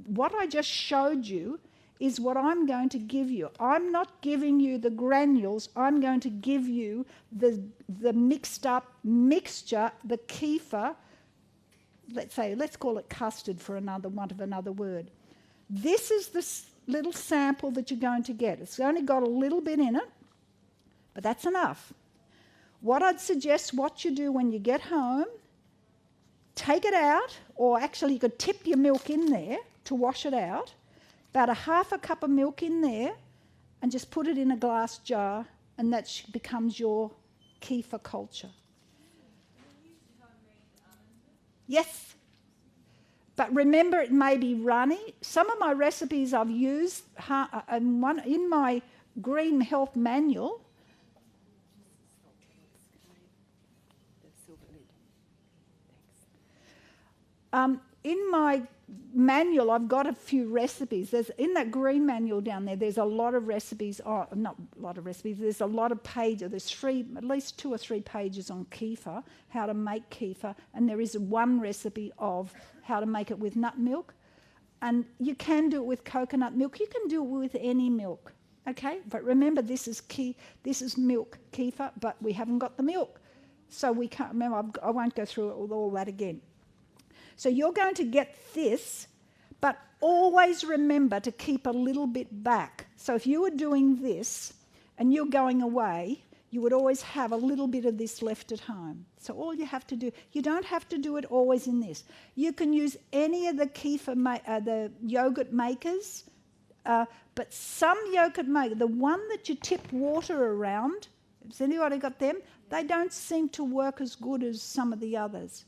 what I just showed you is what I'm going to give you. I'm not giving you the granules. I'm going to give you the mixed up mixture, the kefir. Let's call it custard for want of another word. This is the little sample that you're going to get. It's only got a little bit in it, but that's enough. What I'd suggest what you do when you get home, take it out, or actually you could tip your milk in there to wash it out, about a half a cup of milk in there, and just put it in a glass jar, and that becomes your Kefir Culture. Yes. But remember, it may be runny. Some of my recipes I've used in my Green Health Manual. In my manual, I've got a few recipes. In that green manual down there, there's a lot of recipes. Oh, not a lot of recipes. There's a lot of pages. There's at least 2 or 3 pages on kefir, how to make kefir, and there is one recipe of how to make it with nut milk. And you can do it with coconut milk. You can do it with any milk, okay? But remember, this is milk kefir, but we haven't got the milk. So we can't, remember, I won't go through all that again. So you're going to get this, but always remember to keep a little bit back. So if you were doing this and you're going away, you would always have a little bit of this left at home. So all you have to do, you don't have to do it always in this. You can use any of the the yogurt makers, but some yogurt maker, the one that you tip water around, has anybody got them? They don't seem to work as good as some of the others.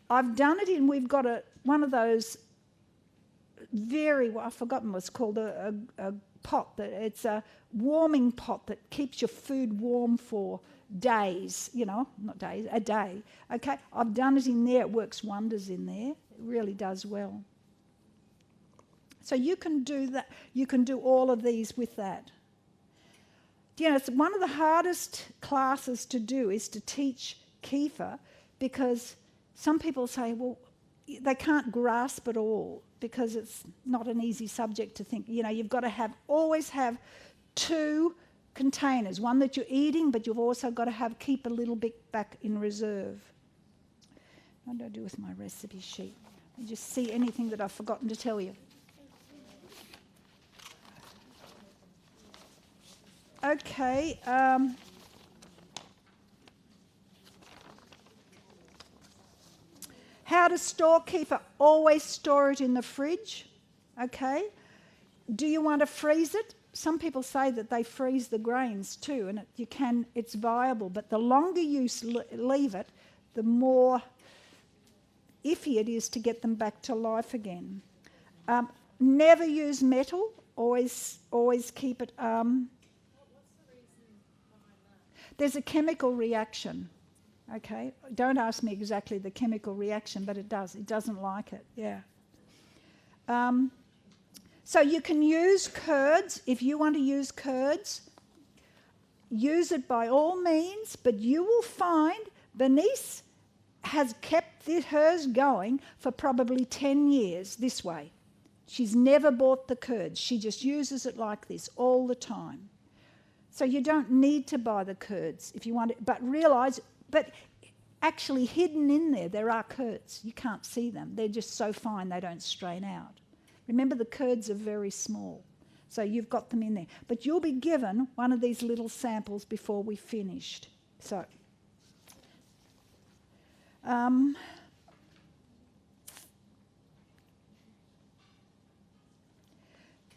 I've done it we've got one of those I've forgotten what it's called, a pot. It's a warming pot that keeps your food warm for days, not days, a day. Okay, I've done it in there. It works wonders in there. It really does well. So you can do that. You can do all of these with that. It's one of the hardest classes to do is to teach kefir, because some people say, well, they can't grasp it all because it's not an easy subject to think. You've got to always have 2 containers, one that you're eating, but you've also got to keep a little bit back in reserve. What do I do with my recipe sheet? I just see anything that I've forgotten to tell you. Okay. How to store kefir. Always store it in the fridge, okay? Do you want to freeze it? Some people say that they freeze the grains too, and it's viable, but the longer you leave it, the more iffy it is to get them back to life again. Never use metal. Always keep it. What's the reason behind that? There's a chemical reaction. Okay, don't ask me exactly the chemical reaction, but it does. It doesn't like it, yeah. So you can use curds. If you want to use curds, use it by all means, but you will find Bernice has kept hers going for probably 10 years this way. She's never bought the curds. She just uses it like this all the time. So you don't need to buy the curds if you want it, but realise, but actually hidden in there are curds. You can't see them. They're just so fine they don't strain out. Remember, the curds are very small. So you've got them in there. But you'll be given one of these little samples before we finished. So,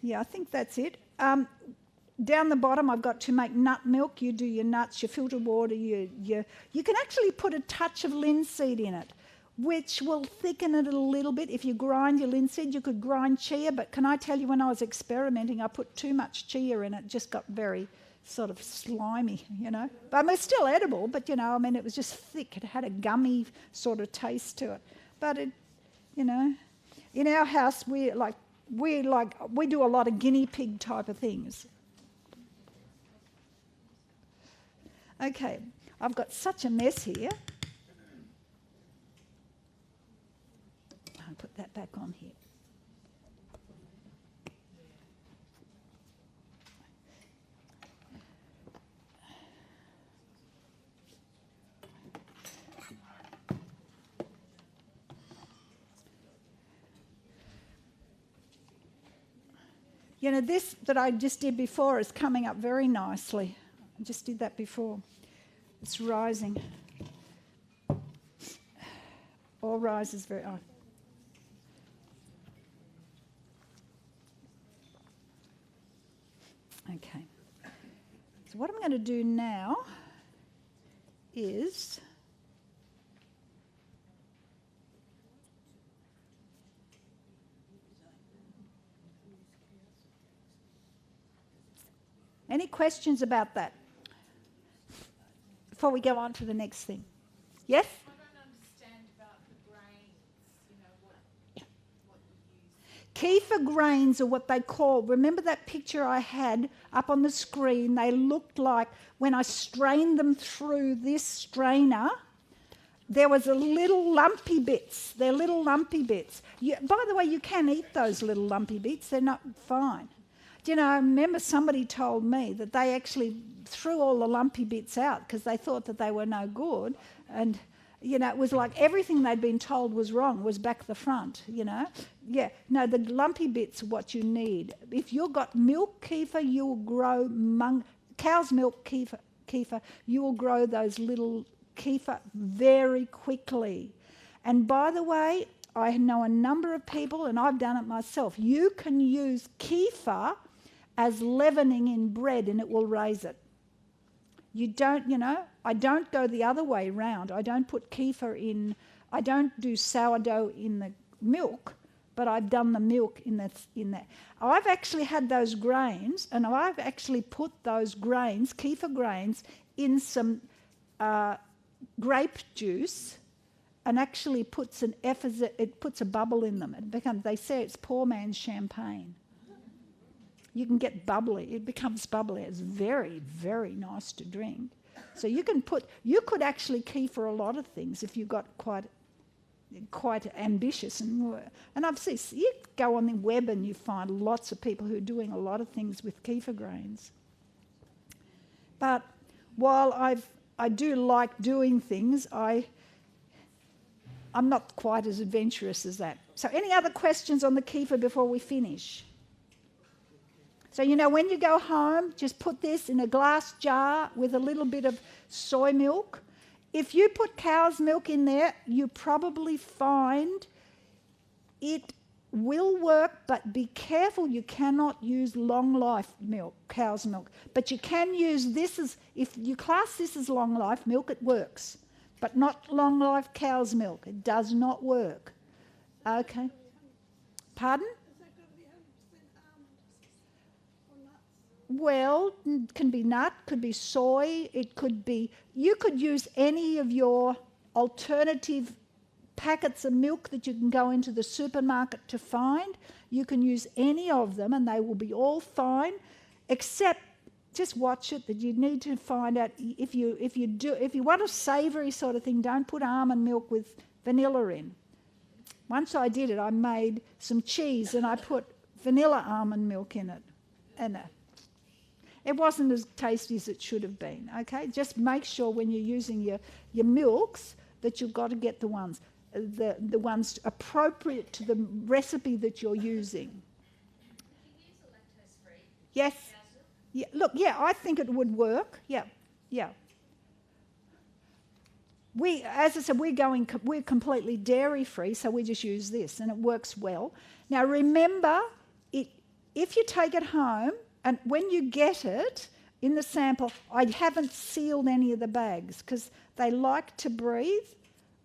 yeah, I think that's it. Down the bottom, I've got to make nut milk. You do your nuts, your filtered water. You can actually put a touch of linseed in it, which will thicken it a little bit. If you grind your linseed, you could grind chia. But can I tell you, when I was experimenting, I put too much chia in it. It just got very sort of slimy, you know. But I mean, it's still edible, but, you know, I mean, it was just thick. It had a gummy sort of taste to it. But it, you know, in our house, we do a lot of guinea pig type of things. Okay, I've got such a mess here. I'll put that back on here. You know, this that I just did before is coming up very nicely. I just did that before. It's rising. All rises very... Oh. Okay. So what I'm going to do now is... Any questions about that? Before we go on to the next thing. Yes? I don't understand about the grains, you know, what you use. Kefir grains are what they call, remember that picture I had up on the screen? They looked like, when I strained them through this strainer, there was a little lumpy bits. They're little lumpy bits. By the way, you can eat those little lumpy bits. They're not fine. Do you know, I remember somebody told me that they actually threw all the lumpy bits out because they thought that they were no good. And, you know, it was like everything they'd been told was wrong was back the front, you know. Yeah, no, the lumpy bits are what you need. If you've got milk kefir, you'll grow cow's milk kefir, you will grow those little kefir very quickly. And by the way, I know a number of people, and I've done it myself, you can use kefir as leavening in bread and it will raise it. You don't, you know, I don't go the other way round. I don't put kefir in, I don't do sourdough in the milk, but I've done the milk in that. I've actually had those grains, and I've actually put those grains, kefir grains, in some grape juice, and actually puts it puts a bubble in them. They say it's poor man's champagne. You can get bubbly. It becomes bubbly. It's very, very nice to drink. So you could actually kefir a lot of things if you got quite ambitious. And I've seen, you go on the web and you find lots of people who are doing a lot of things with kefir grains. But while I do like doing things, I'm not quite as adventurous as that. So any other questions on the kefir before we finish? So, you know, when you go home, just put this in a glass jar with a little bit of soy milk. If you put cow's milk in there, you probably find it will work, but be careful, you cannot use long life milk, cow's milk. But you can use this if you class this as long life milk, it works. But not long life cow's milk. It does not work. Okay. Pardon? Well, it can be nut, could be soy, it could be... You could use any of your alternative packets of milk that you can go into the supermarket to find. You can use any of them and they will be all fine, except just watch it, that you need to find out if you want a savoury sort of thing, don't put almond milk with vanilla in. Once I did it, I made some cheese and I put vanilla almond milk in it. And it wasn't as tasty as it should have been, okay? Just make sure when you're using your milks that you've got to get the ones appropriate to the recipe that you're using. Can you use a lactose-free? Yes. Yeah, look, yeah, I think it would work. Yeah, yeah. We, as I said, we're completely dairy free, so we just use this, and it works well. Now remember, if you take it home, and when you get it in the sample, I haven't sealed any of the bags because they like to breathe.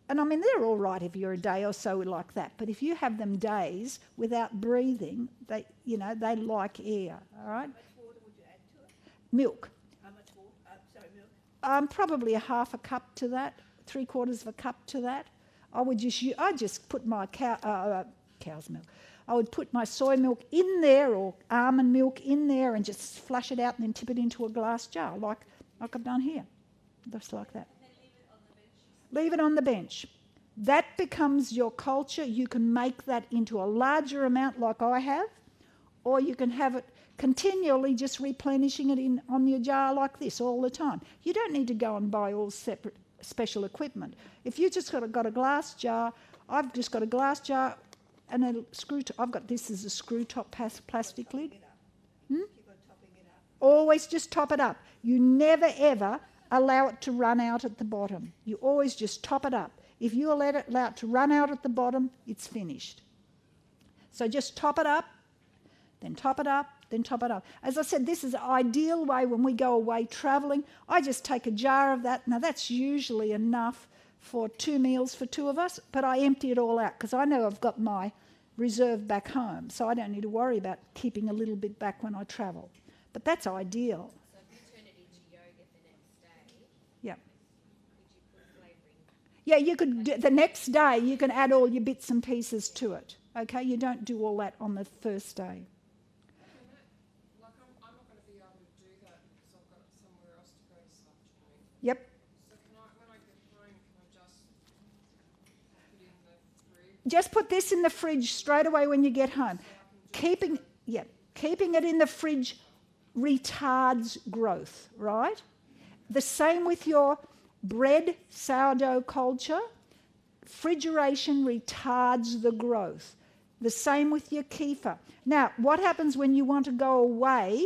And I mean, they're all right if you're a day or so like that. But if you have them days without breathing, they like air. All right. How much water would you add to it? Milk. How much water? Milk? Probably a half a cup to that, 3/4 of a cup to that. I just put my cow's milk. I would put my soy milk in there or almond milk in there and just flush it out and then tip it into a glass jar like I've done here, just like that. Leave it on the bench. That becomes your culture. You can make that into a larger amount like I have, or you can have it continually just replenishing it on your jar like this all the time. You don't need to go and buy all separate special equipment. If you just got a glass jar, I've just got a glass jar and a screw top. I've got this as a screw top plastic lid. Keep on topping it up. Always just top it up. You never ever allow it to run out at the bottom. You always just top it up. If you allow it to run out at the bottom, it's finished. So just top it up, then top it up, then top it up. As I said, this is an ideal way when we go away travelling. I just take a jar of that. Now that's usually enough for 2 meals for 2 of us, but I empty it all out because I know I've got my reserve back home, so I don't need to worry about keeping a little bit back when I travel. But that's ideal. So if you turn it into yogurt the next day, Yeah. could you put flavouring? Yeah, you could, the next day you can add all your bits and pieces to it. Okay, you don't do all that on the first day. Like I'm not going to be able to do that because I've got somewhere else to go this afternoon. Yep. So when I get home, can I just put it in the fridge? Just put this in the fridge straight away when you get home. Keeping it in the fridge retards growth, right? The same with your bread sourdough culture. Refrigeration retards the growth. The same with your kefir. Now, what happens when you want to go away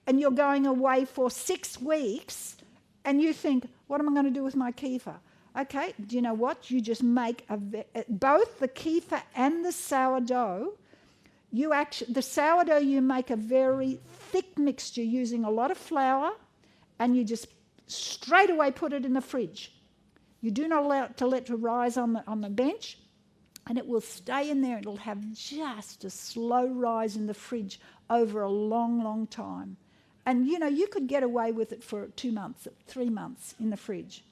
and you're going away for 6 weeks and you think, what am I going to do with my kefir? Okay, do you know what? You just make both the kefir and the sourdough. The sourdough, you make a very thick mixture using a lot of flour, and you just straight away put it in the fridge. You do not allow it to let it rise on the bench, and it will stay in there. It'll have just a slow rise in the fridge over a long, long time. And, you could get away with it for 2 months, 3 months in the fridge.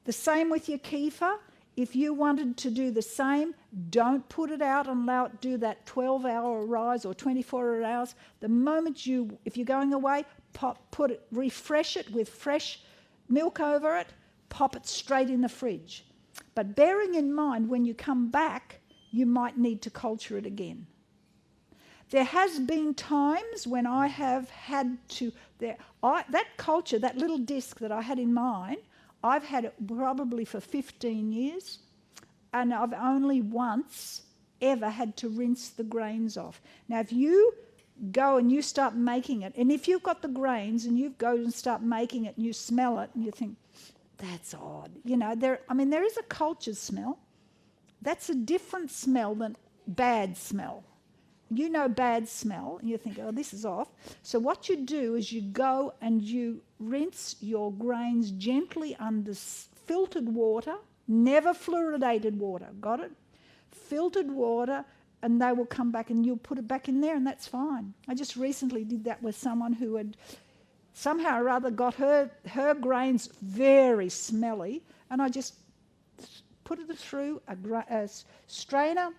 The same with your kefir. If you wanted to do the same, don't put it out and allow it to do that 12-hour rise or 24 hours. The moment if you're going away, refresh it with fresh milk over it, pop it straight in the fridge. But bearing in mind, when you come back, you might need to culture it again. There has been times when I have had to, that culture, that little disc that I had in mine, I've had it probably for 15 years, and I've only once ever had to rinse the grains off. Now, if you go and you start making it, and if you've got the grains and you go and start making it and you smell it and you think, that's odd. There is a culture smell. That's a different smell than bad smell. Bad smell, and you think, oh, this is off. So what you do is you go and you rinse your grains gently under filtered water, never fluoridated water, got it? Filtered water, and they will come back and you'll put it back in there and that's fine. I just recently did that with someone who had somehow or other got her grains very smelly, and I just put it through a strainer,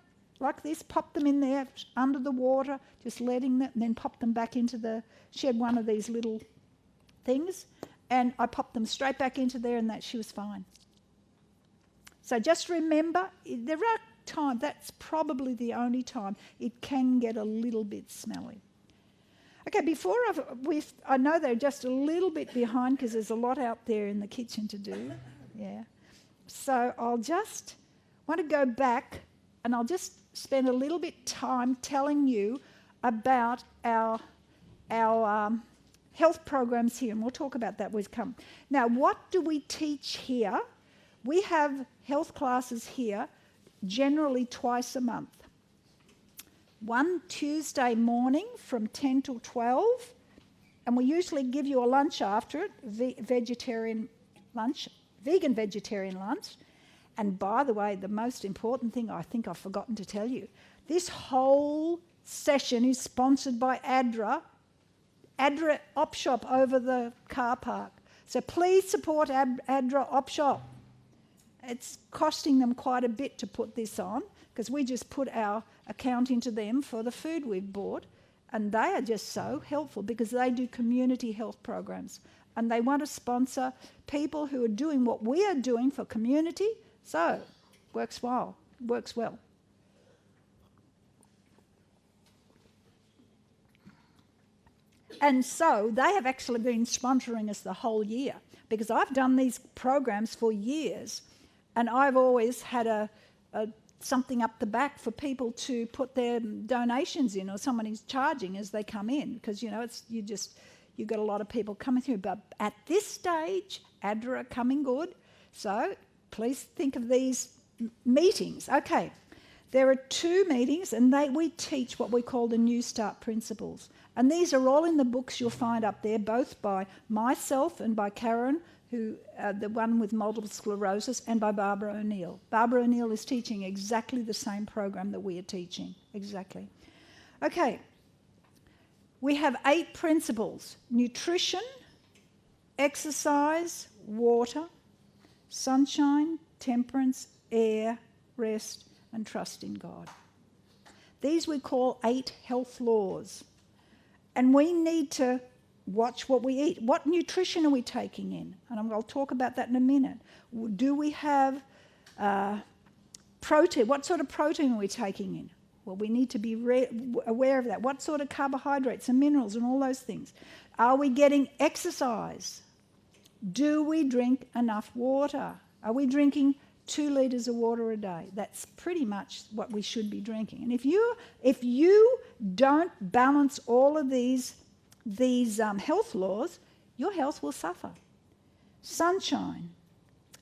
like this, pop them in there under the water, just letting them, and then pop them back into she had one of these little things, and I popped them straight back into there, and she was fine. So just remember, there are times, that's probably the only time it can get a little bit smelly. Okay, I know they're just a little bit behind because there's a lot out there in the kitchen to do. Yeah. So I'll just want to go back, and I'll just spend a little bit time telling you about our health programs here, and we'll talk about that when we come. Now, what do we teach here? We have health classes here generally twice a month. One Tuesday morning from 10 till 12, and we usually give you a lunch after it, vegan vegetarian lunch. And by the way, the most important thing I think I've forgotten to tell you, this whole session is sponsored by ADRA Op Shop over the car park. So please support ADRA Op Shop. It's costing them quite a bit to put this on, because we just put our account into them for the food we've bought, and they are just so helpful because they do community health programs, and they want to sponsor people who are doing what we are doing for community. So works well. And so they have actually been sponsoring us the whole year, because I've done these programs for years, and I've always had something up the back for people to put their donations in, or someone is charging as they come in, because you've got a lot of people coming through. But at this stage, ADRA are coming good, so please think of these meetings. Okay, there are 2 meetings, and we teach what we call the New Start Principles. And these are all in the books you'll find up there, both by myself and by Karen, who the one with multiple sclerosis, and by Barbara O'Neill. Barbara O'Neill is teaching exactly the same program that we are teaching. Exactly. Okay. We have 8 principles: nutrition, exercise, water, sunshine, temperance, air, rest, and trust in God. These we call 8 health laws. And we need to watch what we eat. What nutrition are we taking in? And I'll talk about that in a minute. Do we have protein? What sort of protein are we taking in? Well, we need to be aware of that. What sort of carbohydrates and minerals and all those things? Are we getting exercise? Do we drink enough water? Are we drinking 2 litres of water a day? That's pretty much what we should be drinking. And if you don't balance all of these health laws, your health will suffer. Sunshine.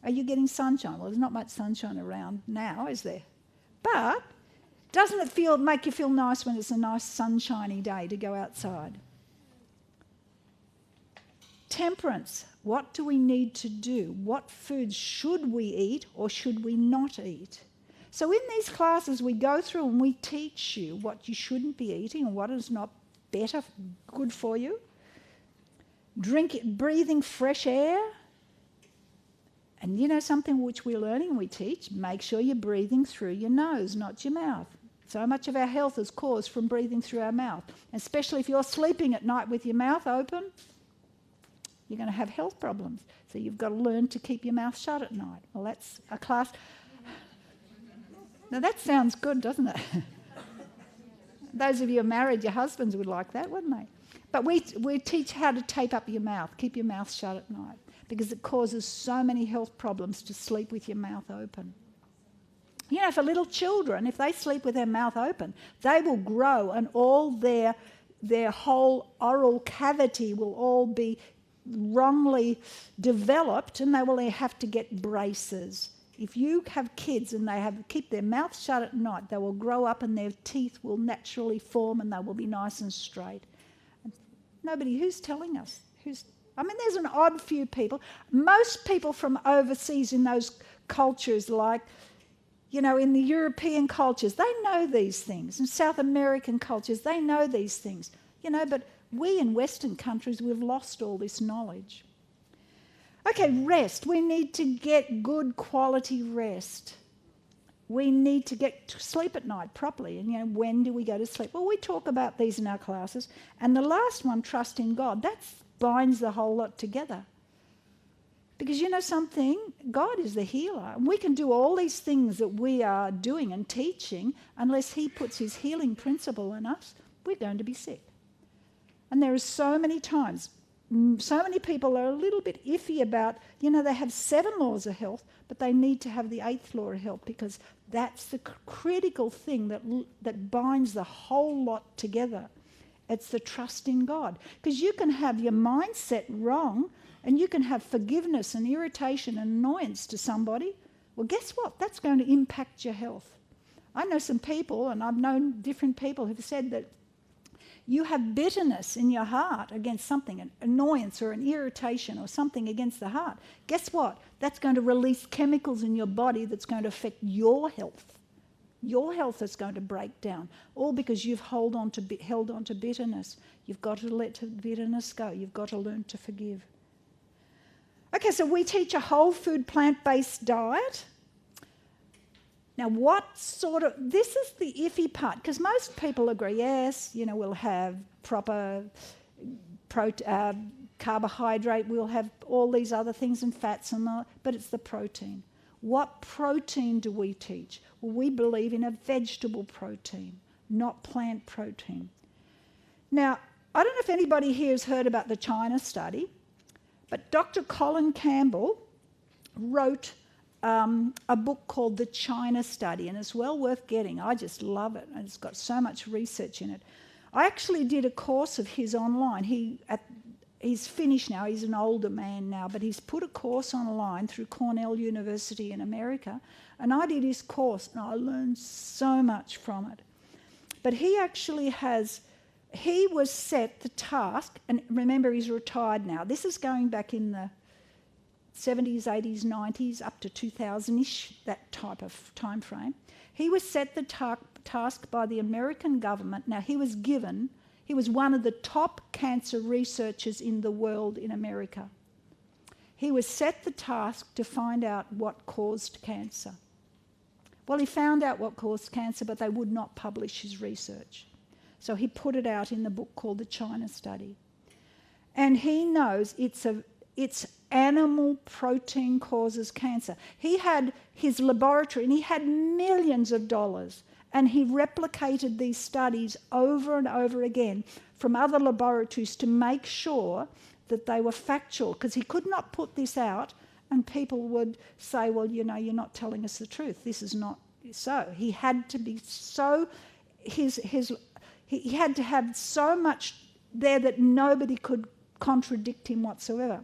Are you getting sunshine? Well, there's not much sunshine around now, is there? But doesn't it make you feel nice when it's a nice sunshiny day to go outside? Temperance. What do we need to do? What foods should we eat or should we not eat? So in these classes we go through and we teach you what you shouldn't be eating and what is not good for you. Breathing fresh air. And something which we're learning and we teach, make sure you're breathing through your nose, not your mouth. So much of our health is caused from breathing through our mouth. Especially if you're sleeping at night with your mouth open, you're going to have health problems. So you've got to learn to keep your mouth shut at night. Well, that's a class. Now that sounds good, doesn't it? Those of you who are married, your husbands would like that, wouldn't they? But we teach how to tape up your mouth, keep your mouth shut at night, because it causes so many health problems to sleep with your mouth open. For little children, if they sleep with their mouth open, they will grow and all their whole oral cavity will all be wrongly developed, and they will have to get braces. If you have kids and they keep their mouth shut at night, they will grow up and their teeth will naturally form and they will be nice and straight. Who's telling us? There's an odd few people. Most people from overseas in those cultures, like, in the European cultures, they know these things. In South American cultures, they know these things. But we in Western countries, we've lost all this knowledge. Okay, rest. We need to get good quality rest. We need to get to sleep at night properly. And, when do we go to sleep? Well, we talk about these in our classes. And the last one, trust in God, that binds the whole lot together. Because something, God is the healer. And we can do all these things that we are doing and teaching, unless he puts his healing principle in us, we're going to be sick. And there are so many times, so many people are a little bit iffy about, they have 7 laws of health, but they need to have the 8th law of health, because that's the critical thing that binds the whole lot together. It's the trust in God. Because you can have your mindset wrong and you can have forgiveness and irritation and annoyance to somebody. Well, guess what? That's going to impact your health. I know some people, and I've known different people who've said that you have bitterness in your heart against something, an annoyance or an irritation or something against the heart. Guess what? That's going to release chemicals in your body that's going to affect your health. Your health is going to break down, all because you've held on to bitterness. You've got to let the bitterness go. You've got to learn to forgive. Okay, so we teach a whole food, plant-based diet. Now, this is the iffy part, because most people agree, yes, we'll have proper carbohydrate, we'll have all these other things and fats, but it's the protein. What protein do we teach? Well, we believe in a vegetable protein, not plant protein. Now, I don't know if anybody here has heard about the China study, but Dr. Colin Campbell wrote a book called The China Study, and it's well worth getting. I just love it, and it's got so much research in it. I actually did a course of his online. He's finished now, he's an older man now, but he's put a course online through Cornell University in America, and I did his course, and I learned so much from it. But he was set the task, and remember, he's retired now. This is going back in the 70s, 80s, 90s, up to 2000-ish, that type of time frame. He was set the task by the American government. Now, he was one of the top cancer researchers in the world in America. He was set the task to find out what caused cancer. Well, he found out what caused cancer, but they would not publish his research. So he put it out in the book called The China Study. And he knows it's animal protein causes cancer. He had his laboratory, and he had millions of dollars, and he replicated these studies over and over again from other laboratories to make sure that they were factual, because he could not put this out and people would say, well, you're not telling us the truth. This is not so. He had to be so, he had to have so much there that nobody could contradict him whatsoever.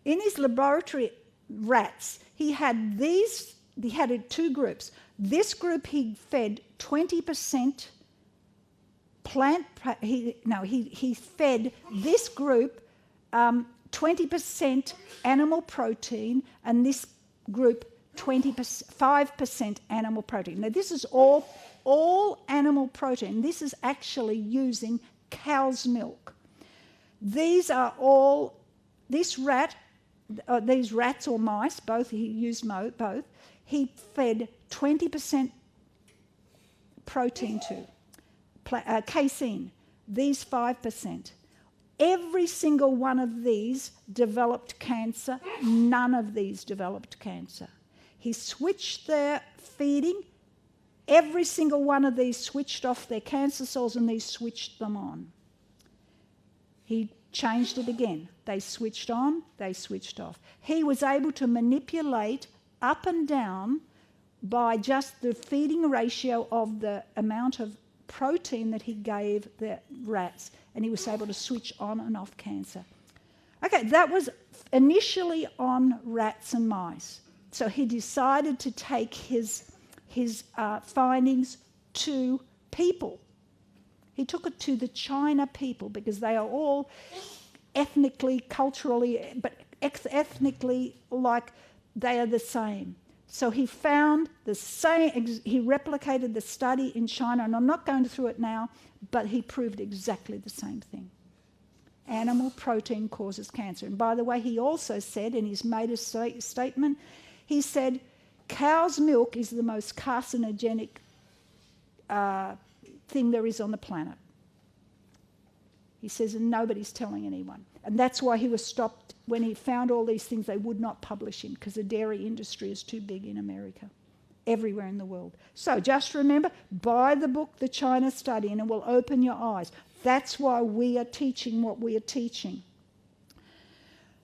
In his laboratory rats, he had two groups. This group he fed 20% he fed this group 20% animal protein, and this group 5% animal protein. Now, this is all animal protein. This is actually using cow's milk. These rats or mice, both, he used both, he fed 20% protein to. Casein, these 5%. Every single one of these developed cancer. None of these developed cancer. He switched their feeding. Every single one of these switched off their cancer cells, and these switched them on. He changed it again. They switched on, they switched off. He was able to manipulate up and down by just the feeding ratio of the amount of protein that he gave the rats, and he was able to switch on and off cancer. Okay, that was initially on rats and mice. So he decided to take his findings to people. He took it to the China people, because they are all ethnically, culturally, but ethnically like they are the same. So he found the same, he replicated the study in China, and I'm not going through it now, but he proved exactly the same thing. Animal protein causes cancer. And by the way, he also said, and he's made a statement, he said, cow's milk is the most carcinogenic thing there is on the planet. He says, and nobody's telling anyone. And that's why he was stopped. When he found all these things, they would not publish him, because the dairy industry is too big in America, everywhere in the world. So just remember, buy the book, The China Study, and it will open your eyes. That's why we are teaching what we are teaching.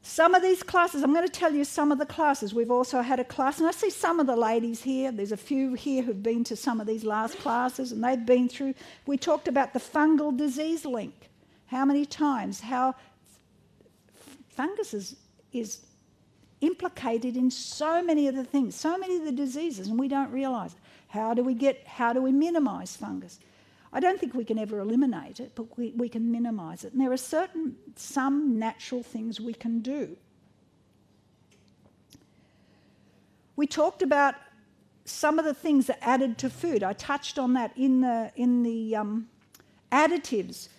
Some of these classes, I'm going to tell you some of the classes. We've also had a class, and I see some of the ladies here. There's a few here who've been to some of these last classes, and they've been through. We talked about the fungal disease link. How many times? How fungus is implicated in so many of the things, so many of the diseases, and we don't realise it. How do we minimise fungus? I don't think we can ever eliminate it, but we can minimise it. And there are some natural things we can do. We talked about some of the things that added to food. I touched on that in the additives.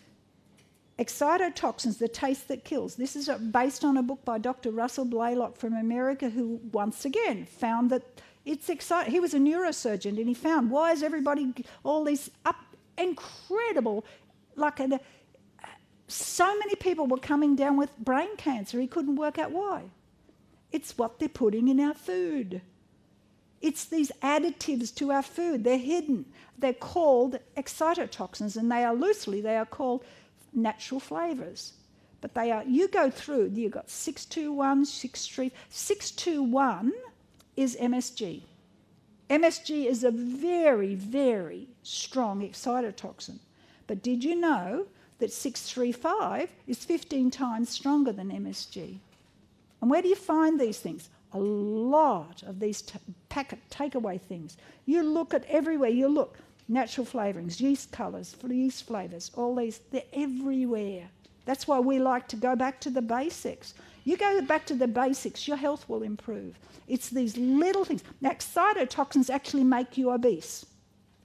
Excitotoxins, the taste that kills. This is based on a book by Dr. Russell Blaylock from America, who once again found that it's exciting. He was a neurosurgeon, and he found, why is everybody all these incredible, so many people were coming down with brain cancer. He couldn't work out why. It's what they're putting in our food. It's these additives to our food. They're hidden. They're called excitotoxins, and they are called natural flavours. But they are, you go through, you've got 621, 621 is MSG. MSG is a very, very strong excitotoxin. But did you know that 635 is 15 times stronger than MSG? And where do you find these things? A lot of these packet takeaway things. You look at everywhere, you look. Natural flavourings, yeast colours, yeast flavours, all these, they're everywhere. That's why we like to go back to the basics. You go back to the basics, your health will improve. It's these little things. Now, excitotoxins actually make you obese.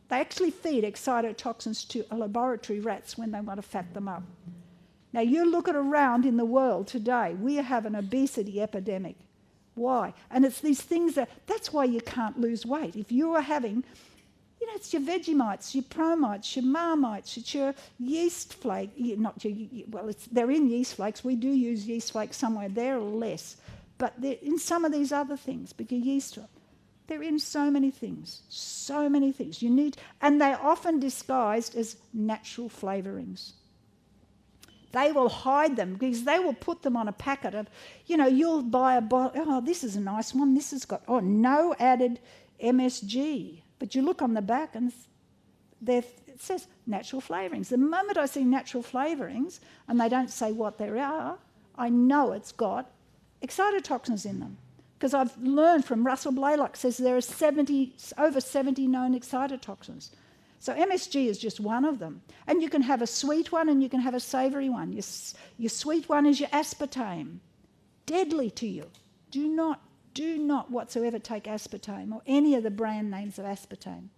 They actually feed excitotoxins to laboratory rats when they want to fat them up. Now, you look at around in the world today, we have an obesity epidemic. Why? And it's these things that's why you can't lose weight. If you are having, it's your Vegemites, your Promites, your Marmites, it's your yeast flake, they're in yeast flakes. We do use yeast flakes somewhere, they're less. But they're in some of these other things, because yeast, they're in so many things. You need, and they're often disguised as natural flavourings. They will hide them because they will put them on a packet of, you'll buy a bottle, oh, this is a nice one, this has got, no added MSG. But you look on the back and it says natural flavourings. The moment I see natural flavourings and they don't say what they are, I know it's got excitotoxins in them. Because I've learned from Russell Blaylock, says there are over 70 known excitotoxins. So MSG is just one of them. And you can have a sweet one and you can have a savoury one. Your sweet one is your aspartame. Deadly to you. Do not whatsoever take aspartame or any of the brand names of aspartame.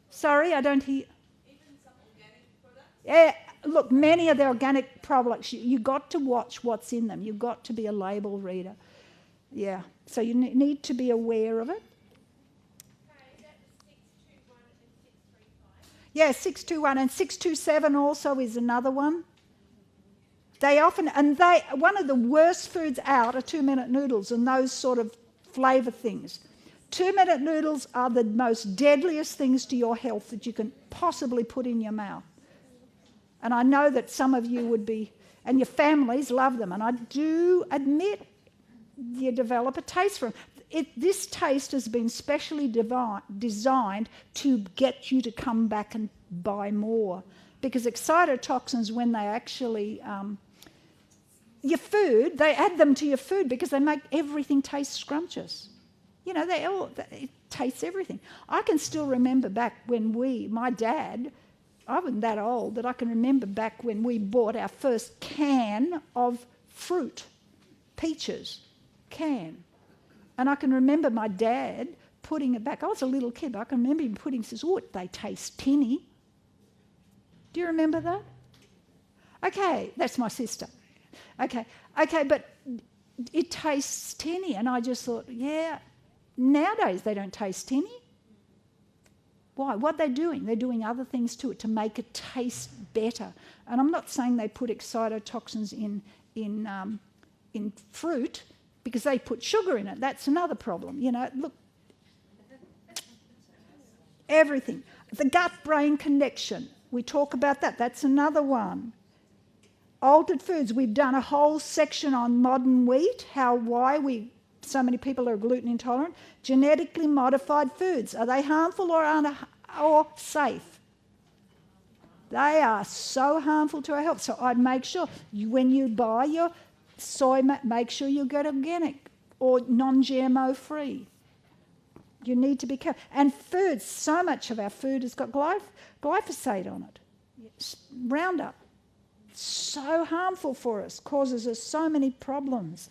Sorry, I don't hear. Even some organic products? Yeah, look, many of the organic products, you've got to watch what's in them. You've got to be a label reader. Yeah, so you need to be aware of it. Okay, that was 621 and 635. Yeah, 621 and 627 also is another one. One of the worst foods out are 2-minute noodles and those sort of flavour things. 2-minute noodles are the most deadliest things to your health that you can possibly put in your mouth. And I know that some of you would be, and your families love them, and I do admit you develop a taste for them. This taste has been specially designed to get you to come back and buy more. Because excitotoxins, when they actually... your food, they add them to your food because they make everything taste scrumptious. It tastes everything. I can still remember back when my dad, I wasn't that old, but I can remember back when we bought our first can of fruit, peaches, can. And I can remember my dad putting it back. I was a little kid, but I can remember him says, oh, they taste tinny. Do you remember that? Okay, that's my sister. Okay, but it tastes tinny, and I just thought, yeah, nowadays they don't taste tinny. Why? What they're doing? They're doing other things to it to make it taste better. And I'm not saying they put excitotoxins in fruit because they put sugar in it. That's another problem. Look, everything. The gut-brain connection. We talk about that. That's another one. Altered foods. We've done a whole section on modern wheat, why so many people are gluten intolerant. Genetically modified foods. Are they harmful or safe? They are so harmful to our health. So I'd make sure when you buy your soy, make sure you get organic or non-GMO free. You need to be careful. And foods, so much of our food has got glyphosate on it. Roundup. So harmful for us, causes us so many problems.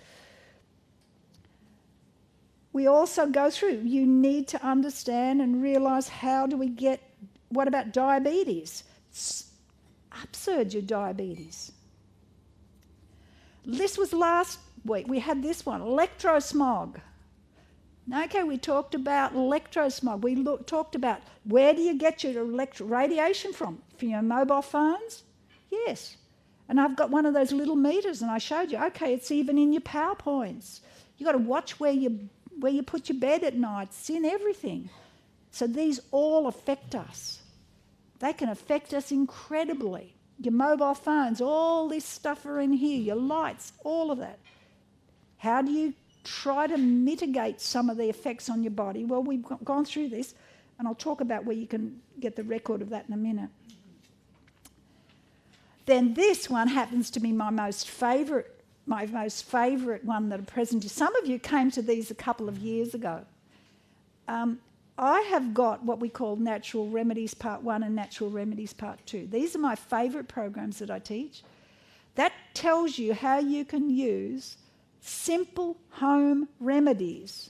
We also go through, you need to understand and realise what about diabetes? It's absurd, your diabetes. This was last week, we had this one, electrosmog. Okay, we talked about electrosmog. We talked about where do you get your radiation from? From your mobile phones? Yes. And I've got one of those little meters, and I showed you. Okay, it's even in your PowerPoints. You've got to watch where you put your bed at night. It's in everything. So these all affect us. They can affect us incredibly. Your mobile phones, all this stuff are in here, your lights, all of that. How do you try to mitigate some of the effects on your body? Well, we've gone through this, and I'll talk about where you can get the record of that in a minute. Then this one happens to be my most favourite one that I present to. Some of you came to these a couple of years ago. I have got what we call Natural Remedies Part 1 and Natural Remedies Part 2. These are my favourite programs that I teach. That tells you how you can use simple home remedies.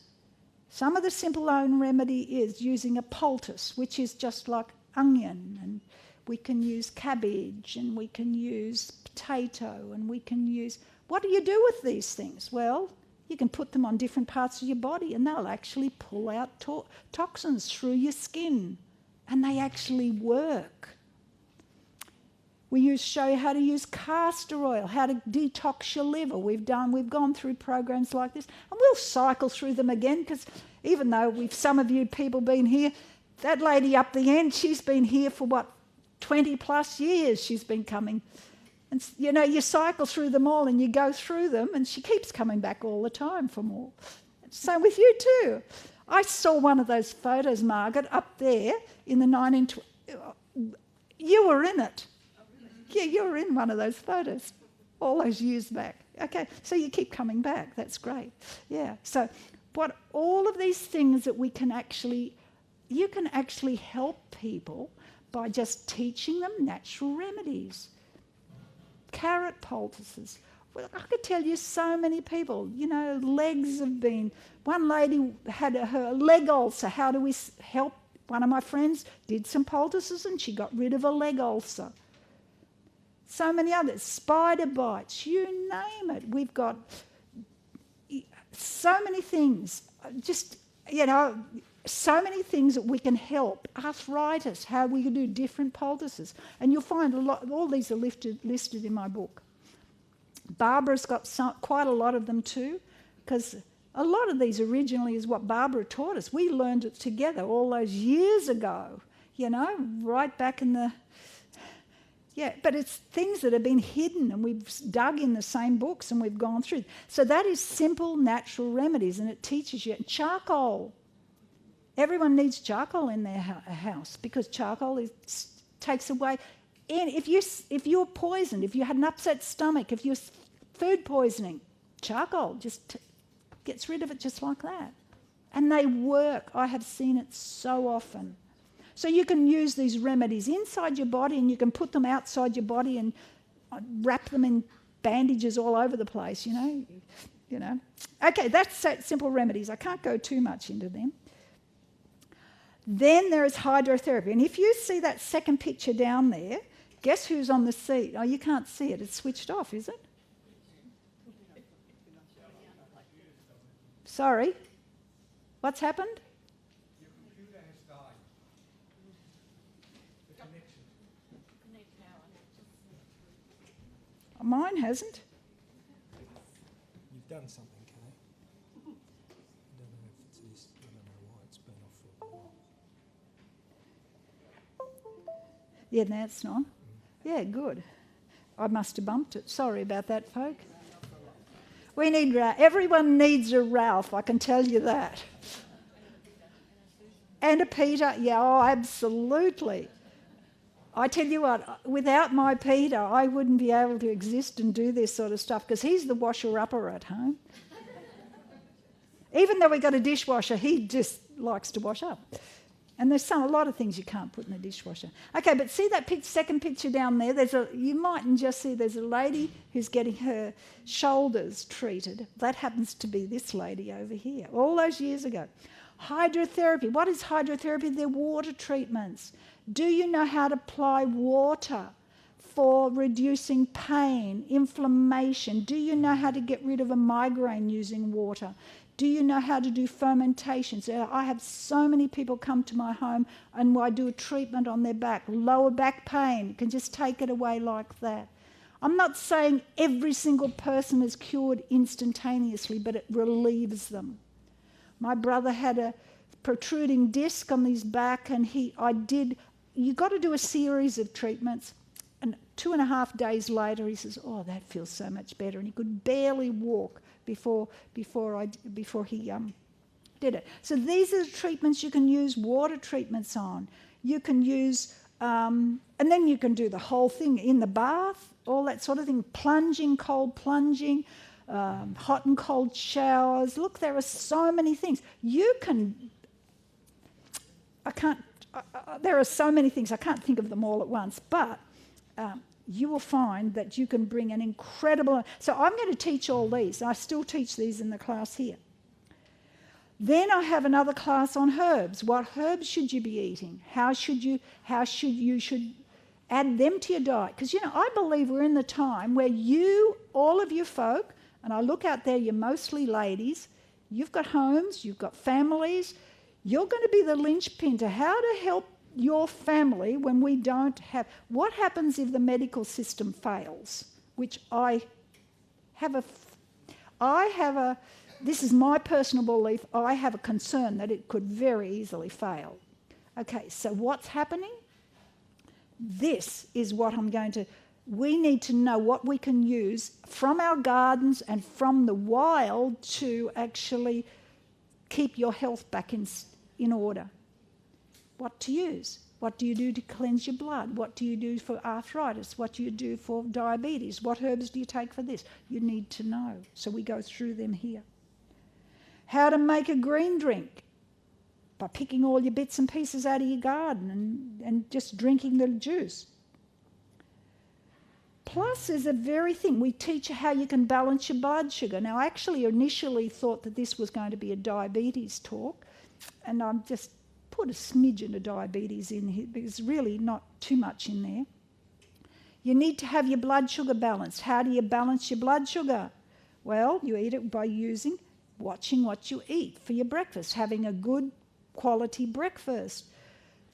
Some of the simple home remedy is using a poultice, which is just like onion, and we can use cabbage, and we can use potato, and we can use... What do you do with these things? Well, you can put them on different parts of your body, and they'll actually pull out toxins through your skin, and they actually work. We show you how to use castor oil, how to detox your liver. We've gone through programs like this, and we'll cycle through them again, because even though some of you people been here, that lady up the end, she's been here for 20 plus years she's been coming. And you cycle through them all and you go through them, and she keeps coming back all the time for more. Same with you too. I saw one of those photos, Margaret, up there in the 1920s. You were in it. Yeah, you were in one of those photos all those years back. Okay, so you keep coming back. That's great. Yeah, so all of these things that you can actually help people by just teaching them natural remedies. Carrot poultices. Well, I could tell you so many people, legs have been... One lady had her leg ulcer. How do we help? One of my friends did some poultices and she got rid of a leg ulcer. So many others. Spider bites, you name it. We've got so many things. So many things that we can help. Arthritis, how we can do different poultices. And you'll find all these are listed in my book. Barbara's got quite a lot of them too, because a lot of these originally is what Barbara taught us. We learned it together all those years ago, right back in the... Yeah, but it's things that have been hidden, and we've dug in the same books and we've gone through. So that is simple natural remedies, and it teaches you. Charcoal. Everyone needs charcoal in their house, because charcoal takes away... And if you're poisoned, if you had an upset stomach, if you're food poisoning, charcoal just gets rid of it just like that. And they work. I have seen it so often. So you can use these remedies inside your body, and you can put them outside your body and wrap them in bandages all over the place, Okay, that's simple remedies. I can't go too much into them. Then there is hydrotherapy. And if you see that second picture down there, guess who's on the seat? Oh, you can't see it. It's switched off, is it? Sorry. What's happened? Your computer has died. The connection. Mine hasn't. You've done something, Kay. I don't know if it's this. I don't know why it's been off for a while. Yeah, now it's on. Yeah, good. I must have bumped it. Sorry about that, folk. We need everyone needs a Ralph, I can tell you that. And a Peter, yeah, oh, absolutely. I tell you what, without my Peter, I wouldn't be able to exist and do this sort of stuff because he's the washer-upper at home. Even though we got a dishwasher, he just likes to wash up. And there's a lot of things you can't put in the dishwasher. Okay, but see that second picture down there? You mightn't just see there's a lady who's getting her shoulders treated. That happens to be this lady over here, all those years ago. Hydrotherapy. What is hydrotherapy? They're water treatments. Do you know how to apply water for reducing pain, inflammation? Do you know how to get rid of a migraine using water? Do you know how to do fermentations? I have so many people come to my home and I do a treatment on their back, lower back pain. You can just take it away like that. I'm not saying every single person is cured instantaneously, but it relieves them. My brother had a protruding disc on his back and you got to do a series of treatments. And 2.5 days later, he says, oh, that feels so much better. And he could barely walk before he did it. So these are the treatments you can use water treatments on. You can use, and then you can do the whole thing in the bath, all that sort of thing, plunging, cold plunging, hot and cold showers. Look, there are so many things. There are so many things. I can't think of them all at once, but you will find that you can bring an incredible... So I'm going to teach all these. I still teach these in the class here. Then I have another class on herbs. What herbs should you be eating? How should you add them to your diet? Because, I believe we're in the time where all of you folk, and I look out there, you're mostly ladies, you've got homes, you've got families, you're going to be the linchpin to how to help your family when we don't have... What happens if the medical system fails? Which this is my personal belief, I have a concern that it could very easily fail. Okay, so what's happening? This is what we need to know what we can use from our gardens and from the wild to actually keep your health back in order. What to use? What do you do to cleanse your blood? What do you do for arthritis? What do you do for diabetes? What herbs do you take for this? You need to know. So we go through them here. How to make a green drink? By picking all your bits and pieces out of your garden and just drinking the juice. Plus, is a very thing. We teach you how you can balance your blood sugar. Now, I actually initially thought that this was going to be a diabetes talk, and I'm just put a smidgen of diabetes in here, but it's really not too much in there. You need to have your blood sugar balanced. How do you balance your blood sugar? Well, you eat it by watching what you eat for your breakfast, having a good quality breakfast.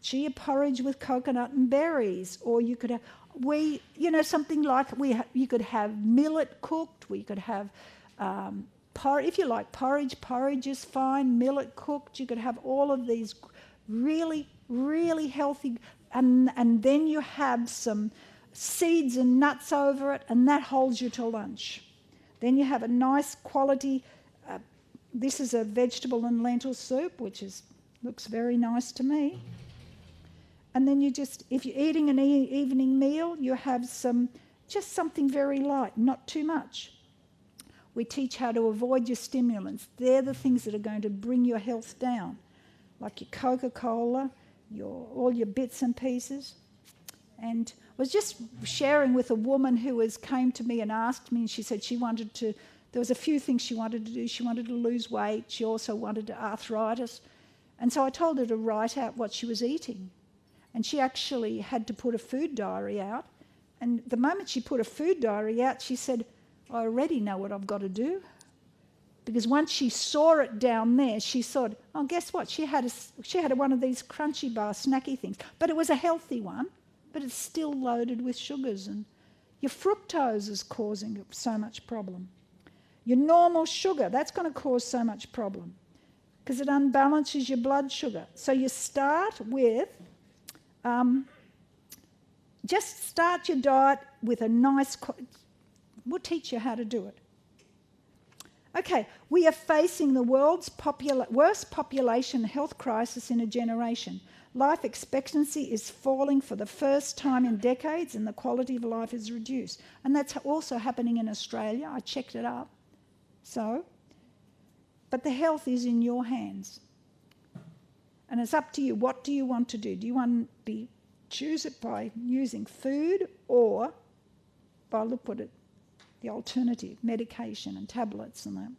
Chia porridge with coconut and berries, or you could have, something like you could have millet cooked, we could have if you like porridge is fine, millet cooked, you could have all of these really, really healthy, and then you have some seeds and nuts over it, and that holds you till lunch. Then you have a nice quality, this is a vegetable and lentil soup, which looks very nice to me. And then if you're eating an evening meal, you have just something very light, not too much. We teach how to avoid your stimulants. They're the things that are going to bring your health down, like your Coca-Cola, all your bits and pieces. And I was just sharing with a woman who came to me and asked me, and she said there was a few things she wanted to do. She wanted to lose weight. She also wanted arthritis. And so I told her to write out what she was eating. And she actually had to put a food diary out. And the moment she put a food diary out, she said, I already know what I've got to do. Because once she saw it down there, she thought, oh, guess what? She had one of these crunchy bar snacky things. But it was a healthy one, but it's still loaded with sugars. And your fructose is causing so much problem. Your normal sugar, that's going to cause so much problem because it unbalances your blood sugar. So you start with just start your diet with a nice... We'll teach you how to do it. Okay, we are facing the world's worst population health crisis in a generation. Life expectancy is falling for the first time in decades and the quality of life is reduced. And that's also happening in Australia. I checked it up. But the health is in your hands. And it's up to you. What do you want to do? Do you want to choose it by using food or by, look at it, the alternative, medication and tablets and that?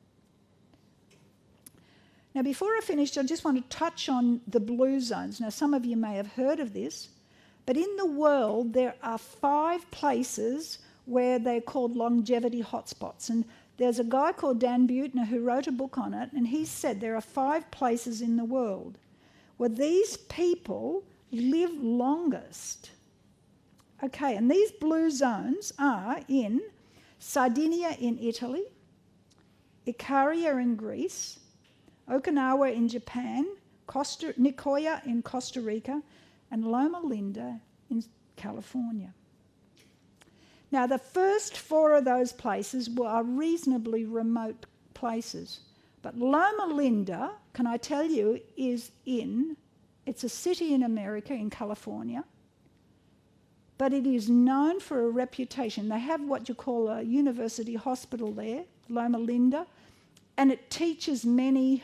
Now, before I finish, I just want to touch on the blue zones. Now, some of you may have heard of this, but in the world there are 5 places where they're called longevity hotspots. And there's a guy called Dan Buettner who wrote a book on it, and he said there are 5 places in the world where these people live longest. Okay, and these blue zones are in Sardinia in Italy, Ikaria in Greece, Okinawa in Japan, Nicoya in Costa Rica, and Loma Linda in California. Now, the first 4 of those places are reasonably remote places. But Loma Linda, can I tell you, it's a city in America, in California, but it is known for a reputation. They have what you call a university hospital there, Loma Linda, and it teaches many...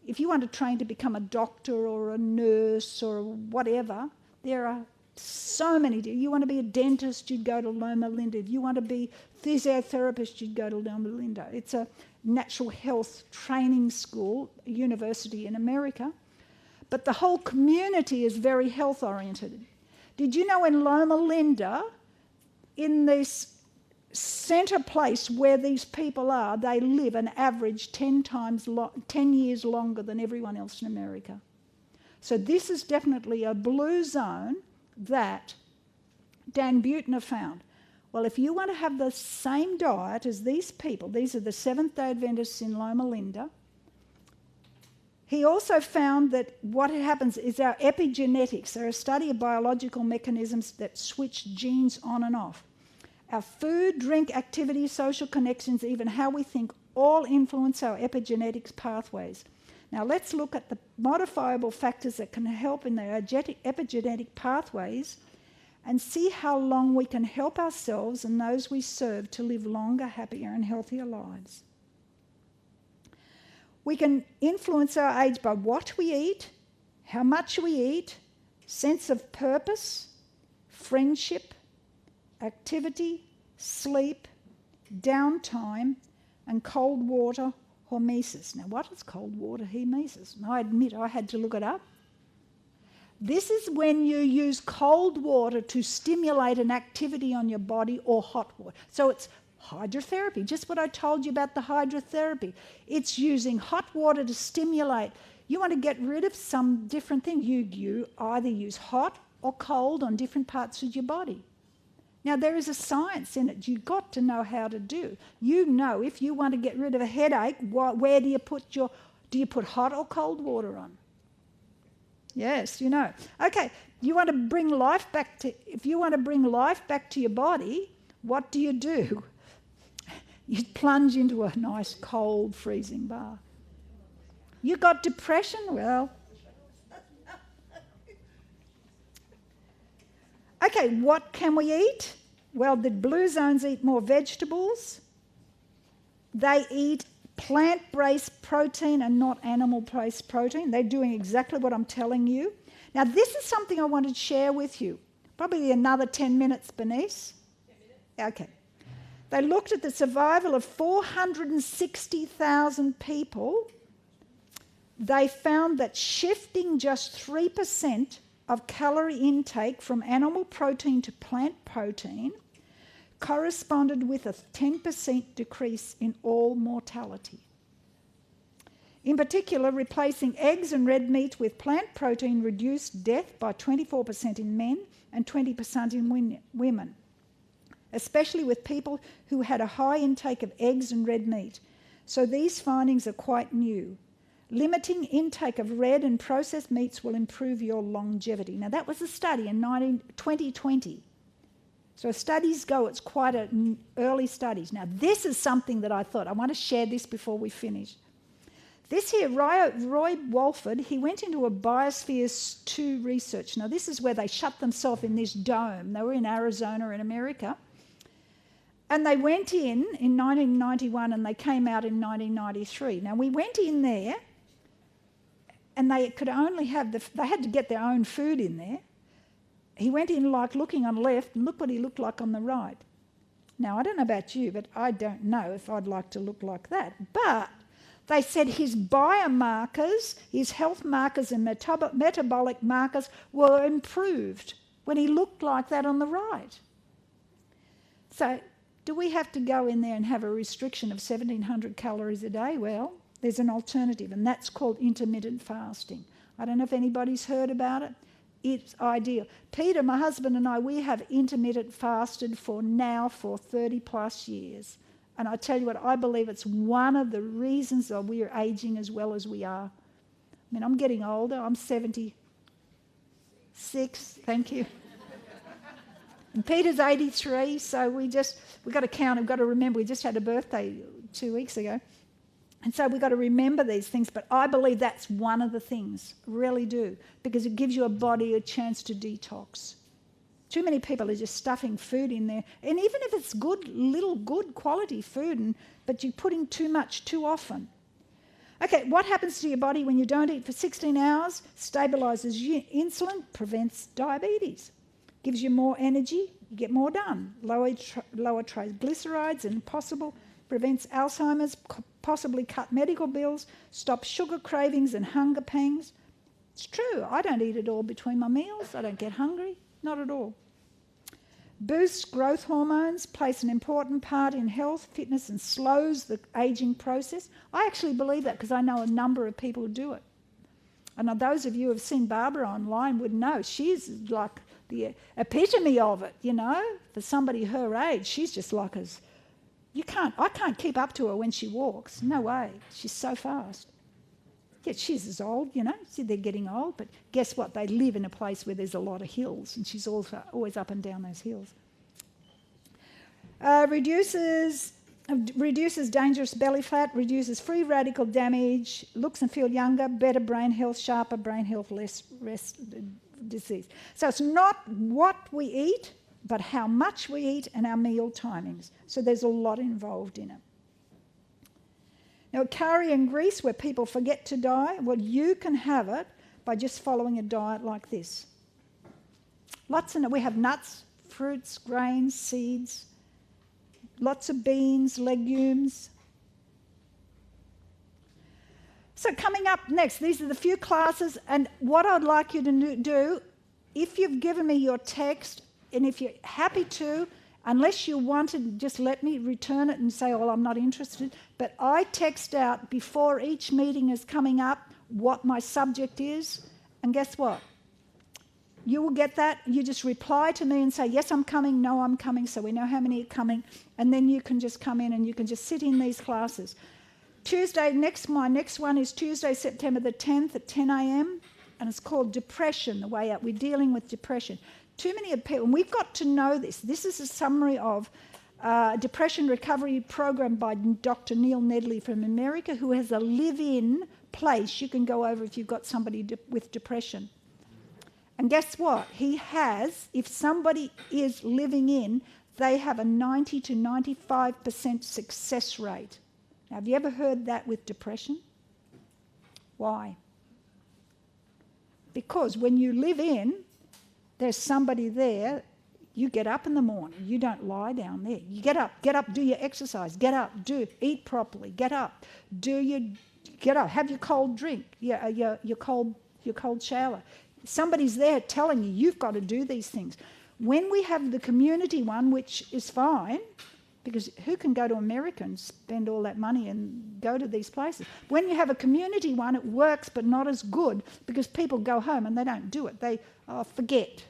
If you want to train to become a doctor or a nurse or whatever, there are so many. You want to be a dentist, you'd go to Loma Linda. If you want to be a physiotherapist, you'd go to Loma Linda. It's a natural health training school, a university in America. But the whole community is very health oriented. Did you know in Loma Linda, in this centre place where these people are, they live an average 10 years longer than everyone else in America. So this is definitely a blue zone that Dan Buettner found. Well, if you want to have the same diet as these people, these are the Seventh-day Adventists in Loma Linda, he also found that what happens is our epigenetics, they're a study of biological mechanisms that switch genes on and off. Our food, drink, activity, social connections, even how we think, all influence our epigenetics pathways. Now let's look at the modifiable factors that can help in the epigenetic pathways and see how long we can help ourselves and those we serve to live longer, happier and healthier lives. We can influence our age by what we eat, how much we eat, sense of purpose, friendship, activity, sleep, downtime, and cold water hormesis. Now, what is cold water hormesis? And I admit I had to look it up. This is when you use cold water to stimulate an activity on your body or hot water. So it's hydrotherapy, just what I told you about the hydrotherapy. It's using hot water to stimulate. You want to get rid of some different thing. You either use hot or cold on different parts of your body. Now, there is a science in it. You've got to know how to do. You know, if you want to get rid of a headache, where do you put hot or cold water on? Yes, you know. Okay, you want to bring life back to... If you want to bring life back to your body, what do? You plunge into a nice, cold, freezing bath. You got depression? Well... Okay, what can we eat? Well, the blue zones eat more vegetables. They eat plant-based protein and not animal-based protein. They're doing exactly what I'm telling you. Now, this is something I wanted to share with you. Probably another 10 minutes, Bernice. 10 minutes. Okay. They looked at the survival of 460,000 people. They found that shifting just 3% of calorie intake from animal protein to plant protein corresponded with a 10% decrease in all mortality. In particular, replacing eggs and red meat with plant protein reduced death by 24% in men and 20% in women, especially with people who had a high intake of eggs and red meat. So these findings are quite new. Limiting intake of red and processed meats will improve your longevity. Now, that was a study in 2020. So studies go, it's quite early studies. Now, this is something that I thought, I want to share this before we finish. This here, Roy Walford, he went into a Biospheres 2 research. Now, this is where they shut themselves in this dome. They were in Arizona in America. And they went in 1991 and they came out in 1993. Now, we went in there and they could only have, they had to get their own food in there. He went in like looking on the left and look what he looked like on the right. Now, I don't know about you, but I don't know if I'd like to look like that. But they said his biomarkers, his health markers and metabolic markers were improved when he looked like that on the right. So do we have to go in there and have a restriction of 1,700 calories a day? Well, there's an alternative, and that's called intermittent fasting. I don't know if anybody's heard about it. It's ideal. Peter, my husband and I, we have intermittent fasted for 30 plus years. And I tell you what, I believe it's one of the reasons that we're aging as well as we are. I mean, I'm getting older. I'm 76. Thank you. And Peter's 83, so we've got to count. We've got to remember, we just had a birthday 2 weeks ago. And so we've got to remember these things. But I believe that's one of the things, really do, because it gives your body a chance to detox. Too many people are just stuffing food in there. And even if it's good quality food, but you're putting too much too often. Okay, what happens to your body when you don't eat for 16 hours? Stabilises insulin, prevents diabetes. Gives you more energy, you get more done. Lower triglycerides and prevents Alzheimer's, possibly cut medical bills, stops sugar cravings and hunger pangs. It's true, I don't eat it all between my meals. I don't get hungry. Not at all. Boosts growth hormones, plays an important part in health, fitness, and slows the aging process. I actually believe that because I know a number of people who do it. And those of you who have seen Barbara online would know she's like the epitome of it, you know. For somebody her age, she's just like I can't keep up to her when she walks. No way. She's so fast. Yeah, she's as old, you know. See, they're getting old, but guess what? They live in a place where there's a lot of hills, and she's also always up and down those hills. Reduces dangerous belly fat, reduces free radical damage, looks and feel younger, better brain health, sharper brain health, less disease. So it's not what we eat, but how much we eat and our meal timings. So there's a lot involved in it. Now, curry in Greece, where people forget to diet, well, you can have it by just following a diet like this. We have nuts, fruits, grains, seeds, lots of beans, legumes. So coming up next, these are the few classes, and what I'd like you to do, if you've given me your text, and if you're happy to, unless you want to, just let me return it and say, oh, I'm not interested. But I text out before each meeting is coming up what my subject is. And guess what? You will get that. You just reply to me and say, yes, I'm coming, no, I'm coming, so we know how many are coming. And then you can just come in and you can just sit in these classes. My next one is Tuesday, September the 10th at 10 a.m. And it's called Depression, the way out. We're dealing with depression. Too many people, and we've got to know this. This is a summary of a depression recovery program by Dr. Neil Nedley from America, who has a live-in place you can go over if you've got somebody with depression. And guess what? He has, if somebody is living in, they have a 90 to 95% success rate. Now, have you ever heard that with depression? Why? Because when you live in, there's somebody there. You get up in the morning. You don't lie down there. You get up, do your exercise. Get up, eat properly. Get up, have your cold drink, your cold shower. Somebody's there telling you you've got to do these things. When we have the community one, which is fine, because who can go to America and spend all that money and go to these places? When you have a community one, it works, but not as good, because people go home and they don't do it. They forget.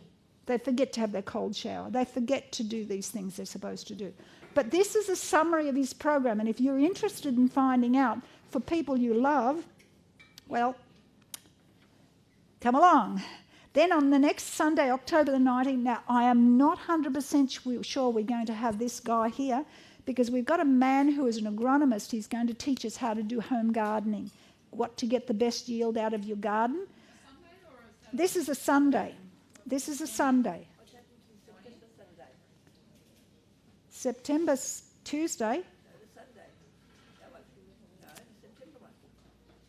They forget to have their cold shower. They forget to do these things they're supposed to do. But this is a summary of his program, and if you're interested in finding out for people you love, well, come along. Then on the next Sunday, October the 19th, now I am not 100% sure we're going to have this guy here because we've got a man who is an agronomist. He's going to teach us how to do home gardening, what to get the best yield out of your garden. This is a Sunday. This is a Sunday. September Tuesday.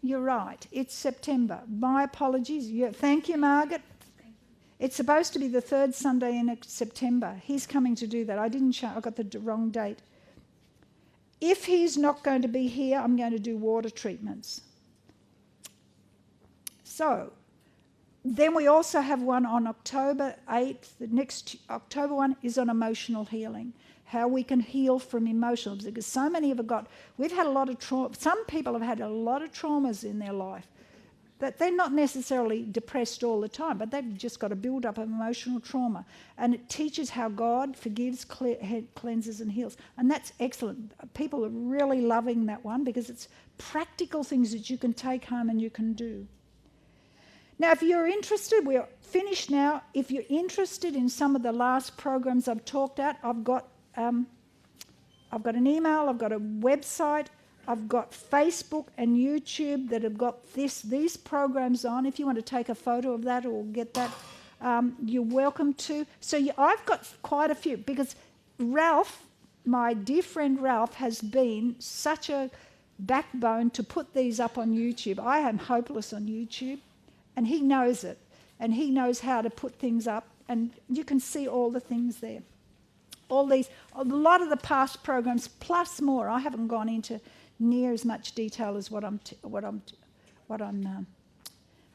You're right. It's September. My apologies. Thank you, Margaret. It's supposed to be the third Sunday in September. He's coming to do that. I didn't show. I got the wrong date. If he's not going to be here, I'm going to do water treatments. So, then we also have one on October 8th. The next October one is on emotional healing. How we can heal from emotions, because so many we've had a lot of trauma. Some people have had a lot of traumas in their life that they're not necessarily depressed all the time, but they've just got a build-up of emotional trauma. And it teaches how God forgives, cleanses and heals. And that's excellent. People are really loving that one because it's practical things that you can take home and you can do. Now, if you're interested, we're finished now. If you're interested in some of the last programs I've talked at, I've got an email, I've got a website, I've got Facebook and YouTube that have got these programs on. If you want to take a photo of that or get that, you're welcome to. So I've got quite a few because Ralph, my dear friend Ralph, has been such a backbone to put these up on YouTube. I am hopeless on YouTube, and he knows it, and he knows how to put things up, and you can see all the things there. A lot of the past programs plus more. I haven't gone into near as much detail as what I'm.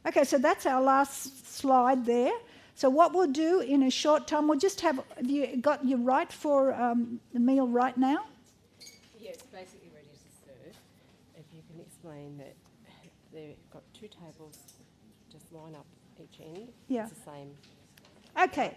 Okay, so that's our last slide there. So what we'll do in a short time, we'll just have you got you right for the meal right now. Yeah, it's basically ready to serve. If you can explain that they've got two tables, just line up each end. Yeah. It's the same. Okay.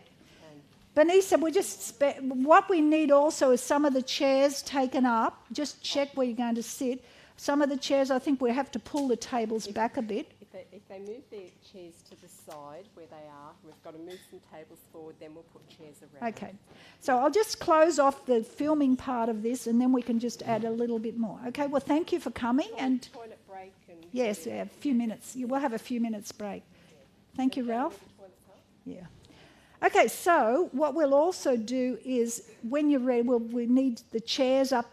Vanessa, what we need also is some of the chairs taken up. Just check where you're going to sit. Some of the chairs, I think we have to pull the tables back a bit. If they move their chairs to the side where they are, we've got to move some tables forward, then we'll put chairs around. Okay. So I'll just close off the filming part of this and then we can just add a little bit more. Okay, well, thank you for coming. And toilet break and... Yes, a few minutes. You will have a few minutes break. Thank you, Ralph. Yeah. Okay, so what we'll also do is when you're ready, we need the chairs up